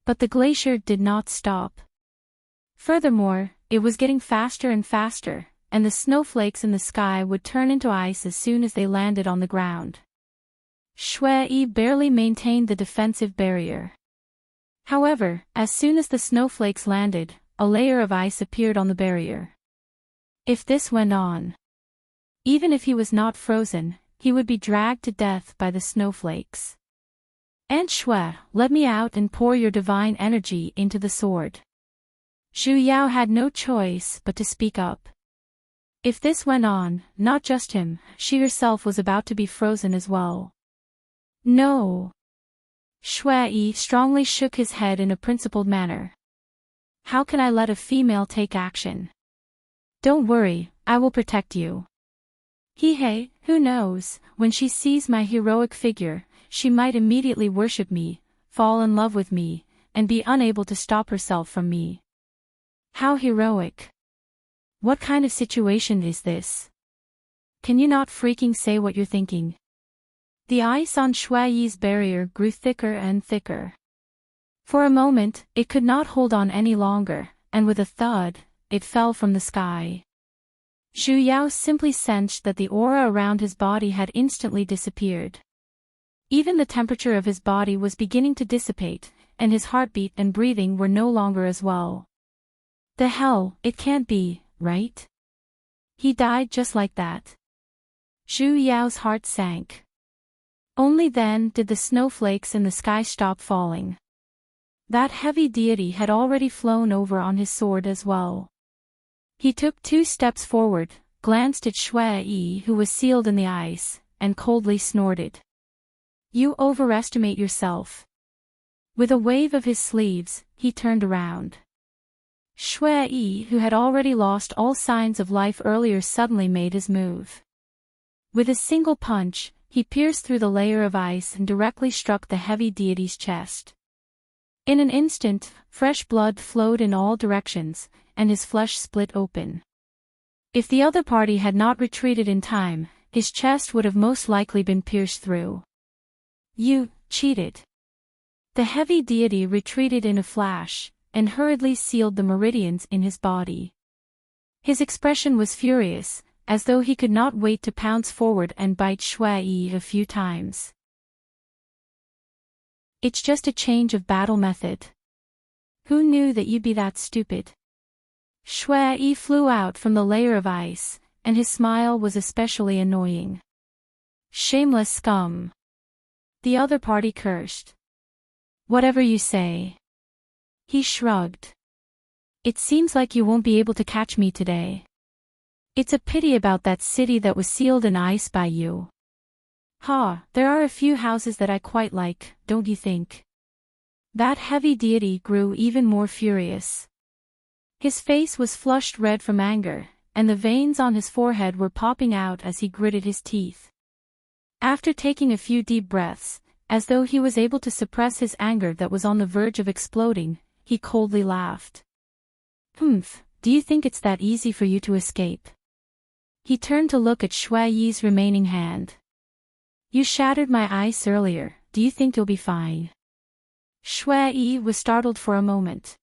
Speaker 1: But the glacier did not stop. Furthermore, it was getting faster and faster, and the snowflakes in the sky would turn into ice as soon as they landed on the ground. Shui barely maintained the defensive barrier. However, as soon as the snowflakes landed, a layer of ice appeared on the barrier. If this went on, even if he was not frozen, he would be dragged to death by the snowflakes. Aunt Shui, let me out and pour your divine energy into the sword. Xu Yao had no choice but to speak up. If this went on, not just him, she herself was about to be frozen as well. No. Shui strongly shook his head in a principled manner. How can I let a female take action? Don't worry, I will protect you. Hey, who knows, when she sees my heroic figure, she might immediately worship me, fall in love with me, and be unable to stop herself from me. How heroic. What kind of situation is this? Can you not freaking say what you're thinking? The ice on Shui's barrier grew thicker and thicker. For a moment, it could not hold on any longer, and with a thud, it fell from the sky. Xu Yao simply sensed that the aura around his body had instantly disappeared. Even the temperature of his body was beginning to dissipate, and his heartbeat and breathing were no longer as well. The hell, it can't be, right? He died just like that. Xu Yao's heart sank. Only then did the snowflakes in the sky stop falling. That heavy deity had already flown over on his sword as well. He took 2 steps forward, glanced at Shui who was sealed in the ice, and coldly snorted. You overestimate yourself. With a wave of his sleeves, he turned around. Shui, who had already lost all signs of life earlier, suddenly made his move. With a single punch, he pierced through the layer of ice and directly struck the heavy deity's chest. In an instant, fresh blood flowed in all directions, and his flesh split open. If the other party had not retreated in time, his chest would have most likely been pierced through. "You cheated." The heavy deity retreated in a flash, and hurriedly sealed the meridians in his body. His expression was furious, as though he could not wait to pounce forward and bite Shui a few times. "It's just a change of battle method. Who knew that you'd be that stupid?" Shui flew out from the layer of ice, and his smile was especially annoying. "Shameless scum." The other party cursed. "Whatever you say." He shrugged. "It seems like you won't be able to catch me today. It's a pity about that city that was sealed in ice by you. There are a few houses that I quite like, don't you think?" That heavy deity grew even more furious. His face was flushed red from anger, and the veins on his forehead were popping out as he gritted his teeth. After taking a few deep breaths, as though he was able to suppress his anger that was on the verge of exploding, he coldly laughed. Do you think it's that easy for you to escape?" He turned to look at Shui's remaining hand. "You shattered my ice earlier, do you think you'll be fine?" Shui was startled for a moment.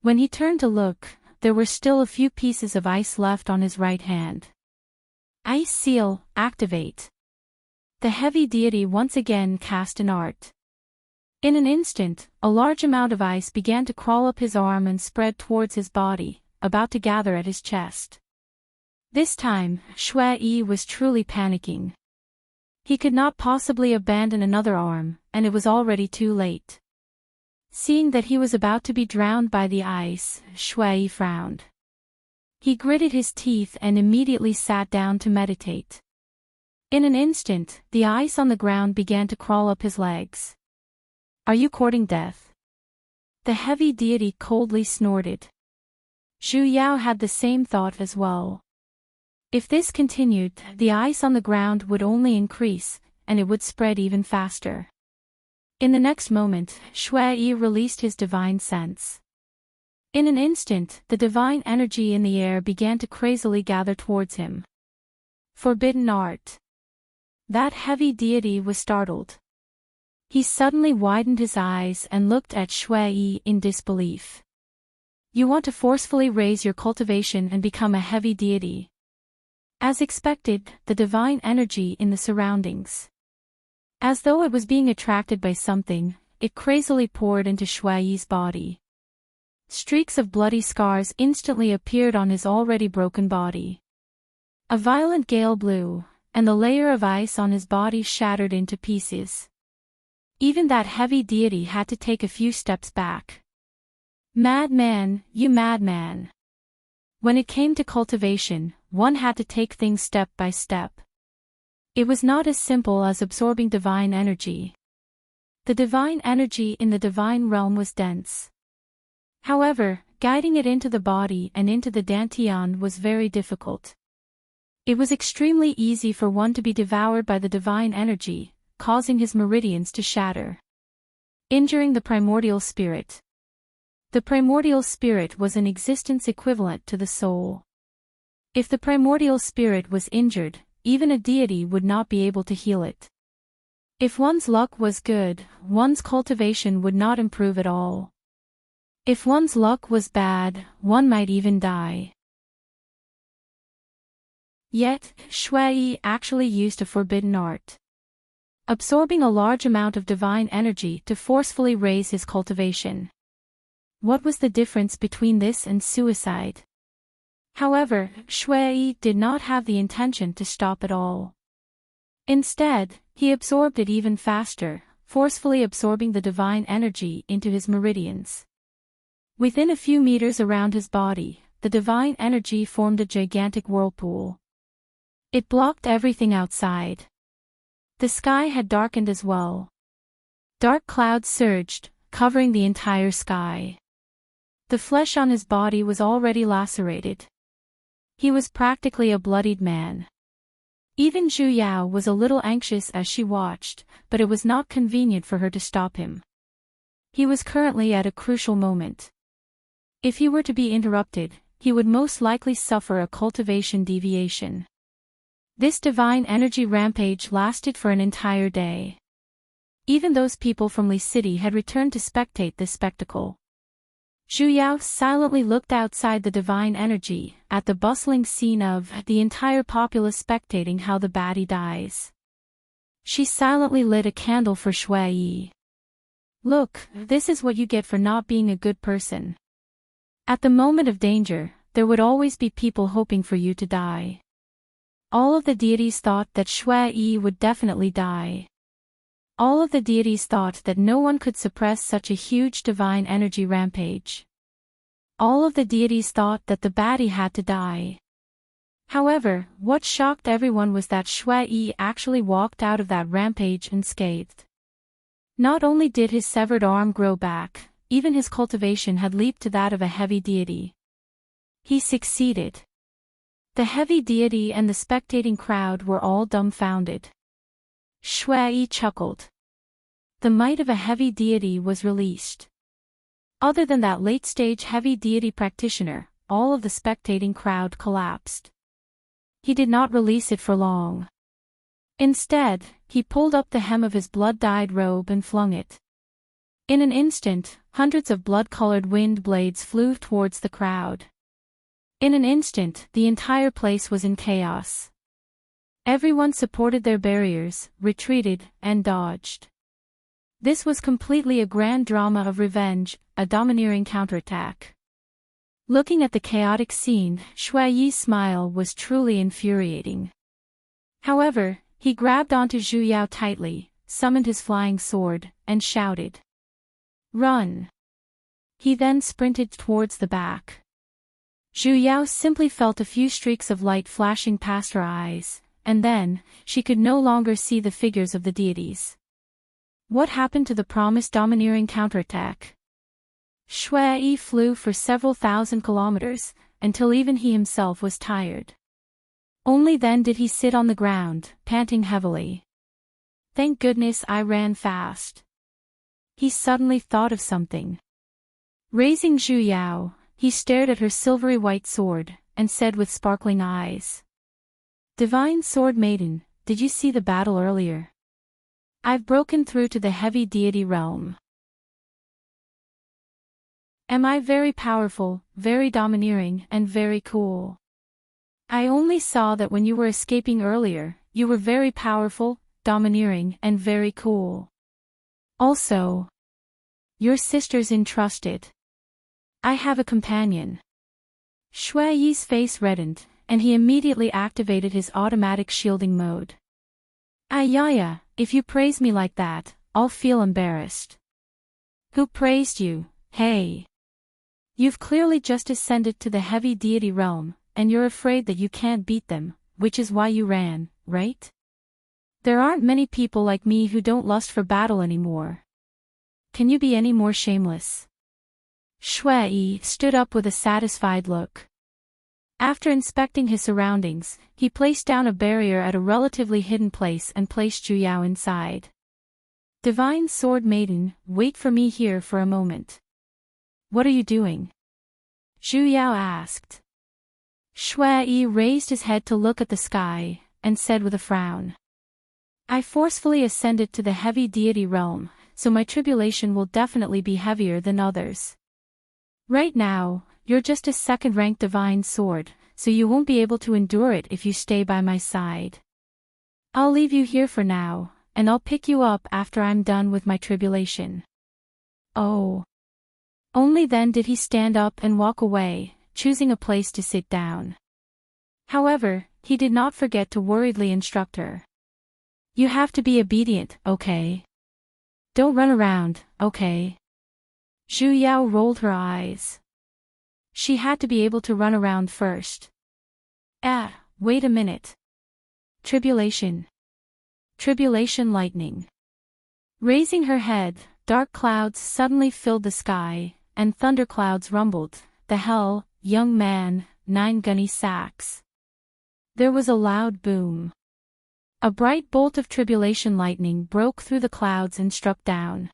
Speaker 1: When he turned to look, there were still a few pieces of ice left on his right hand. "Ice seal, activate." The heavy deity once again cast an art. In an instant, a large amount of ice began to crawl up his arm and spread towards his body, about to gather at his chest. This time, Shui was truly panicking. He could not possibly abandon another arm, and it was already too late. Seeing that he was about to be drowned by the ice, Shui frowned. He gritted his teeth and immediately sat down to meditate. In an instant, the ice on the ground began to crawl up his legs. "Are you courting death?" The heavy deity coldly snorted. Zhu Yao had the same thought as well. If this continued, the ice on the ground would only increase, and it would spread even faster. In the next moment, Shui released his divine sense. In an instant, the divine energy in the air began to crazily gather towards him. Forbidden art. That heavy deity was startled. He suddenly widened his eyes and looked at Shui in disbelief. "You want to forcefully raise your cultivation and become a heavy deity?" As expected, the divine energy in the surroundings. As though it was being attracted by something, it crazily poured into Shui's body. Streaks of bloody scars instantly appeared on his already broken body. A violent gale blew, and the layer of ice on his body shattered into pieces. Even that heavy deity had to take a few steps back. "Madman, you madman." When it came to cultivation, one had to take things step by step. It was not as simple as absorbing divine energy. The divine energy in the divine realm was dense. However, guiding it into the body and into the dantian was very difficult. It was extremely easy for one to be devoured by the divine energy, causing his meridians to shatter, injuring the primordial spirit. The primordial spirit was an existence equivalent to the soul. If the primordial spirit was injured, even a deity would not be able to heal it. If one's luck was good, one's cultivation would not improve at all. If one's luck was bad, one might even die. Yet, Shui actually used a forbidden art. Absorbing a large amount of divine energy to forcefully raise his cultivation. What was the difference between this and suicide? However, Shui did not have the intention to stop at all. Instead, he absorbed it even faster, forcefully absorbing the divine energy into his meridians. Within a few meters around his body, the divine energy formed a gigantic whirlpool. It blocked everything outside. The sky had darkened as well. Dark clouds surged, covering the entire sky. The flesh on his body was already lacerated. He was practically a bloodied man. Even Zhu Yao was a little anxious as she watched, but it was not convenient for her to stop him. He was currently at a crucial moment. If he were to be interrupted, he would most likely suffer a cultivation deviation. This divine energy rampage lasted for an entire day. Even those people from Li City had returned to spectate this spectacle. Zhu Yao silently looked outside the divine energy, at the bustling scene of the entire populace spectating how the baddie dies. She silently lit a candle for Shui Yi. Look, this is what you get for not being a good person. At the moment of danger, there would always be people hoping for you to die. All of the deities thought that Shui Yi would definitely die. All of the deities thought that no one could suppress such a huge divine energy rampage. All of the deities thought that the baddie had to die. However, what shocked everyone was that Shui Yi actually walked out of that rampage unscathed. Not only did his severed arm grow back, even his cultivation had leaped to that of a heavy deity. He succeeded. The heavy deity and the spectating crowd were all dumbfounded. Shui Yi chuckled. The might of a heavy deity was released. Other than that late-stage heavy deity practitioner, all of the spectating crowd collapsed. He did not release it for long. Instead, he pulled up the hem of his blood-dyed robe and flung it. In an instant, hundreds of blood-colored wind blades flew towards the crowd. In an instant, the entire place was in chaos. Everyone supported their barriers, retreated, and dodged. This was completely a grand drama of revenge, a domineering counterattack. Looking at the chaotic scene, Shui Yi's smile was truly infuriating. However, he grabbed onto Zhu Yao tightly, summoned his flying sword, and shouted, "Run!" He then sprinted towards the back. Zhu Yao simply felt a few streaks of light flashing past her eyes, and then, she could no longer see the figures of the deities. What happened to the promised domineering counterattack? Shui Yi flew for several thousand kilometers, until even he himself was tired. Only then did he sit on the ground, panting heavily. Thank goodness I ran fast. He suddenly thought of something. Raising Zhu Yao, he stared at her silvery white sword, and said with sparkling eyes, "Divine Sword Maiden, did you see the battle earlier? I've broken through to the heavy deity realm. Am I very powerful, very domineering, and very cool? I only saw that when you were escaping earlier, you were very powerful, domineering, and very cool. Also, your sister's entrusted. I have a companion." Shui Yi's face reddened, and he immediately activated his automatic shielding mode. "Ayaya, if you praise me like that, I'll feel embarrassed." "Who praised you, hey? You've clearly just ascended to the heavy deity realm, and you're afraid that you can't beat them, which is why you ran, right? There aren't many people like me who don't lust for battle anymore. Can you be any more shameless?" Shui Yi stood up with a satisfied look. After inspecting his surroundings, he placed down a barrier at a relatively hidden place and placed Zhu Yao inside. "Divine Sword Maiden, wait for me here for a moment." "What are you doing?" Zhu Yao asked. Shui Yi raised his head to look at the sky, and said with a frown, "I forcefully ascended to the heavy deity realm, so my tribulation will definitely be heavier than others. Right now, you're just a second-rank divine sword, so you won't be able to endure it if you stay by my side. I'll leave you here for now, and I'll pick you up after I'm done with my tribulation." Oh. Only then did he stand up and walk away, choosing a place to sit down. However, he did not forget to worriedly instruct her. "You have to be obedient, okay? Don't run around, okay?" Zhu Yao rolled her eyes. She had to be able to run around first. Wait a minute. Tribulation. Tribulation lightning. Raising her head, dark clouds suddenly filled the sky, and thunderclouds rumbled. The hell, young man, 9 gunny sacks. There was a loud boom. A bright bolt of tribulation lightning broke through the clouds and struck down.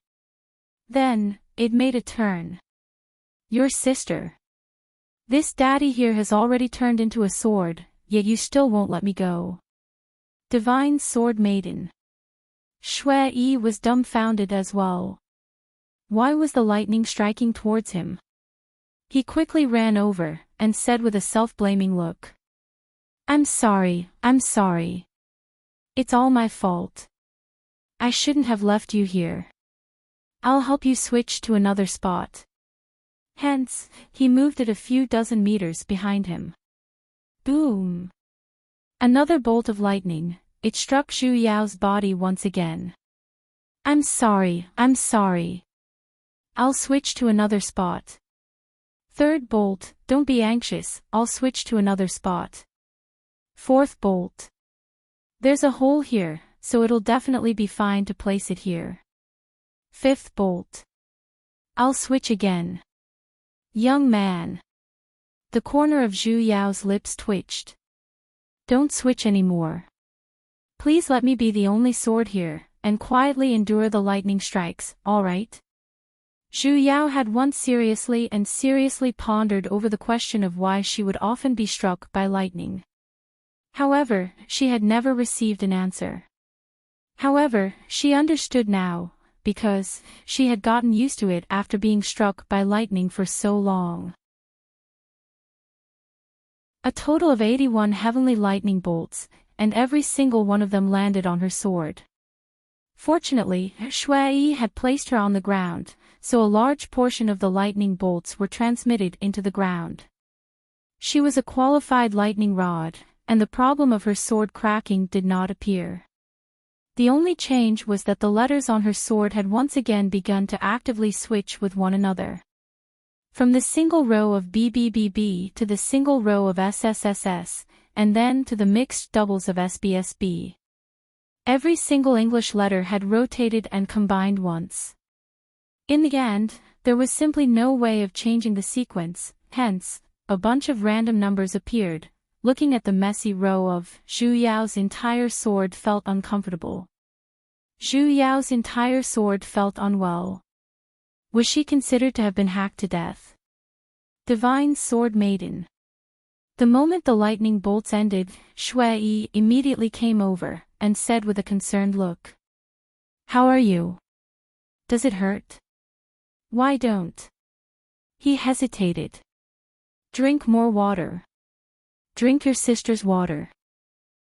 Speaker 1: Then, it made a turn. Your sister. This daddy here has already turned into a sword, yet you still won't let me go. Divine Sword Maiden. Shui was dumbfounded as well. Why was the lightning striking towards him? He quickly ran over, and said with a self-blaming look. I'm sorry. It's all my fault. I shouldn't have left you here. I'll help you switch to another spot. Hence, he moved it a few dozen meters behind him. Boom! Another bolt of lightning, it struck Zhu Yao's body once again. I'm sorry. I'll switch to another spot. Third bolt, don't be anxious, I'll switch to another spot. Fourth bolt. There's a hole here, so it'll definitely be fine to place it here. Fifth bolt. I'll switch again. Young man. The corner of Zhu Yao's lips twitched. Don't switch anymore. Please let me be the only sword here, and quietly endure the lightning strikes, alright? Zhu Yao had once seriously pondered over the question of why she would often be struck by lightning. However, she had never received an answer. However, she understood now, because she had gotten used to it after being struck by lightning for so long. A total of 81 heavenly lightning bolts, and every single one of them landed on her sword. Fortunately, Shui had placed her on the ground, so a large portion of the lightning bolts were transmitted into the ground. She was a qualified lightning rod, and the problem of her sword cracking did not appear. The only change was that the letters on her sword had once again begun to actively switch with one another. From the single row of BBBB to the single row of SSSS, and then to the mixed doubles of SBSB. Every single English letter had rotated and combined once. In the end, there was simply no way of changing the sequence, hence, a bunch of random numbers appeared. Looking at the messy row of Zhu Yao's entire sword felt uncomfortable. Zhu Yao's entire sword felt unwell. Was she considered to have been hacked to death? Divine Sword Maiden. The moment the lightning bolts ended, Shui immediately came over, and said with a concerned look. How are you? Does it hurt? Why don't? He hesitated. Drink more water. Drink your sister's water.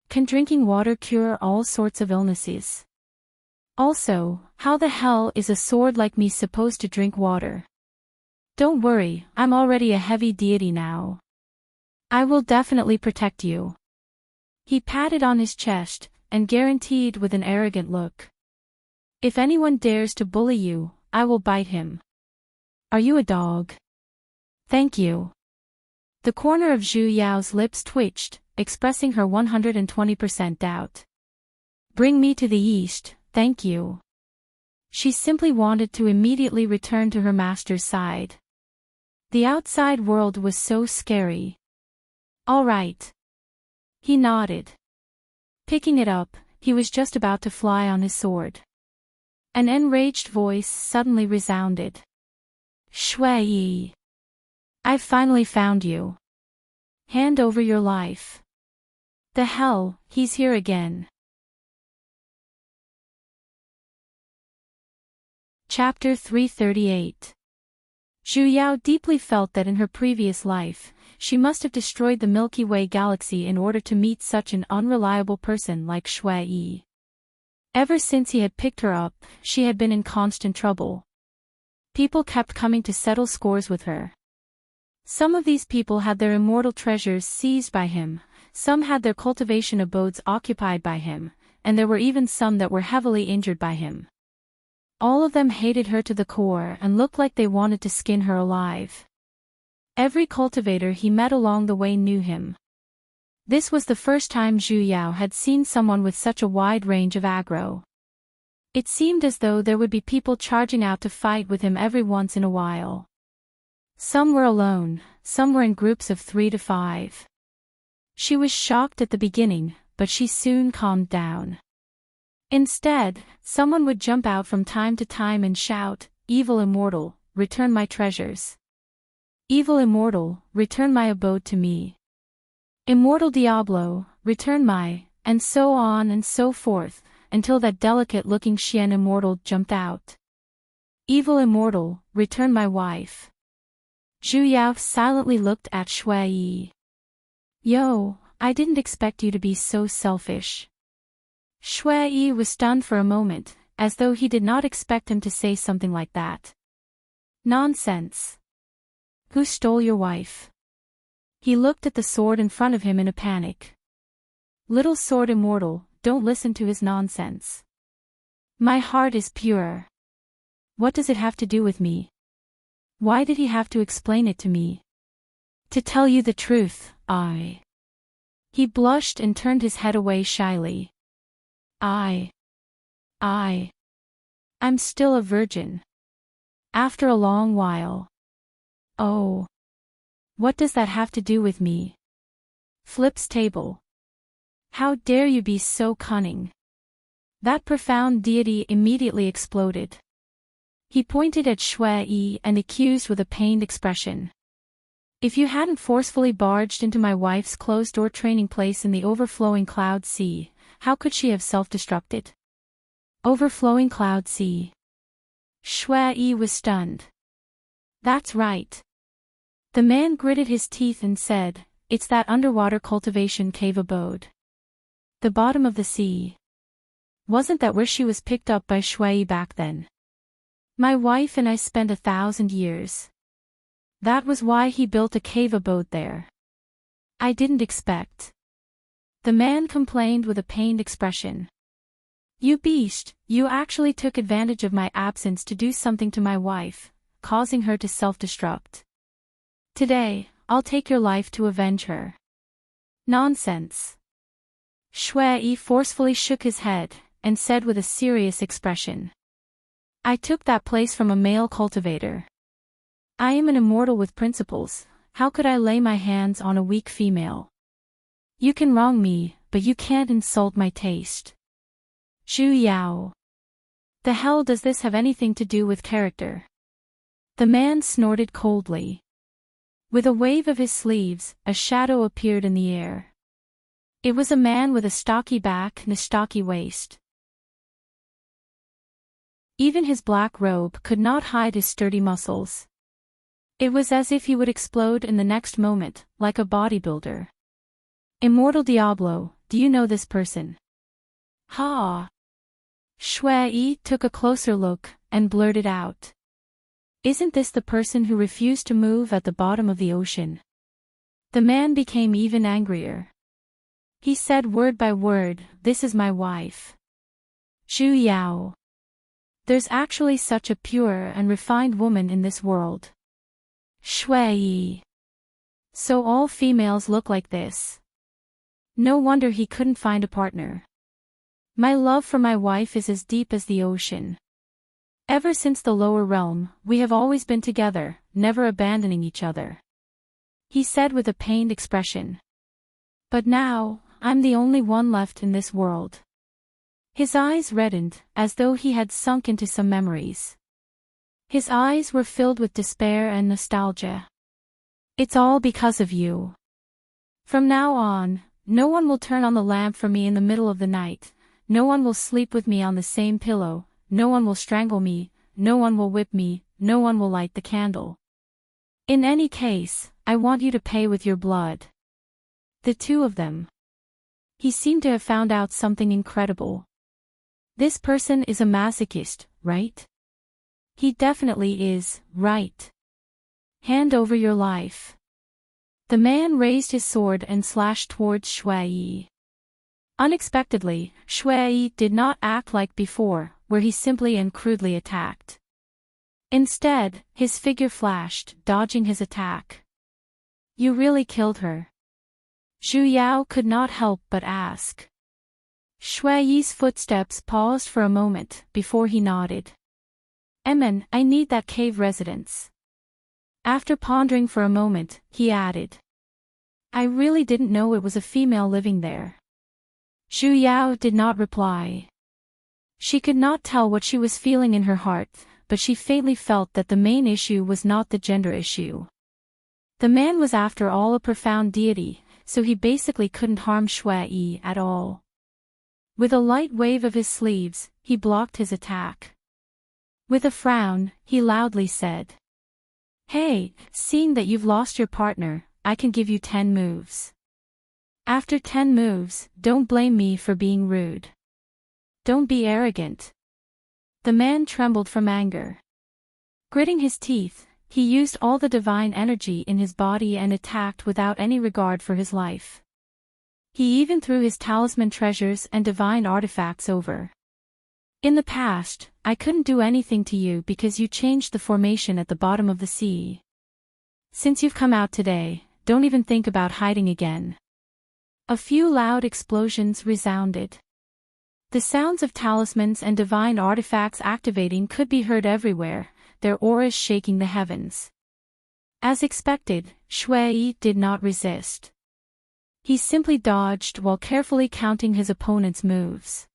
Speaker 1: Can drinking water cure all sorts of illnesses? Also, how the hell is a sword like me supposed to drink water? Don't worry, I'm already a heavy deity now. I will definitely protect you. He patted on his chest, and guaranteed with an arrogant look. If anyone dares to bully you, I will bite him. Are you a dog? Thank you. The corner of Zhu Yao's lips twitched, expressing her 120% doubt. Bring me to the east, thank you. She simply wanted to immediately return to her master's side. The outside world was so scary. All right. He nodded. Picking it up, he was just about to fly on his sword. An enraged voice suddenly resounded. Shui! I've finally found you. Hand over your life. The hell, he's here again. Chapter 338. Zhu Yao deeply felt that in her previous life, she must have destroyed the Milky Way galaxy in order to meet such an unreliable person like Shui. Ever since he had picked her up, she had been in constant trouble. People kept coming to settle scores with her. Some of these people had their immortal treasures seized by him, some had their cultivation abodes occupied by him, and there were even some that were heavily injured by him. All of them hated her to the core and looked like they wanted to skin her alive. Every cultivator he met along the way knew him. This was the first time Zhu Yao had seen someone with such a wide range of aggro. It seemed as though there would be people charging out to fight with him every once in a while. Some were alone, some were in groups of 3 to 5. She was shocked at the beginning, but she soon calmed down. Instead, someone would jump out from time to time and shout, "Evil immortal, return my treasures. Evil immortal, return my abode to me. Immortal Diablo, return my," and so on and so forth, until that delicate-looking Xian immortal jumped out. "Evil immortal, return my wife." Zhu Yao silently looked at Shui Yi. "Yo, I didn't expect you to be so selfish." Shui Yi was stunned for a moment, as though he did not expect him to say something like that. "Nonsense. Who stole your wife?" He looked at the sword in front of him in a panic. "Little sword immortal, don't listen to his nonsense. My heart is pure. What does it have to do with me? Why did he have to explain it to me? To tell you the truth, He blushed and turned his head away shyly. I'm still a virgin. After a long while. Oh. What does that have to do with me? Flips table. How dare you be so cunning?" That profound deity immediately exploded. He pointed at Shui Yi and accused with a pained expression. "If you hadn't forcefully barged into my wife's closed-door training place in the overflowing Cloud Sea, how could she have self-destructed?" Overflowing Cloud Sea. Shui Yi was stunned. "That's right." The man gritted his teeth and said, "It's that underwater cultivation cave abode. The bottom of the sea. Wasn't that where she was picked up by Shui Yi back then? My wife and I spent 1,000 years. That was why he built a cave abode there. I didn't expect." The man complained with a pained expression. "You beast, you actually took advantage of my absence to do something to my wife, causing her to self-destruct. Today, I'll take your life to avenge her." "Nonsense." Shui Yi forcefully shook his head, and said with a serious expression. "I took that place from a male cultivator. I am an immortal with principles, how could I lay my hands on a weak female? You can wrong me, but you can't insult my taste." Zhu Yao. "The hell does this have anything to do with character?" The man snorted coldly. With a wave of his sleeves, a shadow appeared in the air. It was a man with a stocky back and a stocky waist. Even his black robe could not hide his sturdy muscles. It was as if he would explode in the next moment, like a bodybuilder. "Immortal Diablo, do you know this person?" "Ha!" Shui Yi took a closer look, and blurted out. "Isn't this the person who refused to move at the bottom of the ocean?" The man became even angrier. He said word by word, "This is my wife." Zhu Yao. There's actually such a pure and refined woman in this world. Shui Yi. So all females look like this. No wonder he couldn't find a partner. My love for my wife is as deep as the ocean. Ever since the lower realm, we have always been together, never abandoning each other. He said with a pained expression. But now, I'm the only one left in this world. His eyes reddened, as though he had sunk into some memories. His eyes were filled with despair and nostalgia. It's all because of you. From now on, no one will turn on the lamp for me in the middle of the night, no one will sleep with me on the same pillow, no one will strangle me, no one will whip me, no one will light the candle. In any case, I want you to pay with your blood. The two of them. He seemed to have found out something incredible. This person is a masochist, right? He definitely is, right? Hand over your life. The man raised his sword and slashed towards Shui Yi. Unexpectedly, Shui Yi did not act like before, where he simply and crudely attacked. Instead, his figure flashed, dodging his attack. You really killed her? Zhu Yao could not help but ask. Shui Yi's footsteps paused for a moment before he nodded. "Emin, I need that cave residence." After pondering for a moment, he added, "I really didn't know it was a female living there." Zhu Yao did not reply. She could not tell what she was feeling in her heart, but she faintly felt that the main issue was not the gender issue. The man was after all a profound deity, so he basically couldn't harm Shui Yi at all. With a light wave of his sleeves, he blocked his attack. With a frown, he loudly said, "Hey, seeing that you've lost your partner, I can give you 10 moves. After 10 moves, don't blame me for being rude. Don't be arrogant." The man trembled from anger. Gritting his teeth, he used all the divine energy in his body and attacked without any regard for his life. He even threw his talisman treasures and divine artifacts over. "In the past, I couldn't do anything to you because you changed the formation at the bottom of the sea. Since you've come out today, don't even think about hiding again." A few loud explosions resounded. The sounds of talismans and divine artifacts activating could be heard everywhere, their auras shaking the heavens. As expected, Shui Yi did not resist. He simply dodged while carefully counting his opponent's moves.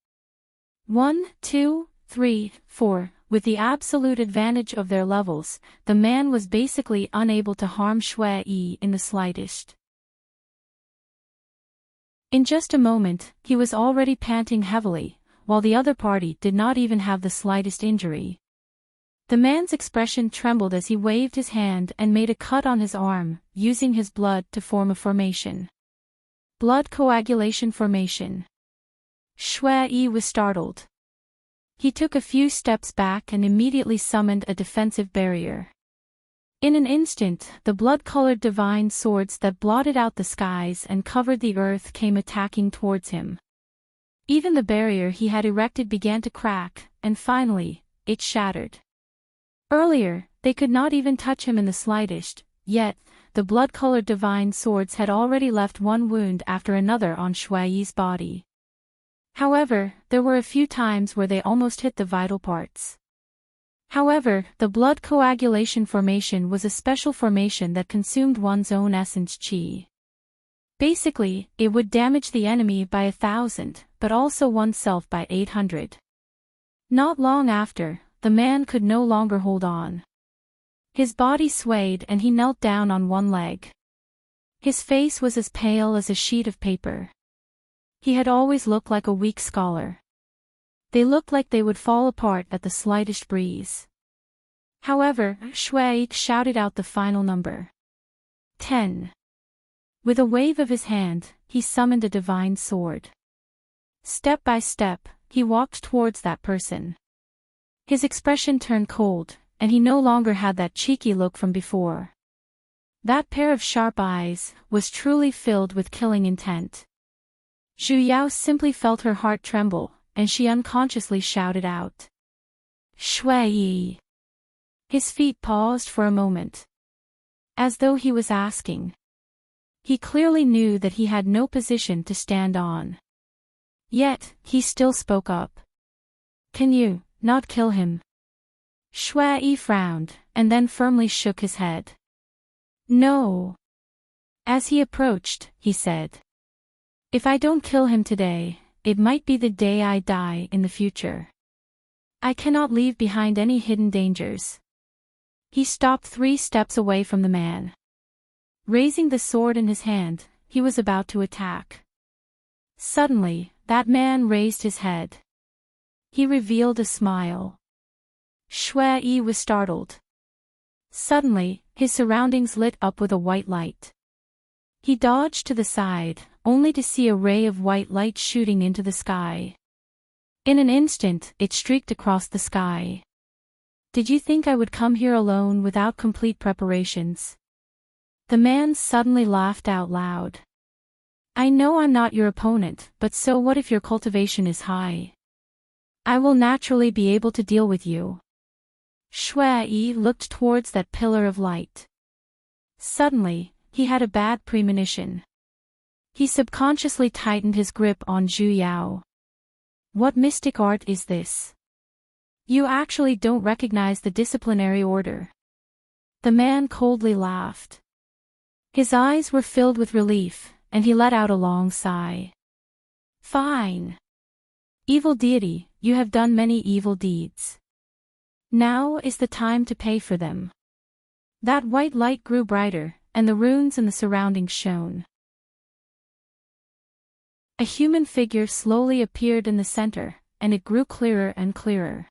Speaker 1: 1, 2, 3, 4. With the absolute advantage of their levels, the man was basically unable to harm Shui Yi in the slightest. In just a moment, he was already panting heavily, while the other party did not even have the slightest injury. The man's expression trembled as he waved his hand and made a cut on his arm, using his blood to form a formation. Blood coagulation formation. Shui Yi was startled. He took a few steps back and immediately summoned a defensive barrier. In an instant, the blood-colored divine swords that blotted out the skies and covered the earth came attacking towards him. Even the barrier he had erected began to crack, and finally, it shattered. Earlier, they could not even touch him in the slightest, yet, the blood-colored divine swords had already left one wound after another on Shui Yi's body. However, there were a few times where they almost hit the vital parts. However, the blood coagulation formation was a special formation that consumed one's own essence qi. Basically, it would damage the enemy by 1,000, but also oneself by 800. Not long after, the man could no longer hold on. His body swayed and he knelt down on one leg. His face was as pale as a sheet of paper. He had always looked like a weak scholar. They looked like they would fall apart at the slightest breeze. However, Shui shouted out the final number. 10. With a wave of his hand, he summoned a divine sword. Step by step, he walked towards that person. His expression turned cold, and he no longer had that cheeky look from before. That pair of sharp eyes was truly filled with killing intent. Zhu Yao simply felt her heart tremble, and she unconsciously shouted out, "Shui Yi." His feet paused for a moment. As though he was asking. He clearly knew that he had no position to stand on. Yet, he still spoke up. "Can you not kill him?" Shui Yi frowned, and then firmly shook his head. "No." As he approached, he said, "If I don't kill him today, it might be the day I die in the future. I cannot leave behind any hidden dangers." He stopped 3 steps away from the man. Raising the sword in his hand, he was about to attack. Suddenly, that man raised his head. He revealed a smile. Shui Yi was startled. Suddenly, his surroundings lit up with a white light. He dodged to the side, only to see a ray of white light shooting into the sky. In an instant, it streaked across the sky. "Did you think I would come here alone without complete preparations?" The man suddenly laughed out loud. "I know I'm not your opponent, but so what if your cultivation is high? I will naturally be able to deal with you." Shui Yi looked towards that pillar of light. Suddenly, he had a bad premonition. He subconsciously tightened his grip on Zhu Yao. What mystic art is this? You actually don't recognize the disciplinary order. The man coldly laughed. His eyes were filled with relief, and he let out a long sigh. Fine. Evil deity, you have done many evil deeds. Now is the time to pay for them. That white light grew brighter, and the runes in the surroundings shone. A human figure slowly appeared in the center, and it grew clearer and clearer.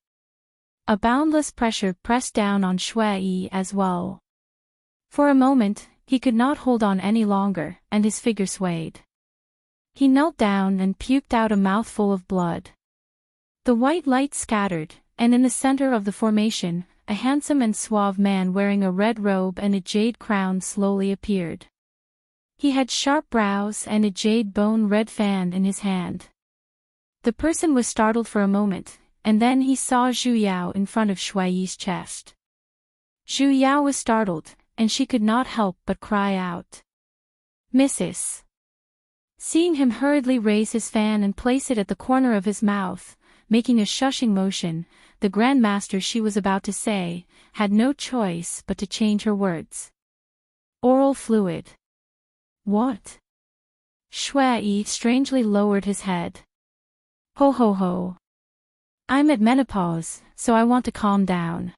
Speaker 1: A boundless pressure pressed down on Shui as well. For a moment, he could not hold on any longer, and his figure swayed. He knelt down and puked out a mouthful of blood. The white light scattered, and in the center of the formation, a handsome and suave man wearing a red robe and a jade crown slowly appeared. He had sharp brows and a jade bone-red fan in his hand. The person was startled for a moment, and then he saw Zhu Yao in front of Shui's chest. Zhu Yao was startled, and she could not help but cry out. Mrs. Seeing him hurriedly raise his fan and place it at the corner of his mouth, making a shushing motion, the Grand Master she was about to say, had no choice but to change her words. Oral fluid. What? Shui strangely lowered his head. Ho ho ho. I'm at menopause, so I want to calm down.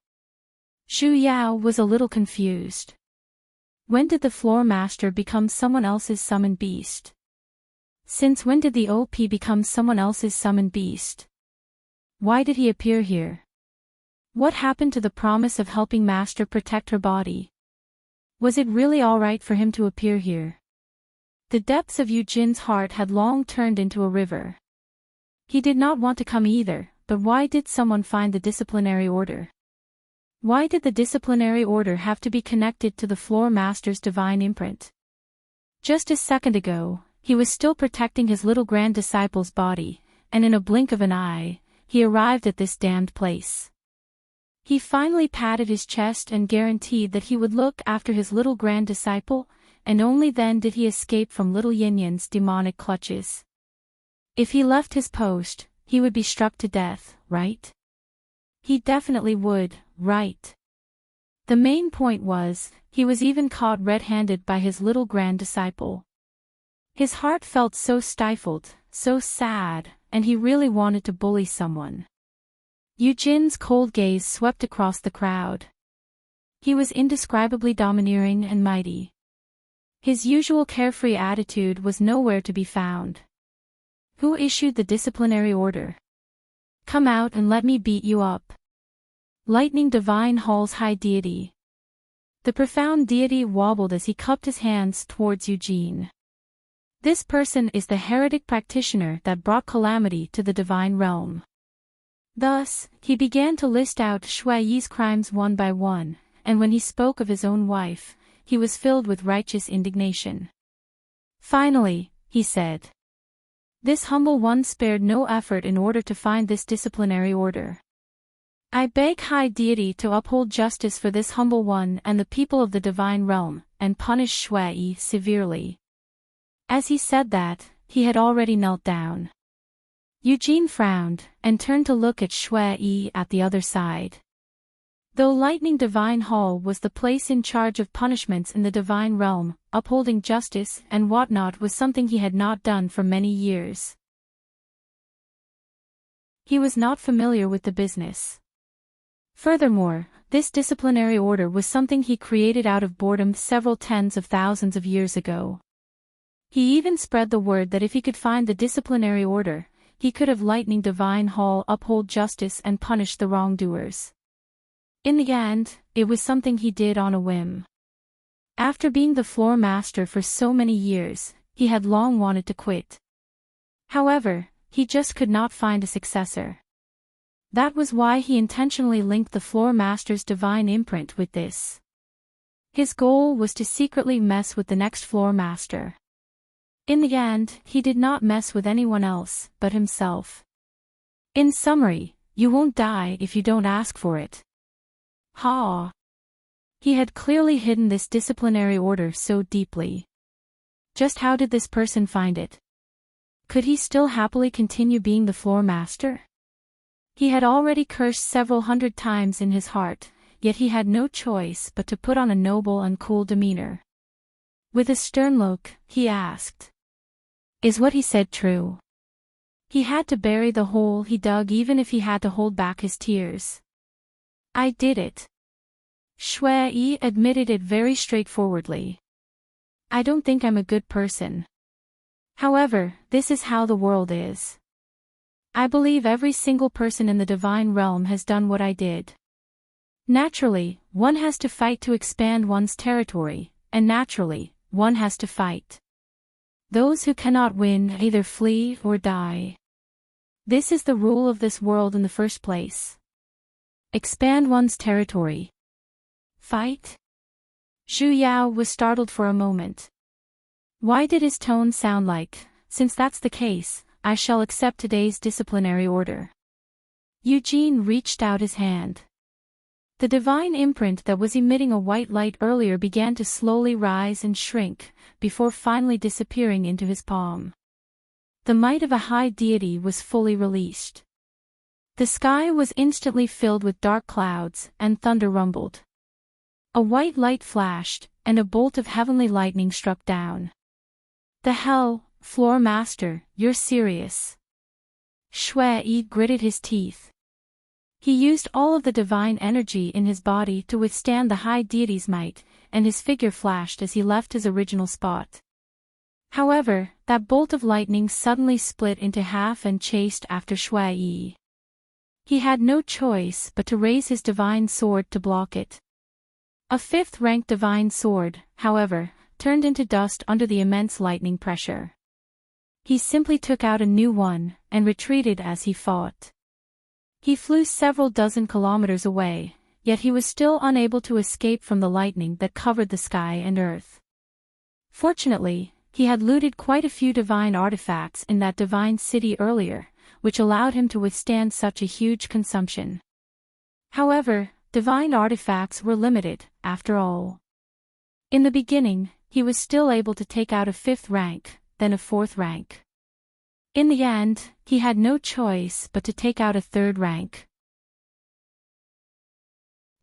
Speaker 1: Zhu Yao was a little confused. When did the floor master become someone else's summoned beast? Since when did the OP become someone else's summoned beast? Why did he appear here? What happened to the promise of helping Master protect her body? Was it really alright for him to appear here? The depths of Yu Jin's heart had long turned into a river. He did not want to come either, but why did someone find the disciplinary order? Why did the disciplinary order have to be connected to the floor master's divine imprint? Just a second ago, he was still protecting his little grand disciple's body, and in a blink of an eye, he arrived at this damned place. He finally patted his chest and guaranteed that he would look after his little grand disciple, and only then did he escape from little Yin Yin's demonic clutches. If he left his post, he would be struck to death, right? He definitely would, right? The main point was, he was even caught red-handed by his little grand disciple. His heart felt so stifled, so sad, and he really wanted to bully someone. Yu Jin's cold gaze swept across the crowd. He was indescribably domineering and mighty. His usual carefree attitude was nowhere to be found. Who issued the disciplinary order? Come out and let me beat you up. Lightning Divine Hall's high deity. The profound deity wobbled as he cupped his hands towards Eugene. This person is the heretic practitioner that brought calamity to the divine realm. Thus, he began to list out Shui's crimes one by one, and when he spoke of his own wife, he was filled with righteous indignation. Finally, he said. This humble one spared no effort in order to find this disciplinary order. I beg High Deity to uphold justice for this humble one and the people of the divine realm, and punish Shui severely. As he said that, he had already knelt down. Eugene frowned, and turned to look at Shui at the other side. Though Lightning Divine Hall was the place in charge of punishments in the divine realm, upholding justice and whatnot was something he had not done for many years. He was not familiar with the business. Furthermore, this disciplinary order was something he created out of boredom several tens of thousands of years ago. He even spread the word that if he could find the disciplinary order, he could have Lightning Divine Hall uphold justice and punish the wrongdoers. In the end, it was something he did on a whim. After being the floor master for so many years, he had long wanted to quit. However, he just could not find a successor. That was why he intentionally linked the floor master's divine imprint with this. His goal was to secretly mess with the next floor master. In the end, he did not mess with anyone else but himself. In summary, you won't die if you don't ask for it. Ha! He had clearly hidden this disciplinary order so deeply. Just how did this person find it? Could he still happily continue being the floor master? He had already cursed several hundred times in his heart, yet he had no choice but to put on a noble and cool demeanor. With a stern look, he asked, "Is what he said true?" He had to bury the hole he dug even if he had to hold back his tears. "I did it." Shui admitted it very straightforwardly. "I don't think I'm a good person. However, this is how the world is. I believe every single person in the divine realm has done what I did. Naturally, one has to fight to expand one's territory, and naturally, one has to fight. Those who cannot win either flee or die. This is the rule of this world in the first place. Expand one's territory. Fight?" Zhu Yao was startled for a moment. Why did his tone sound like, "Since that's the case, I shall accept today's disciplinary order"? Eugene reached out his hand. The divine imprint that was emitting a white light earlier began to slowly rise and shrink, before finally disappearing into his palm. The might of a high deity was fully released. The sky was instantly filled with dark clouds, and thunder rumbled. A white light flashed, and a bolt of heavenly lightning struck down. "The hell, floor master, you're serious?" Shui gritted his teeth. He used all of the divine energy in his body to withstand the high deity's might, and his figure flashed as he left his original spot. However, that bolt of lightning suddenly split into half and chased after Shui. He had no choice but to raise his divine sword to block it. A fifth-rank divine sword, however, turned into dust under the immense lightning pressure. He simply took out a new one, and retreated as he fought. He flew several dozen kilometers away, yet he was still unable to escape from the lightning that covered the sky and earth. Fortunately, he had looted quite a few divine artifacts in that divine city earlier, which allowed him to withstand such a huge consumption. However, divine artifacts were limited, after all. In the beginning, he was still able to take out a fifth rank, then a fourth rank. In the end, he had no choice but to take out a third rank.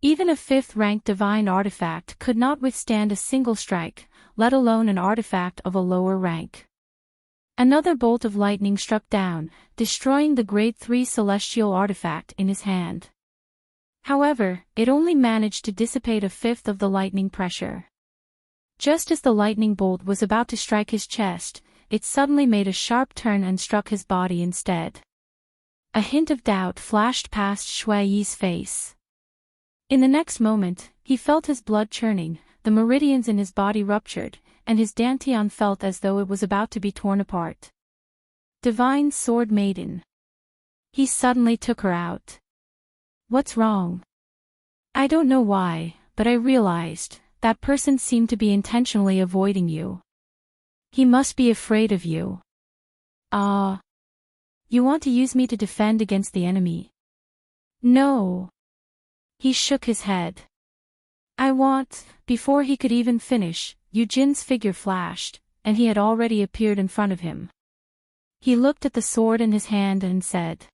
Speaker 1: Even a fifth-rank divine artifact could not withstand a single strike, let alone an artifact of a lower rank. Another bolt of lightning struck down, destroying the Grade 3 celestial artifact in his hand. However, it only managed to dissipate a fifth of the lightning pressure. Just as the lightning bolt was about to strike his chest, it suddenly made a sharp turn and struck his body instead. A hint of doubt flashed past Shui's face. In the next moment, he felt his blood churning, the meridians in his body ruptured, and his dantian felt as though it was about to be torn apart. Divine Sword Maiden. He suddenly took her out. "What's wrong?" "I don't know why, but I realized, that person seemed to be intentionally avoiding you. He must be afraid of you." "Ah. You want to use me to defend against the enemy?" "No." He shook his head. "I want..." Before he could even finish, Eugene's figure flashed, and he had already appeared in front of him. He looked at the sword in his hand and said,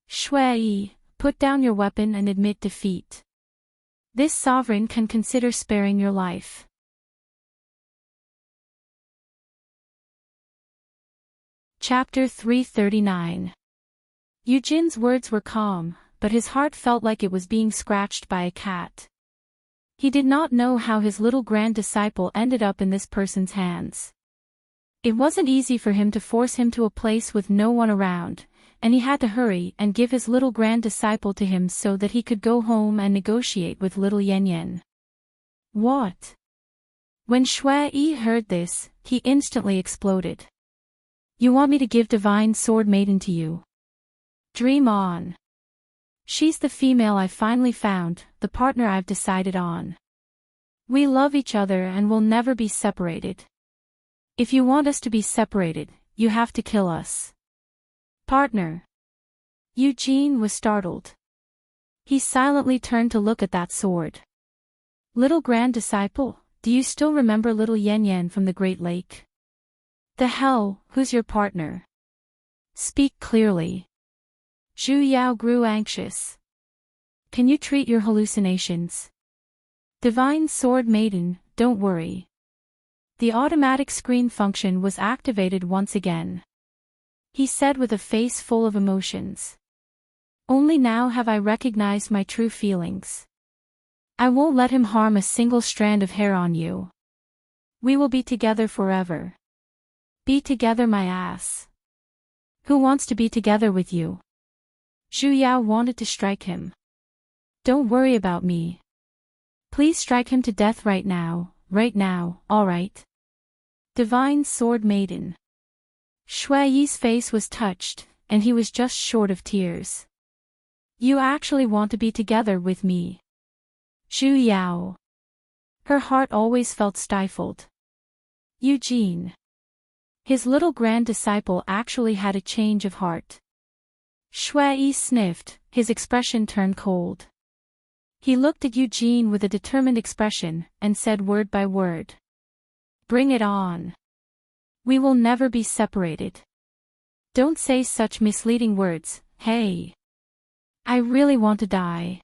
Speaker 1: "Shui, put down your weapon and admit defeat. This sovereign can consider sparing your life." Chapter 339. Eugene's words were calm, but his heart felt like it was being scratched by a cat. He did not know how his little grand disciple ended up in this person's hands. It wasn't easy for him to force him to a place with no one around, and he had to hurry and give his little grand disciple to him so that he could go home and negotiate with little Yan Yan. "What?" When Shui heard this, he instantly exploded. "You want me to give Divine Sword Maiden to you? Dream on. She's the female I finally found, the partner I've decided on. We love each other and will never be separated. If you want us to be separated, you have to kill us." "Partner?" Eugene was startled. He silently turned to look at that sword. "Little grand disciple, do you still remember little Yan Yan from the Great Lake? The hell, who's your partner? Speak clearly. Zhu Yao grew anxious. Can you treat your hallucinations? Divine Sword Maiden, don't worry. The automatic screen function was activated once again. He said with a face full of emotions. Only now have I recognized my true feelings. I won't let him harm a single strand of hair on you. We will be together forever. Be together, my ass. Who wants to be together with you? Zhu Yao wanted to strike him. Don't worry about me. Please strike him to death right now, alright? Divine Sword Maiden. Shui Yi's face was touched, and he was just short of tears. You actually want to be together with me? Zhu Yao. Her heart always felt stifled. Eugene. His little grand disciple actually had a change of heart. Shui Yi sniffed, his expression turned cold. He looked at Eugene with a determined expression, and said word by word. Bring it on. We will never be separated. Don't say such misleading words, hey. I really want to die.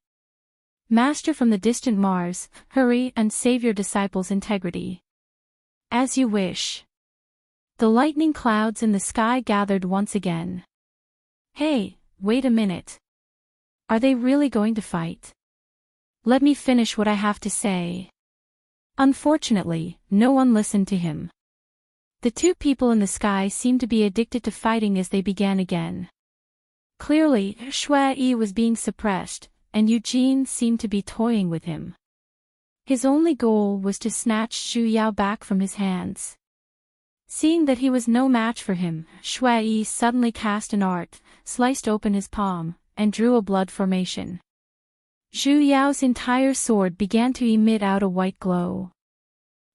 Speaker 1: Master from the distant Mars, hurry and save your disciple's integrity. As you wish. The lightning clouds in the sky gathered once again. Hey, wait a minute. Are they really going to fight? Let me finish what I have to say. Unfortunately, no one listened to him. The two people in the sky seemed to be addicted to fighting as they began again. Clearly, Shui Yi was being suppressed, and Eugene seemed to be toying with him. His only goal was to snatch Zhu Yao back from his hands. Seeing that he was no match for him, Shui Yi suddenly cast an art, sliced open his palm, and drew a blood formation. Zhu Yao's entire sword began to emit out a white glow.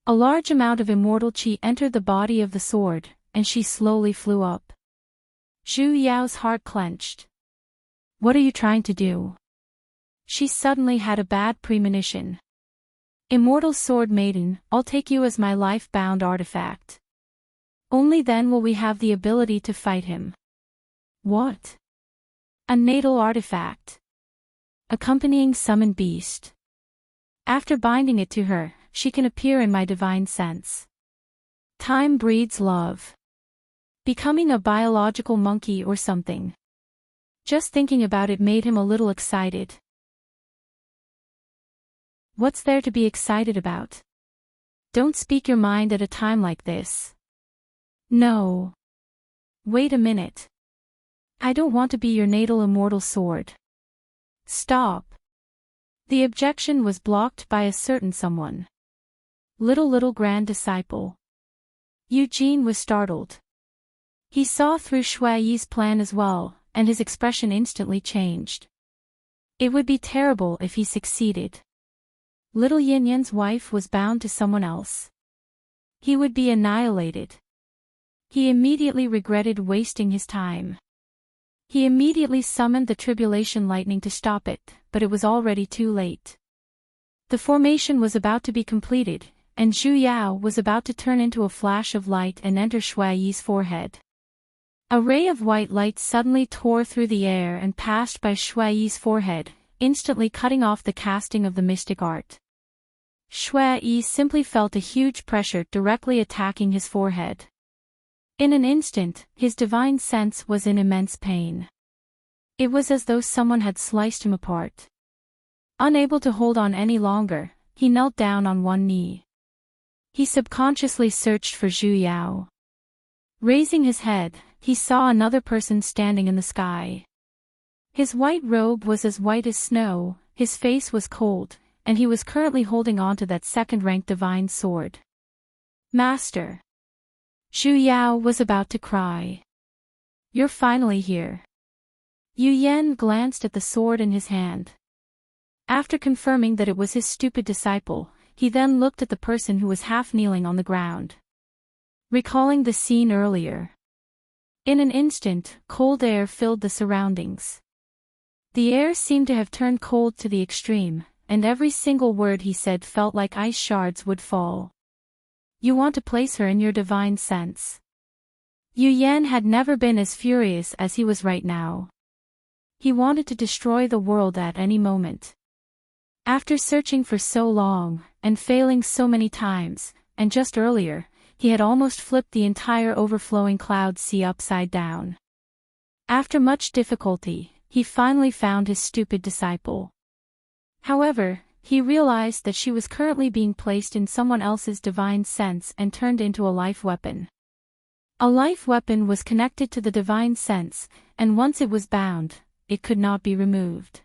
Speaker 1: A large amount of immortal qi entered the body of the sword, and she slowly flew up. Zhu Yao's heart clenched. What are you trying to do? She suddenly had a bad premonition. Immortal Sword Maiden, I'll take you as my life-bound artifact. Only then will we have the ability to fight him. What? A natal artifact. Accompanying summoned beast. After binding it to her, she can appear in my divine sense. Time breeds love. Becoming a biological monkey or something. Just thinking about it made him a little excited. What's there to be excited about? Don't speak your mind at a time like this. No. Wait a minute. I don't want to be your natal immortal sword. Stop. The objection was blocked by a certain someone. Little grand disciple. Eugene was startled. He saw through Shui Yi's plan as well, and his expression instantly changed. It would be terrible if he succeeded. Little Yin Yan's wife was bound to someone else. He would be annihilated. He immediately regretted wasting his time. He immediately summoned the tribulation lightning to stop it, but it was already too late. The formation was about to be completed, and Zhu Yao was about to turn into a flash of light and enter Shui Yi's forehead. A ray of white light suddenly tore through the air and passed by Shui Yi's forehead, instantly cutting off the casting of the mystic art. Shui Yi simply felt a huge pressure directly attacking his forehead. In an instant, his divine sense was in immense pain. It was as though someone had sliced him apart. Unable to hold on any longer, he knelt down on one knee. He subconsciously searched for Zhu Yao. Raising his head, he saw another person standing in the sky. His white robe was as white as snow, his face was cold, and he was currently holding onto that second-rank divine sword. Master! Zhu Yao was about to cry. You're finally here. Yu Yan glanced at the sword in his hand. After confirming that it was his stupid disciple, he then looked at the person who was half kneeling on the ground. Recalling the scene earlier. In an instant, cold air filled the surroundings. The air seemed to have turned cold to the extreme, and every single word he said felt like ice shards would fall. You want to place her in your divine sense. Yu Yan had never been as furious as he was right now. He wanted to destroy the world at any moment. After searching for so long, and failing so many times, and just earlier, he had almost flipped the entire overflowing cloud sea upside down. After much difficulty, he finally found his stupid disciple. However, he realized that she was currently being placed in someone else's divine sense and turned into a life weapon. A life weapon was connected to the divine sense, and once it was bound, it could not be removed.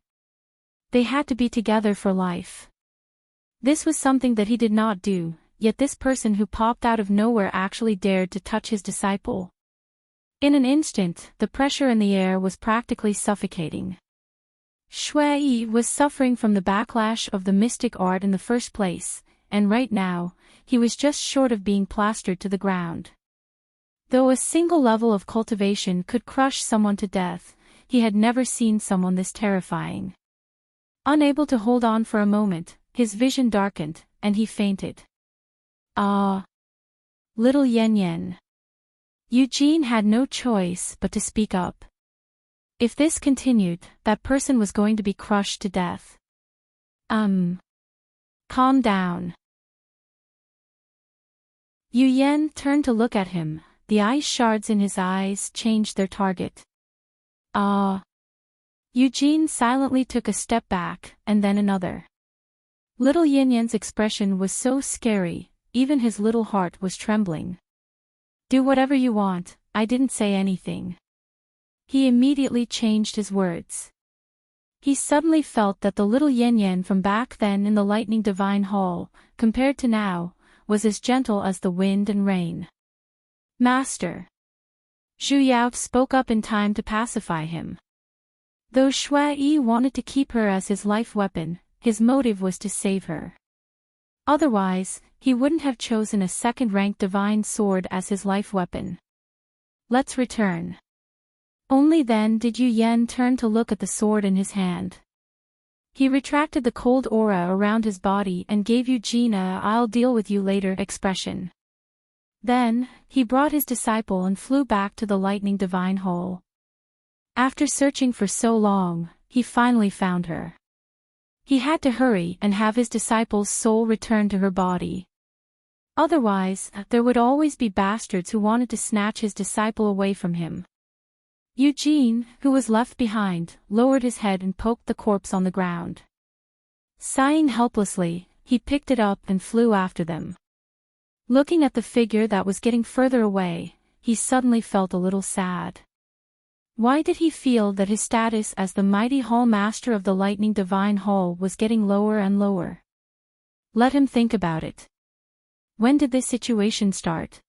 Speaker 1: They had to be together for life. This was something that he did not do, yet this person who popped out of nowhere actually dared to touch his disciple. In an instant, the pressure in the air was practically suffocating. Shui was suffering from the backlash of the mystic art in the first place, and right now, he was just short of being plastered to the ground. Though a single level of cultivation could crush someone to death, he had never seen someone this terrifying. Unable to hold on for a moment, his vision darkened, and he fainted. Ah! Little Yen Yen. Eugene had no choice but to speak up. If this continued, that person was going to be crushed to death. Calm down. Yu Yen turned to look at him, the ice shards in his eyes changed their target. Ah! Eugene silently took a step back, and then another. Little Yin Yan's expression was so scary, even his little heart was trembling. Do whatever you want, I didn't say anything. He immediately changed his words. He suddenly felt that the little Yin Yan from back then in the Lightning Divine Hall, compared to now, was as gentle as the wind and rain. Master. Zhu Yao spoke up in time to pacify him. Though Shui wanted to keep her as his life weapon, his motive was to save her. Otherwise, he wouldn't have chosen a second-ranked divine sword as his life weapon. Let's return. Only then did Yu Yan turn to look at the sword in his hand. He retracted the cold aura around his body and gave Eugene a "I'll deal with you later" expression. Then, he brought his disciple and flew back to the Lightning Divine Hall. After searching for so long, he finally found her. He had to hurry and have his disciple's soul return to her body. Otherwise, there would always be bastards who wanted to snatch his disciple away from him. Eugene, who was left behind, lowered his head and poked the corpse on the ground. Sighing helplessly, he picked it up and flew after them. Looking at the figure that was getting further away, he suddenly felt a little sad. Why did he feel that his status as the mighty Hall Master of the Lightning Divine Hall was getting lower and lower? Let him think about it. When did this situation start?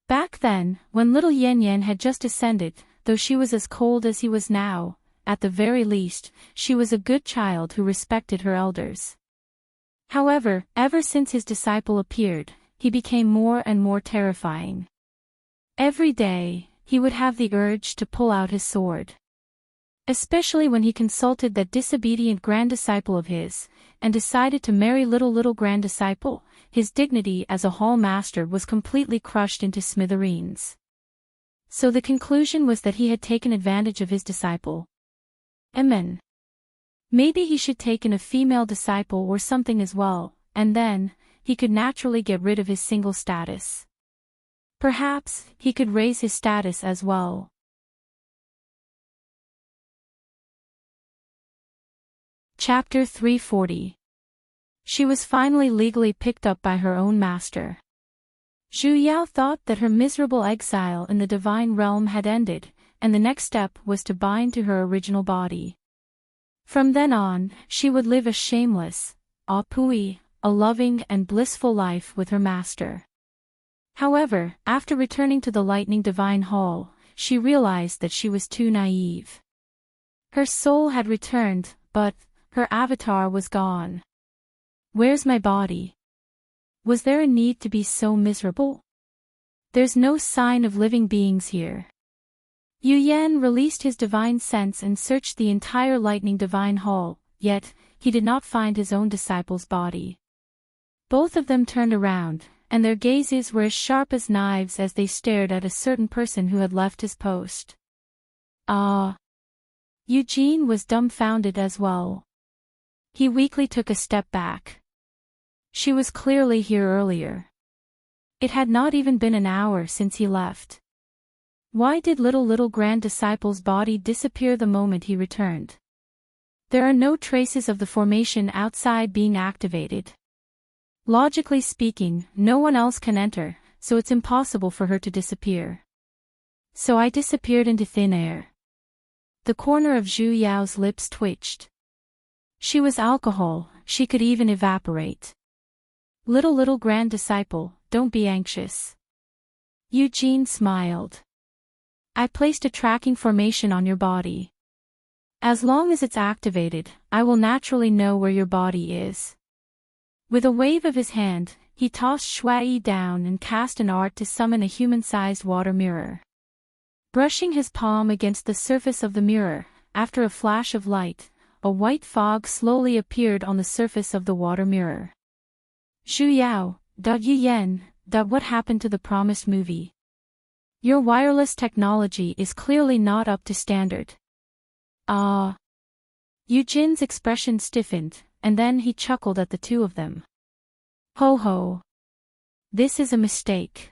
Speaker 1: Back then, when little Yen Yen had just ascended, though she was as cold as he was now, at the very least, she was a good child who respected her elders. However, ever since his disciple appeared, he became more and more terrifying. Every day, he would have the urge to pull out his sword. Especially when he consulted that disobedient grand disciple of his, and decided to marry little grand disciple, his dignity as a hall master was completely crushed into smithereens. So the conclusion was that he had taken advantage of his disciple. Maybe he should take in a female disciple or something as well, and then, he could naturally get rid of his single status. Perhaps, he could raise his status as well. Chapter 340. She was finally legally picked up by her own master. Zhu Yao thought that her miserable exile in the divine realm had ended, and the next step was to bind to her original body. From then on, she would live a shameless, a loving and blissful life with her master. However, after returning to the Lightning Divine Hall, she realized that she was too naive. Her soul had returned, but her avatar was gone. Where's my body? Was there a need to be so miserable? There's no sign of living beings here. Yu Yan released his divine sense and searched the entire Lightning Divine Hall, yet, he did not find his own disciple's body. Both of them turned around, and their gazes were as sharp as knives as they stared at a certain person who had left his post. Ah! Eugene was dumbfounded as well. He weakly took a step back. She was clearly here earlier. It had not even been an hour since he left. Why did little grand disciple's body disappear the moment he returned? There are no traces of the formation outside being activated. Logically speaking, no one else can enter, so it's impossible for her to disappear. So I disappeared into thin air. The corner of Zhu Yao's lips twitched. She was alcohol, she could even evaporate. Little grand disciple, don't be anxious. Eugene smiled. I placed a tracking formation on your body. As long as it's activated, I will naturally know where your body is. With a wave of his hand, he tossed Shui down and cast an art to summon a human-sized water mirror. Brushing his palm against the surface of the mirror, after a flash of light, a white fog slowly appeared on the surface of the water mirror. Zhu Yao, Yuyan, what happened to the promised movie? Your wireless technology is clearly not up to standard. Ah. Eugene's expression stiffened, and then he chuckled at the two of them. Ho ho. This is a mistake.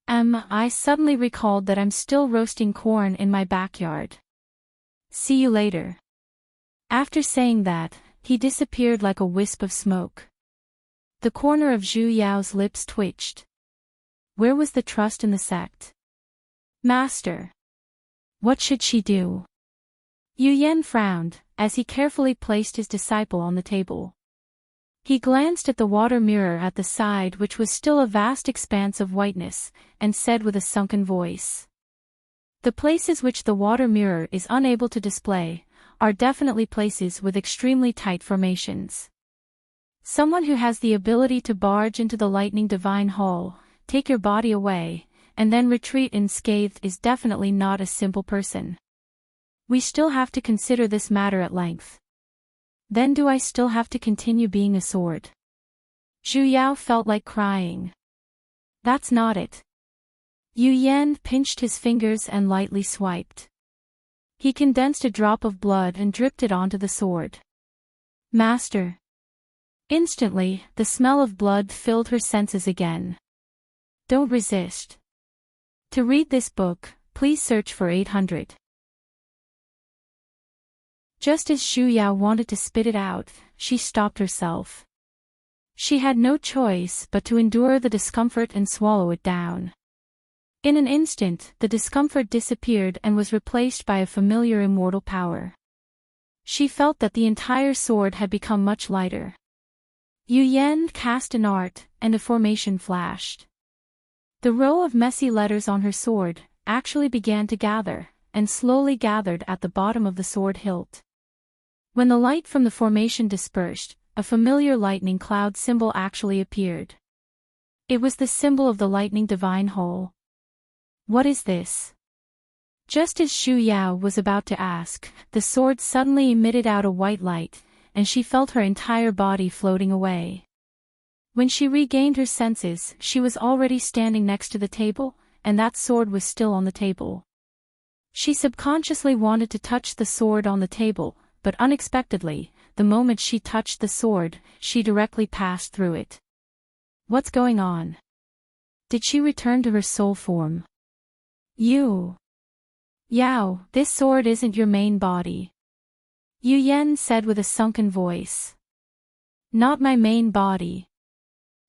Speaker 1: I suddenly recalled that I'm still roasting corn in my backyard. See you later. After saying that, he disappeared like a wisp of smoke. The corner of Zhu Yao's lips twitched. Where was the trust in the sect? Master. What should she do? Yu Yan frowned, as he carefully placed his disciple on the table. He glanced at the water mirror at the side, which was still a vast expanse of whiteness, and said with a sunken voice. The places which the water mirror is unable to display, are definitely places with extremely tight formations. Someone who has the ability to barge into the lightning divine hall, take your body away, and then retreat unscathed is definitely not a simple person. We still have to consider this matter at length. Then do I still have to continue being a sword? Zhu Yao felt like crying. That's not it. Yu Yan pinched his fingers and lightly swiped. He condensed a drop of blood and dripped it onto the sword. Master. Instantly, the smell of blood filled her senses again. Don't resist. To read this book, please search for 800. Just as Zhu Yao wanted to spit it out, she stopped herself. She had no choice but to endure the discomfort and swallow it down. In an instant, the discomfort disappeared and was replaced by a familiar immortal power. She felt that the entire sword had become much lighter. Yu Yan cast an art, and a formation flashed. The row of messy letters on her sword actually began to gather, and slowly gathered at the bottom of the sword hilt. When the light from the formation dispersed, a familiar lightning cloud symbol actually appeared. It was the symbol of the lightning divine hole. What is this? Just as Zhu Yao was about to ask, the sword suddenly emitted out a white light, and she felt her entire body floating away. When she regained her senses, she was already standing next to the table, and that sword was still on the table. She subconsciously wanted to touch the sword on the table, but unexpectedly, the moment she touched the sword, she directly passed through it. What's going on? Did she return to her soul form? Yao, this sword isn't your main body. Yu Yan said with a sunken voice. Not my main body.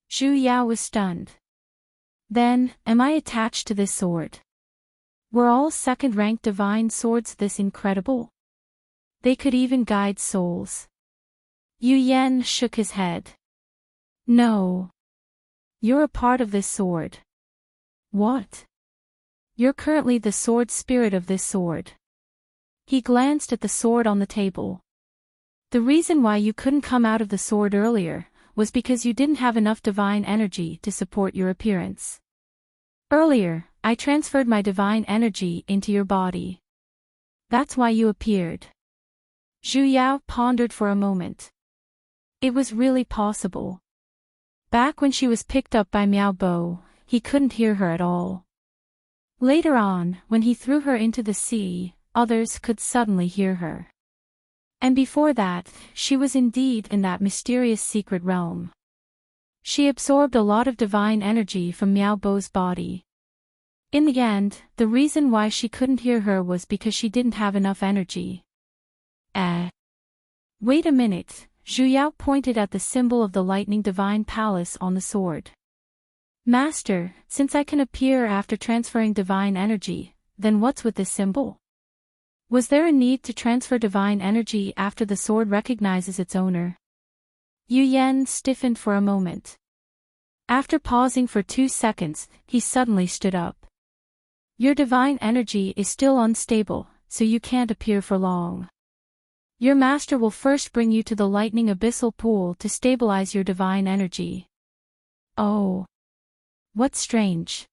Speaker 1: Zhu Yao was stunned. Then, am I attached to this sword? Were all second-rank divine swords this incredible? They could even guide souls. Yu Yan shook his head. No. You're a part of this sword. What? You're currently the sword spirit of this sword. He glanced at the sword on the table. The reason why you couldn't come out of the sword earlier was because you didn't have enough divine energy to support your appearance. Earlier, I transferred my divine energy into your body. That's why you appeared. Zhu Yao pondered for a moment. It was really possible. Back when she was picked up by Miao Bo, he couldn't hear her at all. Later on, when he threw her into the sea, others could suddenly hear her. And before that, she was indeed in that mysterious secret realm. She absorbed a lot of divine energy from Miao Bo's body. In the end, the reason why she couldn't hear her was because she didn't have enough energy. Wait a minute, Zhu Yao pointed at the symbol of the lightning divine palace on the sword. Master, since I can appear after transferring divine energy, then what's with this symbol? Was there a need to transfer divine energy after the sword recognizes its owner? Yu Yan stiffened for a moment. After pausing for 2 seconds, he suddenly stood up. Your divine energy is still unstable, so you can't appear for long. Your master will first bring you to the lightning abyssal pool to stabilize your divine energy. Oh. What's strange?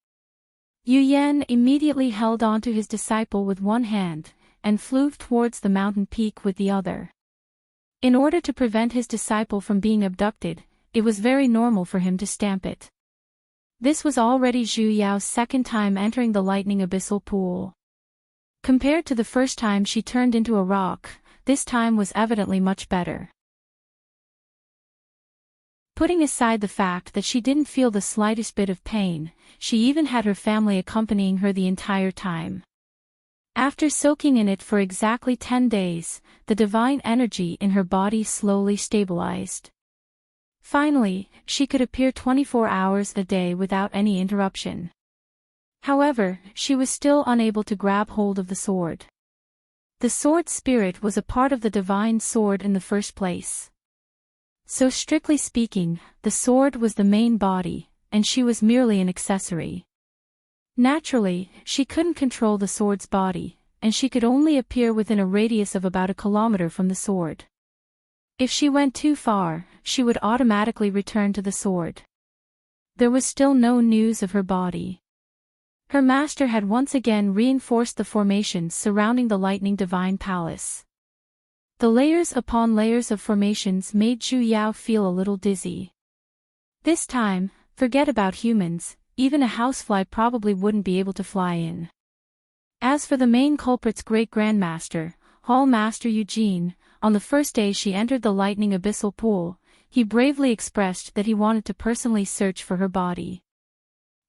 Speaker 1: Yu Yan immediately held on to his disciple with one hand, and flew towards the mountain peak with the other. In order to prevent his disciple from being abducted, it was very normal for him to stamp it. This was already Zhu Yao's second time entering the lightning abyssal pool. Compared to the first time she turned into a rock, this time was evidently much better. Putting aside the fact that she didn't feel the slightest bit of pain, she even had her family accompanying her the entire time. After soaking in it for exactly 10 days, the divine energy in her body slowly stabilized. Finally, she could appear 24 hours a day without any interruption. However, she was still unable to grab hold of the sword. The sword spirit was a part of the divine sword in the first place. So strictly speaking, the sword was the main body, and she was merely an accessory. Naturally, she couldn't control the sword's body, and she could only appear within a radius of about 1 kilometer from the sword. If she went too far, she would automatically return to the sword. There was still no news of her body. Her master had once again reinforced the formations surrounding the lightning divine palace. The layers upon layers of formations made Zhu Yao feel a little dizzy. This time, forget about humans, even a housefly probably wouldn't be able to fly in. As for the main culprit's great-grandmaster, Hall Master Eugene, on the first day she entered the lightning abyssal pool, he bravely expressed that he wanted to personally search for her body.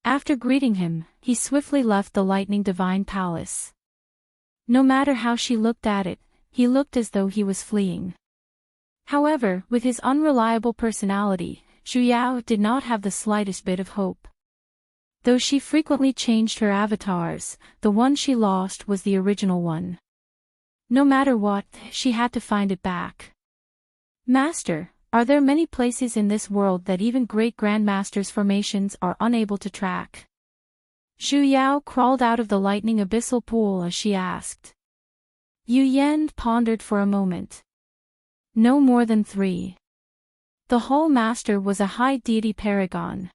Speaker 1: After greeting him, he swiftly left the lightning divine palace. No matter how she looked at it, he looked as though he was fleeing. However, with his unreliable personality, Zhu Yao did not have the slightest bit of hope. Though she frequently changed her avatars, the one she lost was the original one. No matter what, she had to find it back. Master, are there many places in this world that even great-grandmasters' formations are unable to track? Zhu Yao crawled out of the lightning abyssal pool as she asked. Yu Yan pondered for a moment. No more than 3. The Hall Master was a high deity paragon.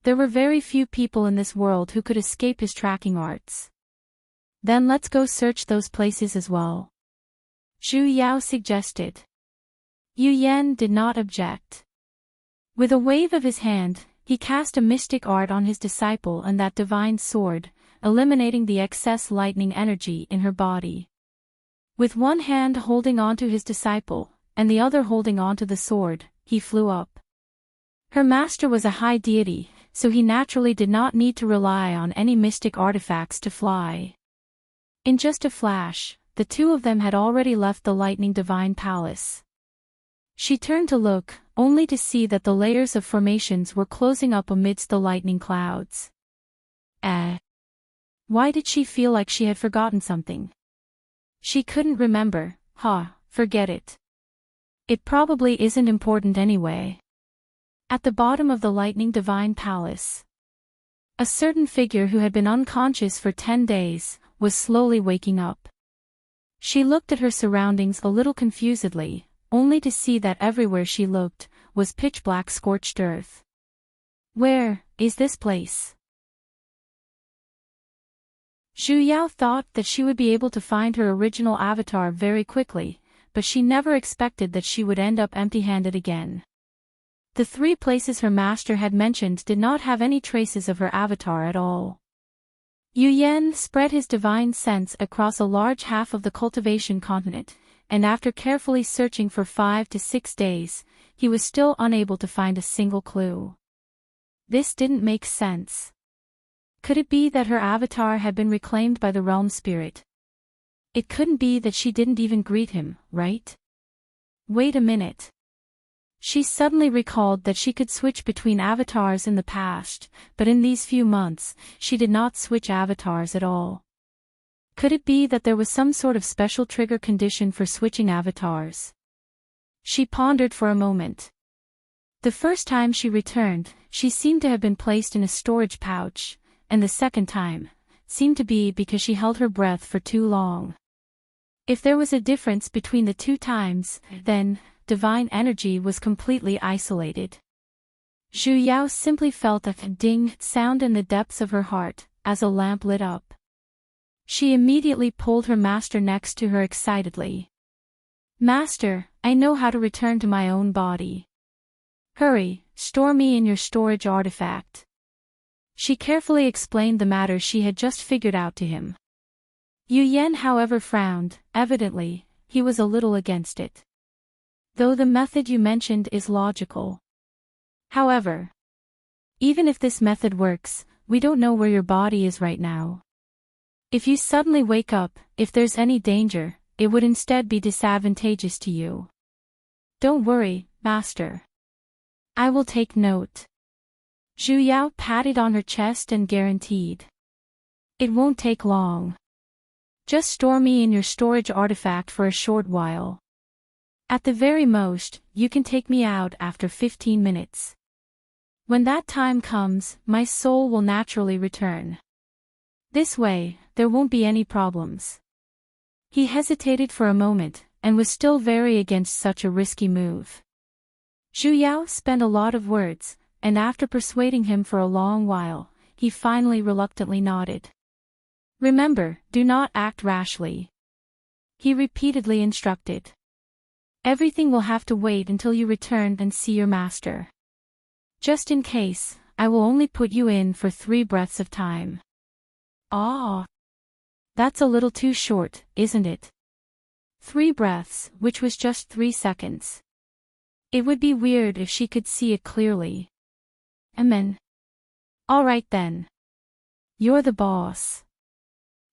Speaker 1: There were very few people in this world who could escape his tracking arts. Then let's go search those places as well. Zhu Yao suggested. Yu Yan did not object. With a wave of his hand, he cast a mystic art on his disciple and that divine sword, eliminating the excess lightning energy in her body. With one hand holding onto his disciple, and the other holding onto the sword, he flew up. Her master was a high deity, so he naturally did not need to rely on any mystic artifacts to fly. In just a flash, the two of them had already left the lightning divine palace. She turned to look, only to see that the layers of formations were closing up amidst the lightning clouds. Why did she feel like she had forgotten something? She couldn't remember. Forget it. It probably isn't important anyway. At the bottom of the lightning divine palace, a certain figure who had been unconscious for 10 days, was slowly waking up. She looked at her surroundings a little confusedly, only to see that everywhere she looked, was pitch-black scorched earth. Where is this place? Zhu Yao thought that she would be able to find her original avatar very quickly, but she never expected that she would end up empty-handed again. The 3 places her master had mentioned did not have any traces of her avatar at all. Yu Yan spread his divine sense across a large half of the cultivation continent, and after carefully searching for 5 to 6 days, he was still unable to find a single clue. This didn't make sense. Could it be that her avatar had been reclaimed by the realm spirit? It couldn't be that she didn't even greet him, right? Wait a minute. She suddenly recalled that she could switch between avatars in the past, but in these few months, she did not switch avatars at all. Could it be that there was some sort of special trigger condition for switching avatars? She pondered for a moment. The first time she returned, she seemed to have been placed in a storage pouch, and the second time seemed to be because she held her breath for too long. If there was a difference between the 2 times, then divine energy was completely isolated. Zhu Yao simply felt a ding sound in the depths of her heart, as a lamp lit up. She immediately pulled her master next to her excitedly. "Master, I know how to return to my own body. Hurry, store me in your storage artifact." She carefully explained the matter she had just figured out to him. Yu Yan however frowned, evidently, he was a little against it. "Though the method you mentioned is logical. However, even if this method works, we don't know where your body is right now. If you suddenly wake up, if there's any danger, it would instead be disadvantageous to you. Don't worry, Master. I will take note." Zhu Yao patted on her chest and guaranteed. "It won't take long. Just store me in your storage artifact for a short while. At the very most, you can take me out after 15 minutes. When that time comes, my soul will naturally return. This way, there won't be any problems." He hesitated for a moment, and was still very against such a risky move. Zhu Yao spent a lot of words, and after persuading him for a long while, he finally reluctantly nodded. "Remember, do not act rashly," he repeatedly instructed. "Everything will have to wait until you return and see your master. Just in case, I will only put you in for 3 breaths of time." "Ah, that's a little too short, isn't it?" 3 breaths, which was just 3 seconds. It would be weird if she could see it clearly. Amen. "All right then. You're the boss."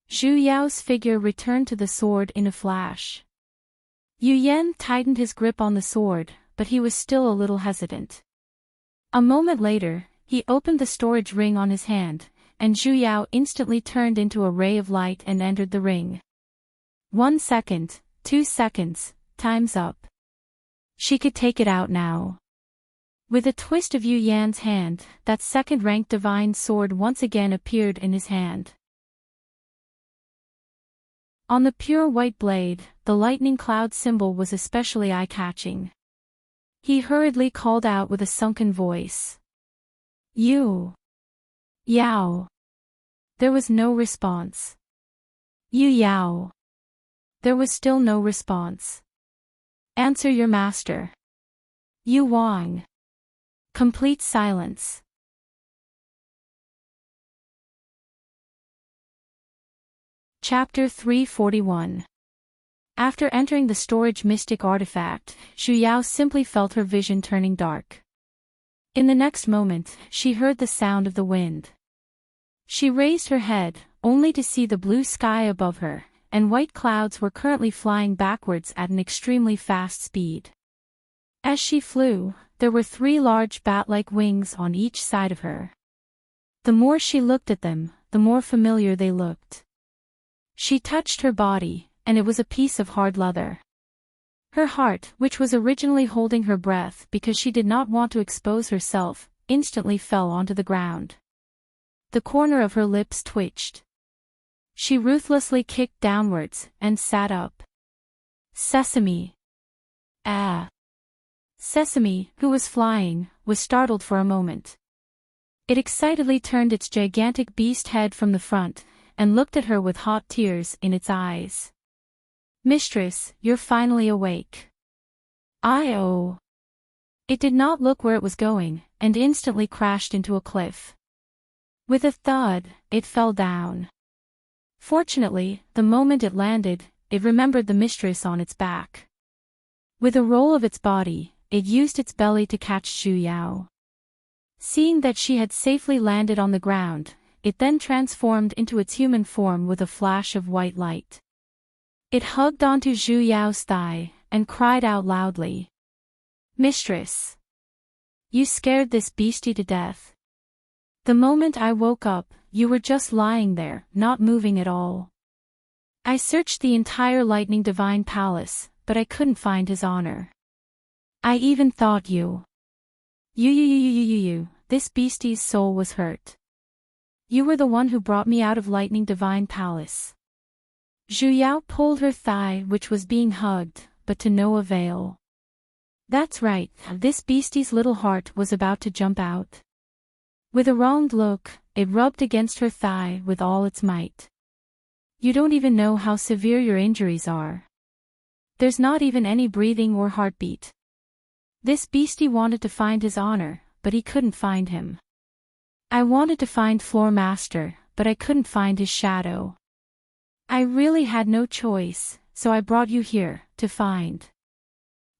Speaker 1: Zhu Yao's figure returned to the sword in a flash. Yu Yan tightened his grip on the sword, but he was still a little hesitant. A moment later, he opened the storage ring on his hand, and Zhu Yao instantly turned into a ray of light and entered the ring. 1 second, 2 seconds, time's up. She could take it out now. With a twist of Yu Yan's hand, that second-ranked divine sword once again appeared in his hand. On the pure white blade, the lightning cloud symbol was especially eye-catching. He hurriedly called out with a sunken voice. "Yu Yao." There was no response. "Yu Yao." There was still no response. "Answer your master." "Yu Wang." Complete silence. Chapter 341. After entering the storage mystic artifact, Zhu Yao simply felt her vision turning dark. In the next moment, she heard the sound of the wind. She raised her head, only to see the blue sky above her, and white clouds were currently flying backwards at an extremely fast speed. As she flew, there were 3 large bat-like wings on each side of her. The more she looked at them, the more familiar they looked. She touched her body, and it was a piece of hard leather. Her heart, which was originally holding her breath because she did not want to expose herself, instantly fell onto the ground. The corner of her lips twitched. She ruthlessly kicked downwards, and sat up. "Sesame!" "Ah!" Sesame, who was flying, was startled for a moment. It excitedly turned its gigantic beast head from the front, and looked at her with hot tears in its eyes. "Mistress, you're finally awake." "I oh." It did not look where it was going, and instantly crashed into a cliff. With a thud, it fell down. Fortunately, the moment it landed, it remembered the mistress on its back. With a roll of its body, it used its belly to catch Zhu Yao. Seeing that she had safely landed on the ground, it then transformed into its human form with a flash of white light. It hugged onto Zhu Yao's thigh, and cried out loudly. "Mistress! You scared this beastie to death. The moment I woke up, you were just lying there, not moving at all. I searched the entire Lightning Divine Palace, but I couldn't find his honor. I even thought you. This beastie's soul was hurt. You were the one who brought me out of Lightning Divine Palace." Zhu Yao pulled her thigh, which was being hugged, but to no avail. That's right, this beastie's little heart was about to jump out. With a wronged look, it rubbed against her thigh with all its might. "You don't even know how severe your injuries are. There's not even any breathing or heartbeat." This beastie wanted to find his honor, but he couldn't find him. "I wanted to find Floor Master, but I couldn't find his shadow. I really had no choice, so I brought you here, to find."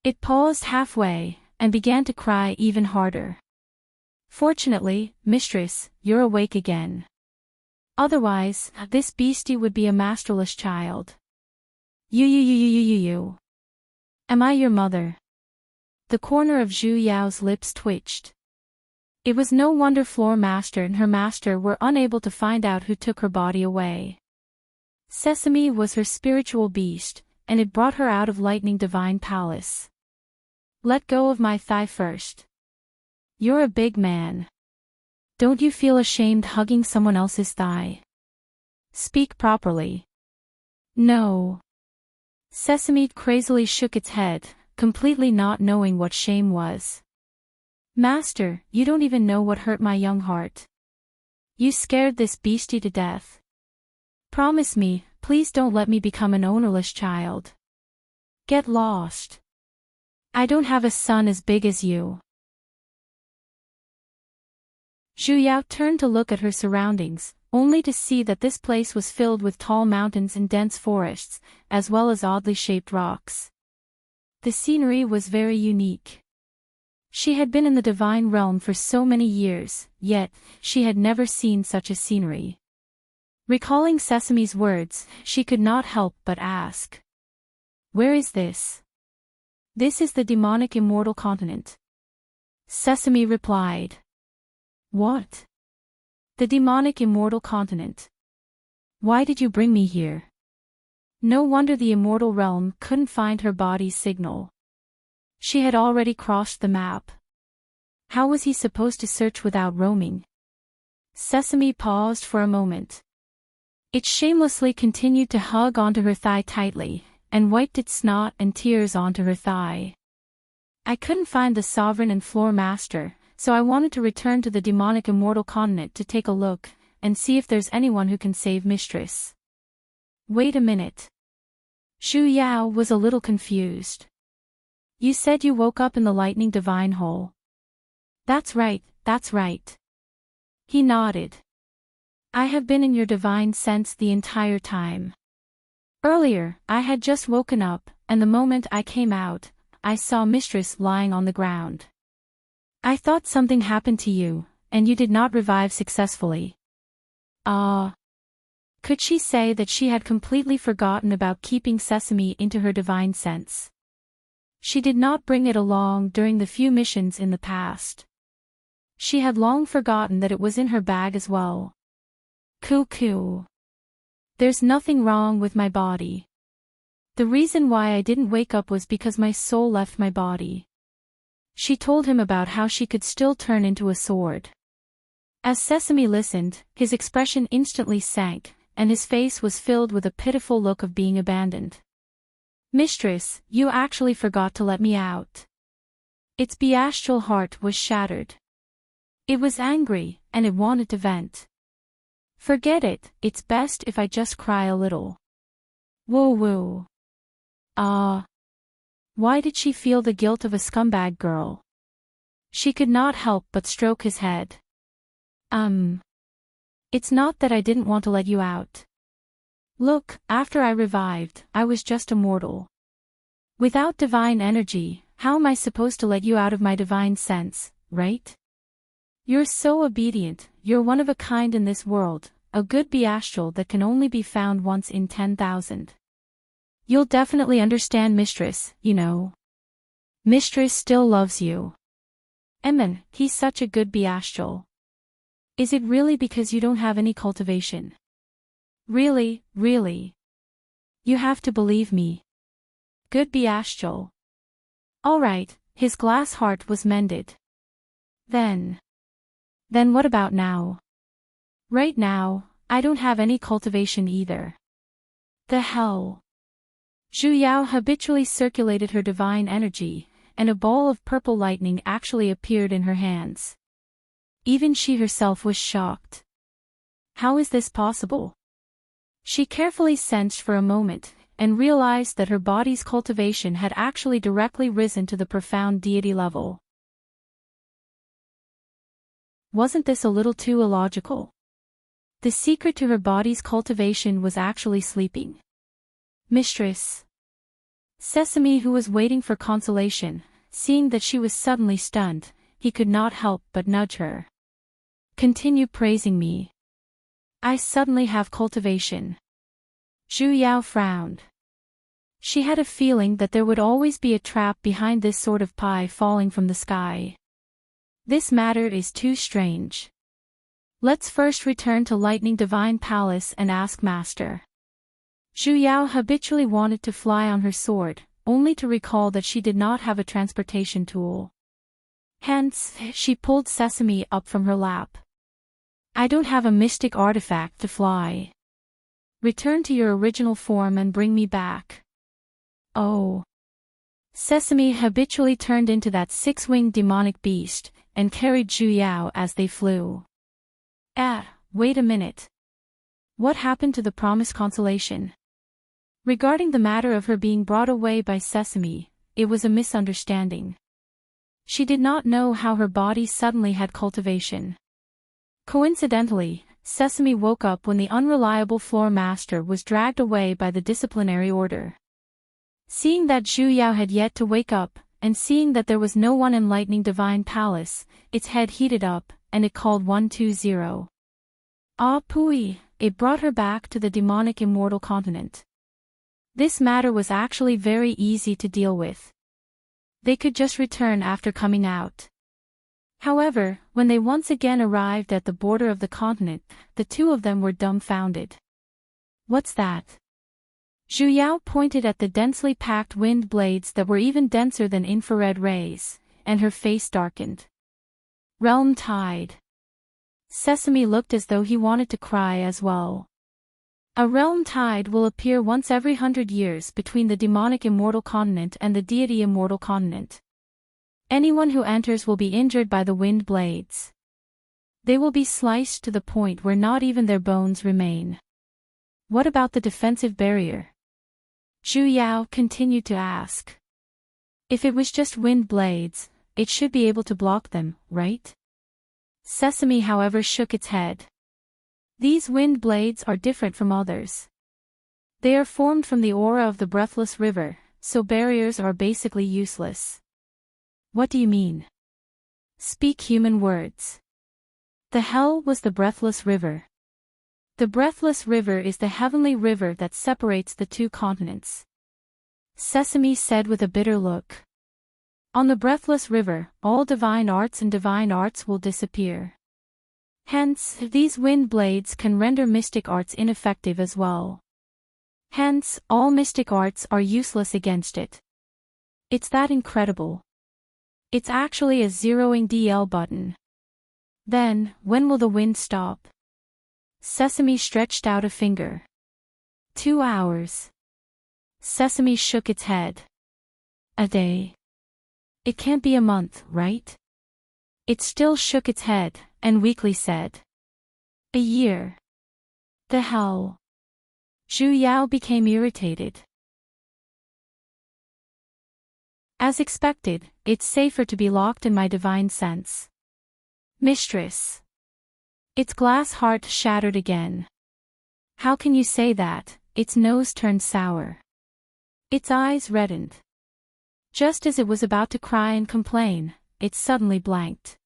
Speaker 1: It paused halfway, and began to cry even harder. "Fortunately, mistress, you're awake again. Otherwise, this beastie would be a masterless child. You. Am I your mother?" The corner of Zhu Yao's lips twitched. It was no wonder Floor Master and her master were unable to find out who took her body away. Sesame was her spiritual beast, and it brought her out of Lightning Divine Palace. "Let go of my thigh first. You're a big man. Don't you feel ashamed hugging someone else's thigh? Speak properly." "No." Sesame crazily shook its head, completely not knowing what shame was. "Master, you don't even know what hurt my young heart. You scared this beastie to death. Promise me, please don't let me become an ownerless child. Get lost. I don't have a son as big as you." Zhu Yao turned to look at her surroundings, only to see that this place was filled with tall mountains and dense forests, as well as oddly shaped rocks. The scenery was very unique. She had been in the divine realm for so many years, yet, she had never seen such a scenery. Recalling Sesame's words, she could not help but ask. "Where is this?" "This is the demonic immortal continent." Sesame replied. "What? The demonic immortal continent? Why did you bring me here?" No wonder the immortal realm couldn't find her body's signal. She had already crossed the map. How was he supposed to search without roaming? Sesame paused for a moment. It shamelessly continued to hug onto her thigh tightly, and wiped its snot and tears onto her thigh. "I couldn't find the Sovereign and Floor Master, so I wanted to return to the demonic immortal continent to take a look, and see if there's anyone who can save Mistress." "Wait a minute." Zhu Yao was a little confused. "You said you woke up in the Lightning Divine Hole." That's right. He nodded. "I have been in your divine sense the entire time. Earlier, I had just woken up, and the moment I came out, I saw Mistress lying on the ground. I thought something happened to you, and you did not revive successfully." Could she say that she had completely forgotten about keeping Sesame into her divine sense? She did not bring it along during the few missions in the past. She had long forgotten that it was in her bag as well. Cuckoo. There's nothing wrong with my body. The reason why I didn't wake up was because my soul left my body. She told him about how she could still turn into a sword. As Sesame listened, his expression instantly sank, and his face was filled with a pitiful look of being abandoned. "Mistress, you actually forgot to let me out." Its bestial heart was shattered. It was angry, and it wanted to vent. "Forget it, it's best if I just cry a little." Woo. Why did she feel the guilt of a scumbag girl? She could not help but stroke his head. It's not that I didn't want to let you out. Look, after I revived, I was just a mortal. Without divine energy, how am I supposed to let you out of my divine sense, right? You're so obedient, you're one of a kind in this world, a good astral that can only be found once in 10,000. You'll definitely understand Mistress, you know. Mistress still loves you. Emin, he's such a good astral. Is it really because you don't have any cultivation? Really, really. You have to believe me. Good astral. All right, his glass heart was mended. Then what about now? Right now, I don't have any cultivation either. The hell? Zhu Yao habitually circulated her divine energy, and a ball of purple lightning actually appeared in her hands. Even she herself was shocked. How is this possible? She carefully sensed for a moment, and realized that her body's cultivation had actually directly risen to the profound deity level. Wasn't this a little too illogical? The secret to her body's cultivation was actually sleeping. Mistress. Sesame, who was waiting for consolation, seeing that she was suddenly stunned, he could not help but nudge her. Continue praising me. I suddenly have cultivation. Zhu Yao frowned. She had a feeling that there would always be a trap behind this sort of pie falling from the sky. This matter is too strange. Let's first return to Lightning Divine Palace and ask Master. Zhu Yao habitually wanted to fly on her sword, only to recall that she did not have a transportation tool. Hence, she pulled Sesame up from her lap. I don't have a mystic artifact to fly. Return to your original form and bring me back. Oh. Sesame habitually turned into that six-winged demonic beast, and carried Zhu Yao as they flew. Wait a minute. What happened to the promised consolation? Regarding the matter of her being brought away by Sesame, it was a misunderstanding. She did not know how her body suddenly had cultivation. Coincidentally, Sesame woke up when the unreliable floor master was dragged away by the disciplinary order. Seeing that Zhu Yao had yet to wake up, and seeing that there was no one in Lightning Divine Palace, its head heated up, and it called 120. Ah pooey, it brought her back to the demonic immortal continent. This matter was actually very easy to deal with. They could just return after coming out. However, when they once again arrived at the border of the continent, the two of them were dumbfounded. What's that? Zhu Yao pointed at the densely packed wind blades that were even denser than infrared rays, and her face darkened. Realm Tide. Sesame looked as though he wanted to cry as well. A realm tide will appear once every 100 years between the demonic immortal continent and the deity immortal continent. Anyone who enters will be injured by the wind blades. They will be sliced to the point where not even their bones remain. What about the defensive barrier? Zhu Yao continued to ask. If it was just wind blades, it should be able to block them, right? Sesame, however, shook its head. These wind blades are different from others. They are formed from the aura of the breathless river, so barriers are basically useless. What do you mean? Speak human words. The hell was the breathless river? The breathless river is the heavenly river that separates the two continents. Sesame said with a bitter look. On the breathless river, all divine arts and divine arts will disappear. Hence, these wind blades can render mystic arts ineffective as well. Hence, all mystic arts are useless against it. It's that incredible. It's actually a zeroing DL button. Then, when will the wind stop? Sesame stretched out a finger. 2 hours. Sesame shook its head. A day. It can't be a month, right? It still shook its head, and weakly said. A year. The hell? Zhu Yao became irritated. As expected, it's safer to be locked in my divine sense. Mistress. Its glass heart shattered again. How can you say that? Its nose turned sour. Its eyes reddened. Just as it was about to cry and complain, it suddenly blanked.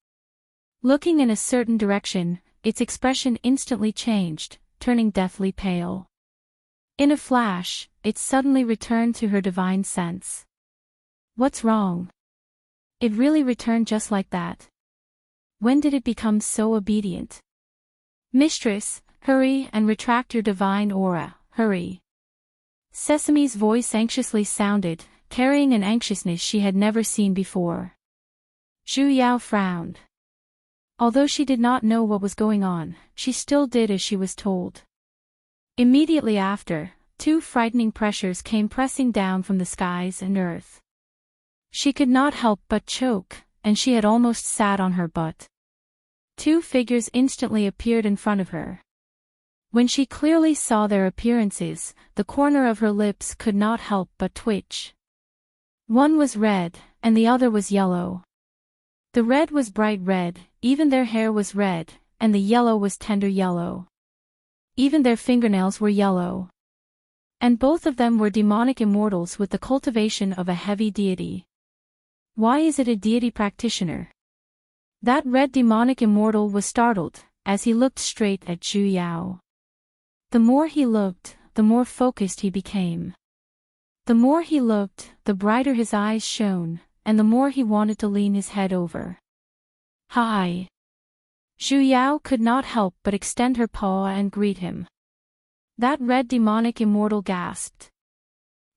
Speaker 1: Looking in a certain direction, its expression instantly changed, turning deathly pale. In a flash, it suddenly returned to her divine sense. What's wrong? It really returned just like that. When did it become so obedient? Mistress, hurry and retract your divine aura, hurry. Sesame's voice anxiously sounded, carrying an anxiousness she had never seen before. Zhu Yao frowned. Although she did not know what was going on, she still did as she was told. Immediately after, two frightening pressures came pressing down from the skies and earth. She could not help but choke, and she had almost sat on her butt. Two figures instantly appeared in front of her. When she clearly saw their appearances, the corner of her lips could not help but twitch. One was red, and the other was yellow. The red was bright red, even their hair was red, and the yellow was tender yellow. Even their fingernails were yellow. And both of them were demonic immortals with the cultivation of a heavy deity. Why is it a deity practitioner? That red demonic immortal was startled, as he looked straight at Zhu Yao. The more he looked, the more focused he became. The more he looked, the brighter his eyes shone, and the more he wanted to lean his head over. Hi! Zhu Yao could not help but extend her paw and greet him. That red demonic immortal gasped.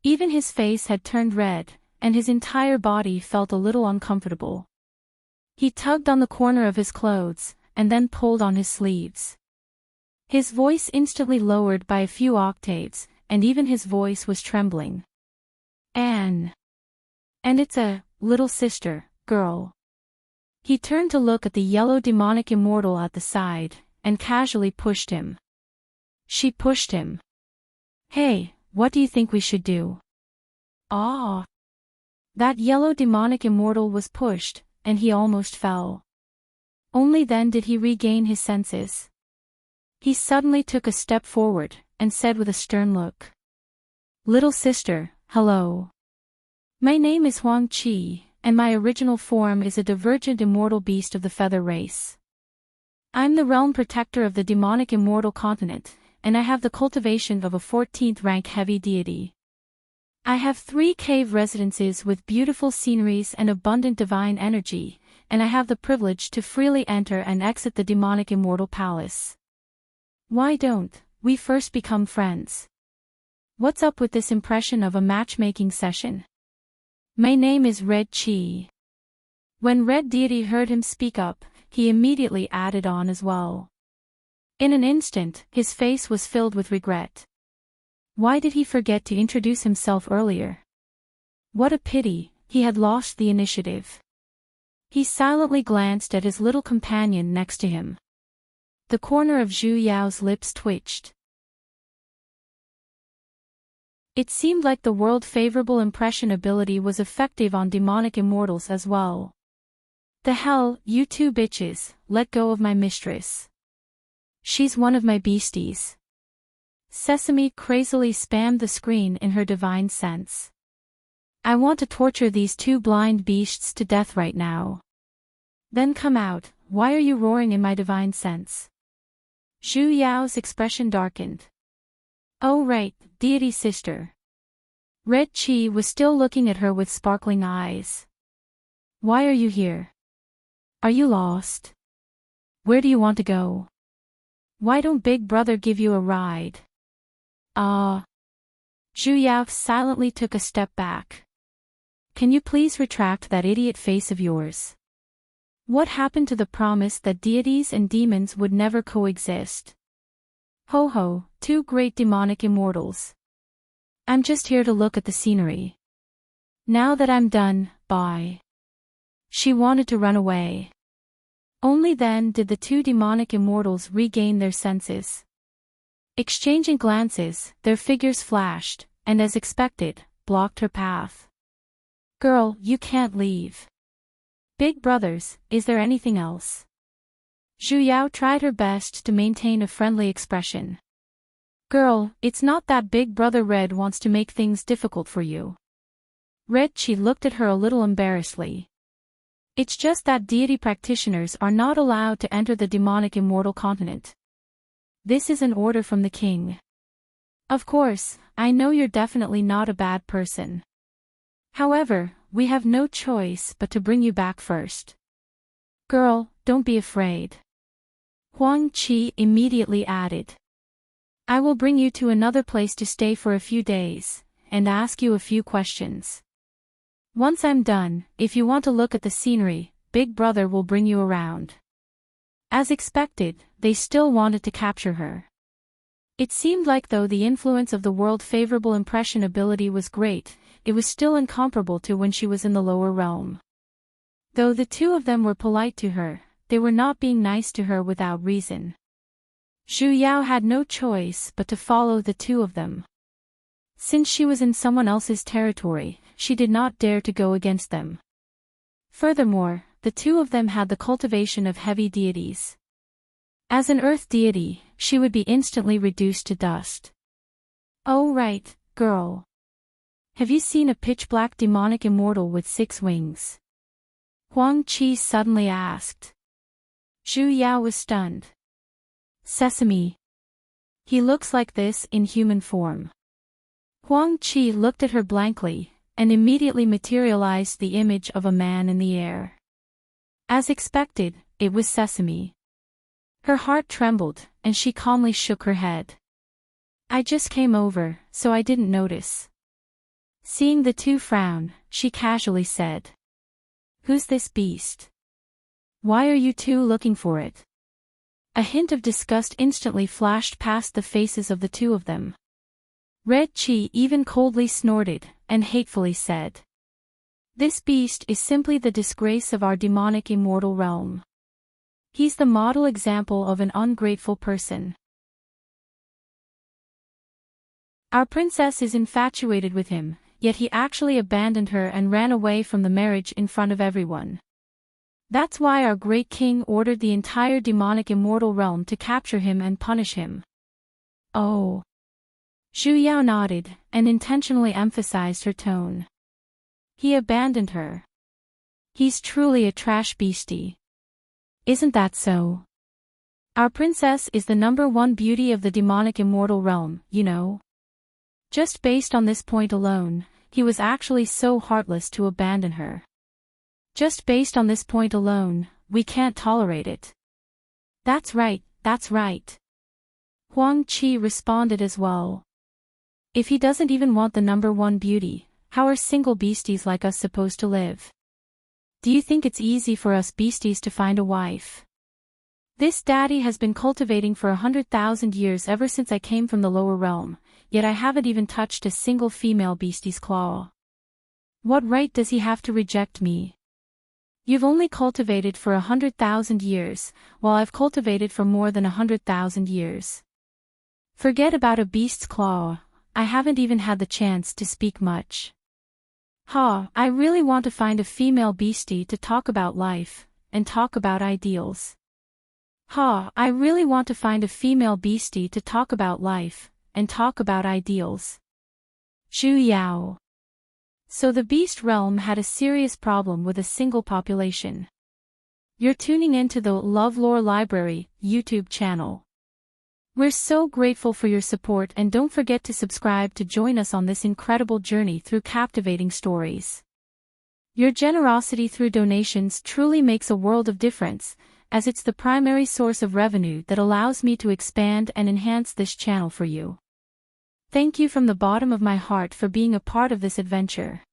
Speaker 1: Even his face had turned red, and his entire body felt a little uncomfortable. He tugged on the corner of his clothes, and then pulled on his sleeves. His voice instantly lowered by a few octaves, and even his voice was trembling. And it's a little sister, girl. He turned to look at the yellow demonic immortal at the side, and casually pushed him. She pushed him. Hey, what do you think we should do? Ah! That yellow demonic immortal was pushed, and he almost fell. Only then did he regain his senses. He suddenly took a step forward, and said with a stern look. Little sister, hello. My name is Huang Qi, and my original form is a divergent immortal beast of the feather race. I'm the realm protector of the demonic immortal continent, and I have the cultivation of a 14th rank heavy deity. I have 3 cave residences with beautiful sceneries and abundant divine energy, and I have the privilege to freely enter and exit the demonic immortal palace. Why don't we first become friends? What's up with this impression of a matchmaking session? My name is Red Qi. When Red Deity heard him speak up, he immediately added on as well. In an instant, his face was filled with regret. Why did he forget to introduce himself earlier? What a pity, he had lost the initiative. He silently glanced at his little companion next to him. The corner of Zhu Yao's lips twitched. It seemed like the world-favorable impression ability was effective on demonic immortals as well. The hell, you two bitches, let go of my mistress. She's one of my beasties. Sesame crazily spammed the screen in her divine sense. I want to torture these two blind beasts to death right now. Then come out, why are you roaring in my divine sense? Zhu Yao's expression darkened. Oh right, deity sister. Red Qi was still looking at her with sparkling eyes. Why are you here? Are you lost? Where do you want to go? Why don't Big Brother give you a ride? Zhu Yao silently took a step back. Can you please retract that idiot face of yours? What happened to the promise that deities and demons would never coexist? Ho ho, two great demonic immortals. I'm just here to look at the scenery. Now that I'm done, bye. She wanted to run away. Only then did the two demonic immortals regain their senses. Exchanging glances, their figures flashed, and as expected, blocked her path. Girl, you can't leave. Big brothers, is there anything else? Zhu Yao tried her best to maintain a friendly expression. Girl, it's not that Big Brother Red wants to make things difficult for you. Red Chi looked at her a little embarrassedly. It's just that deity practitioners are not allowed to enter the demonic immortal continent. This is an order from the king. Of course, I know you're definitely not a bad person. However, we have no choice but to bring you back first. Girl, don't be afraid. Huang Qi immediately added. I will bring you to another place to stay for a few days, and ask you a few questions. Once I'm done, if you want to look at the scenery, Big Brother will bring you around. As expected, they still wanted to capture her. It seemed like though the influence of the world favorable impression ability was great, it was still incomparable to when she was in the lower realm. Though the two of them were polite to her, they were not being nice to her without reason. Zhu Yao had no choice but to follow the two of them. Since she was in someone else's territory, she did not dare to go against them. Furthermore, the two of them had the cultivation of heavy deities. As an earth deity, she would be instantly reduced to dust. Oh right, girl. Have you seen a pitch-black demonic immortal with 6 wings? Huang Qi suddenly asked. Zhu Yao was stunned. Sesame. He looks like this in human form. Huang Qi looked at her blankly, and immediately materialized the image of a man in the air. As expected, it was Sesame. Her heart trembled, and she calmly shook her head. I just came over, so I didn't notice. Seeing the two frown, she casually said. Who's this beast? Why are you two looking for it? A hint of disgust instantly flashed past the faces of the two of them. Red Chi even coldly snorted, and hatefully said. This beast is simply the disgrace of our demonic immortal realm. He's the model example of an ungrateful person. Our princess is infatuated with him, yet he actually abandoned her and ran away from the marriage in front of everyone. That's why our great king ordered the entire demonic immortal realm to capture him and punish him. Oh. Zhu Yao nodded, and intentionally emphasized her tone. He abandoned her. He's truly a trash beastie. Isn't that so? Our princess is the #1 beauty of the demonic immortal realm, you know. Just based on this point alone, he was actually so heartless to abandon her. Just based on this point alone, we can't tolerate it. That's right, that's right. Huang Qi responded as well. If he doesn't even want the #1 beauty, how are single beasties like us supposed to live? Do you think it's easy for us beasties to find a wife? This daddy has been cultivating for 100,000 years ever since I came from the lower realm, yet I haven't even touched a single female beastie's claw. What right does he have to reject me? You've only cultivated for 100,000 years, while I've cultivated for more than 100,000 years. Forget about a beast's claw, I haven't even had the chance to speak much. I really want to find a female beastie to talk about life, and talk about ideals. I really want to find a female beastie to talk about life, and talk about ideals. Zhu Yao. So the beast realm had a serious problem with a single population. You're tuning into the LoveLore Library YouTube channel. We're so grateful for your support, and don't forget to subscribe to join us on this incredible journey through captivating stories. Your generosity through donations truly makes a world of difference, as it's the primary source of revenue that allows me to expand and enhance this channel for you. Thank you from the bottom of my heart for being a part of this adventure.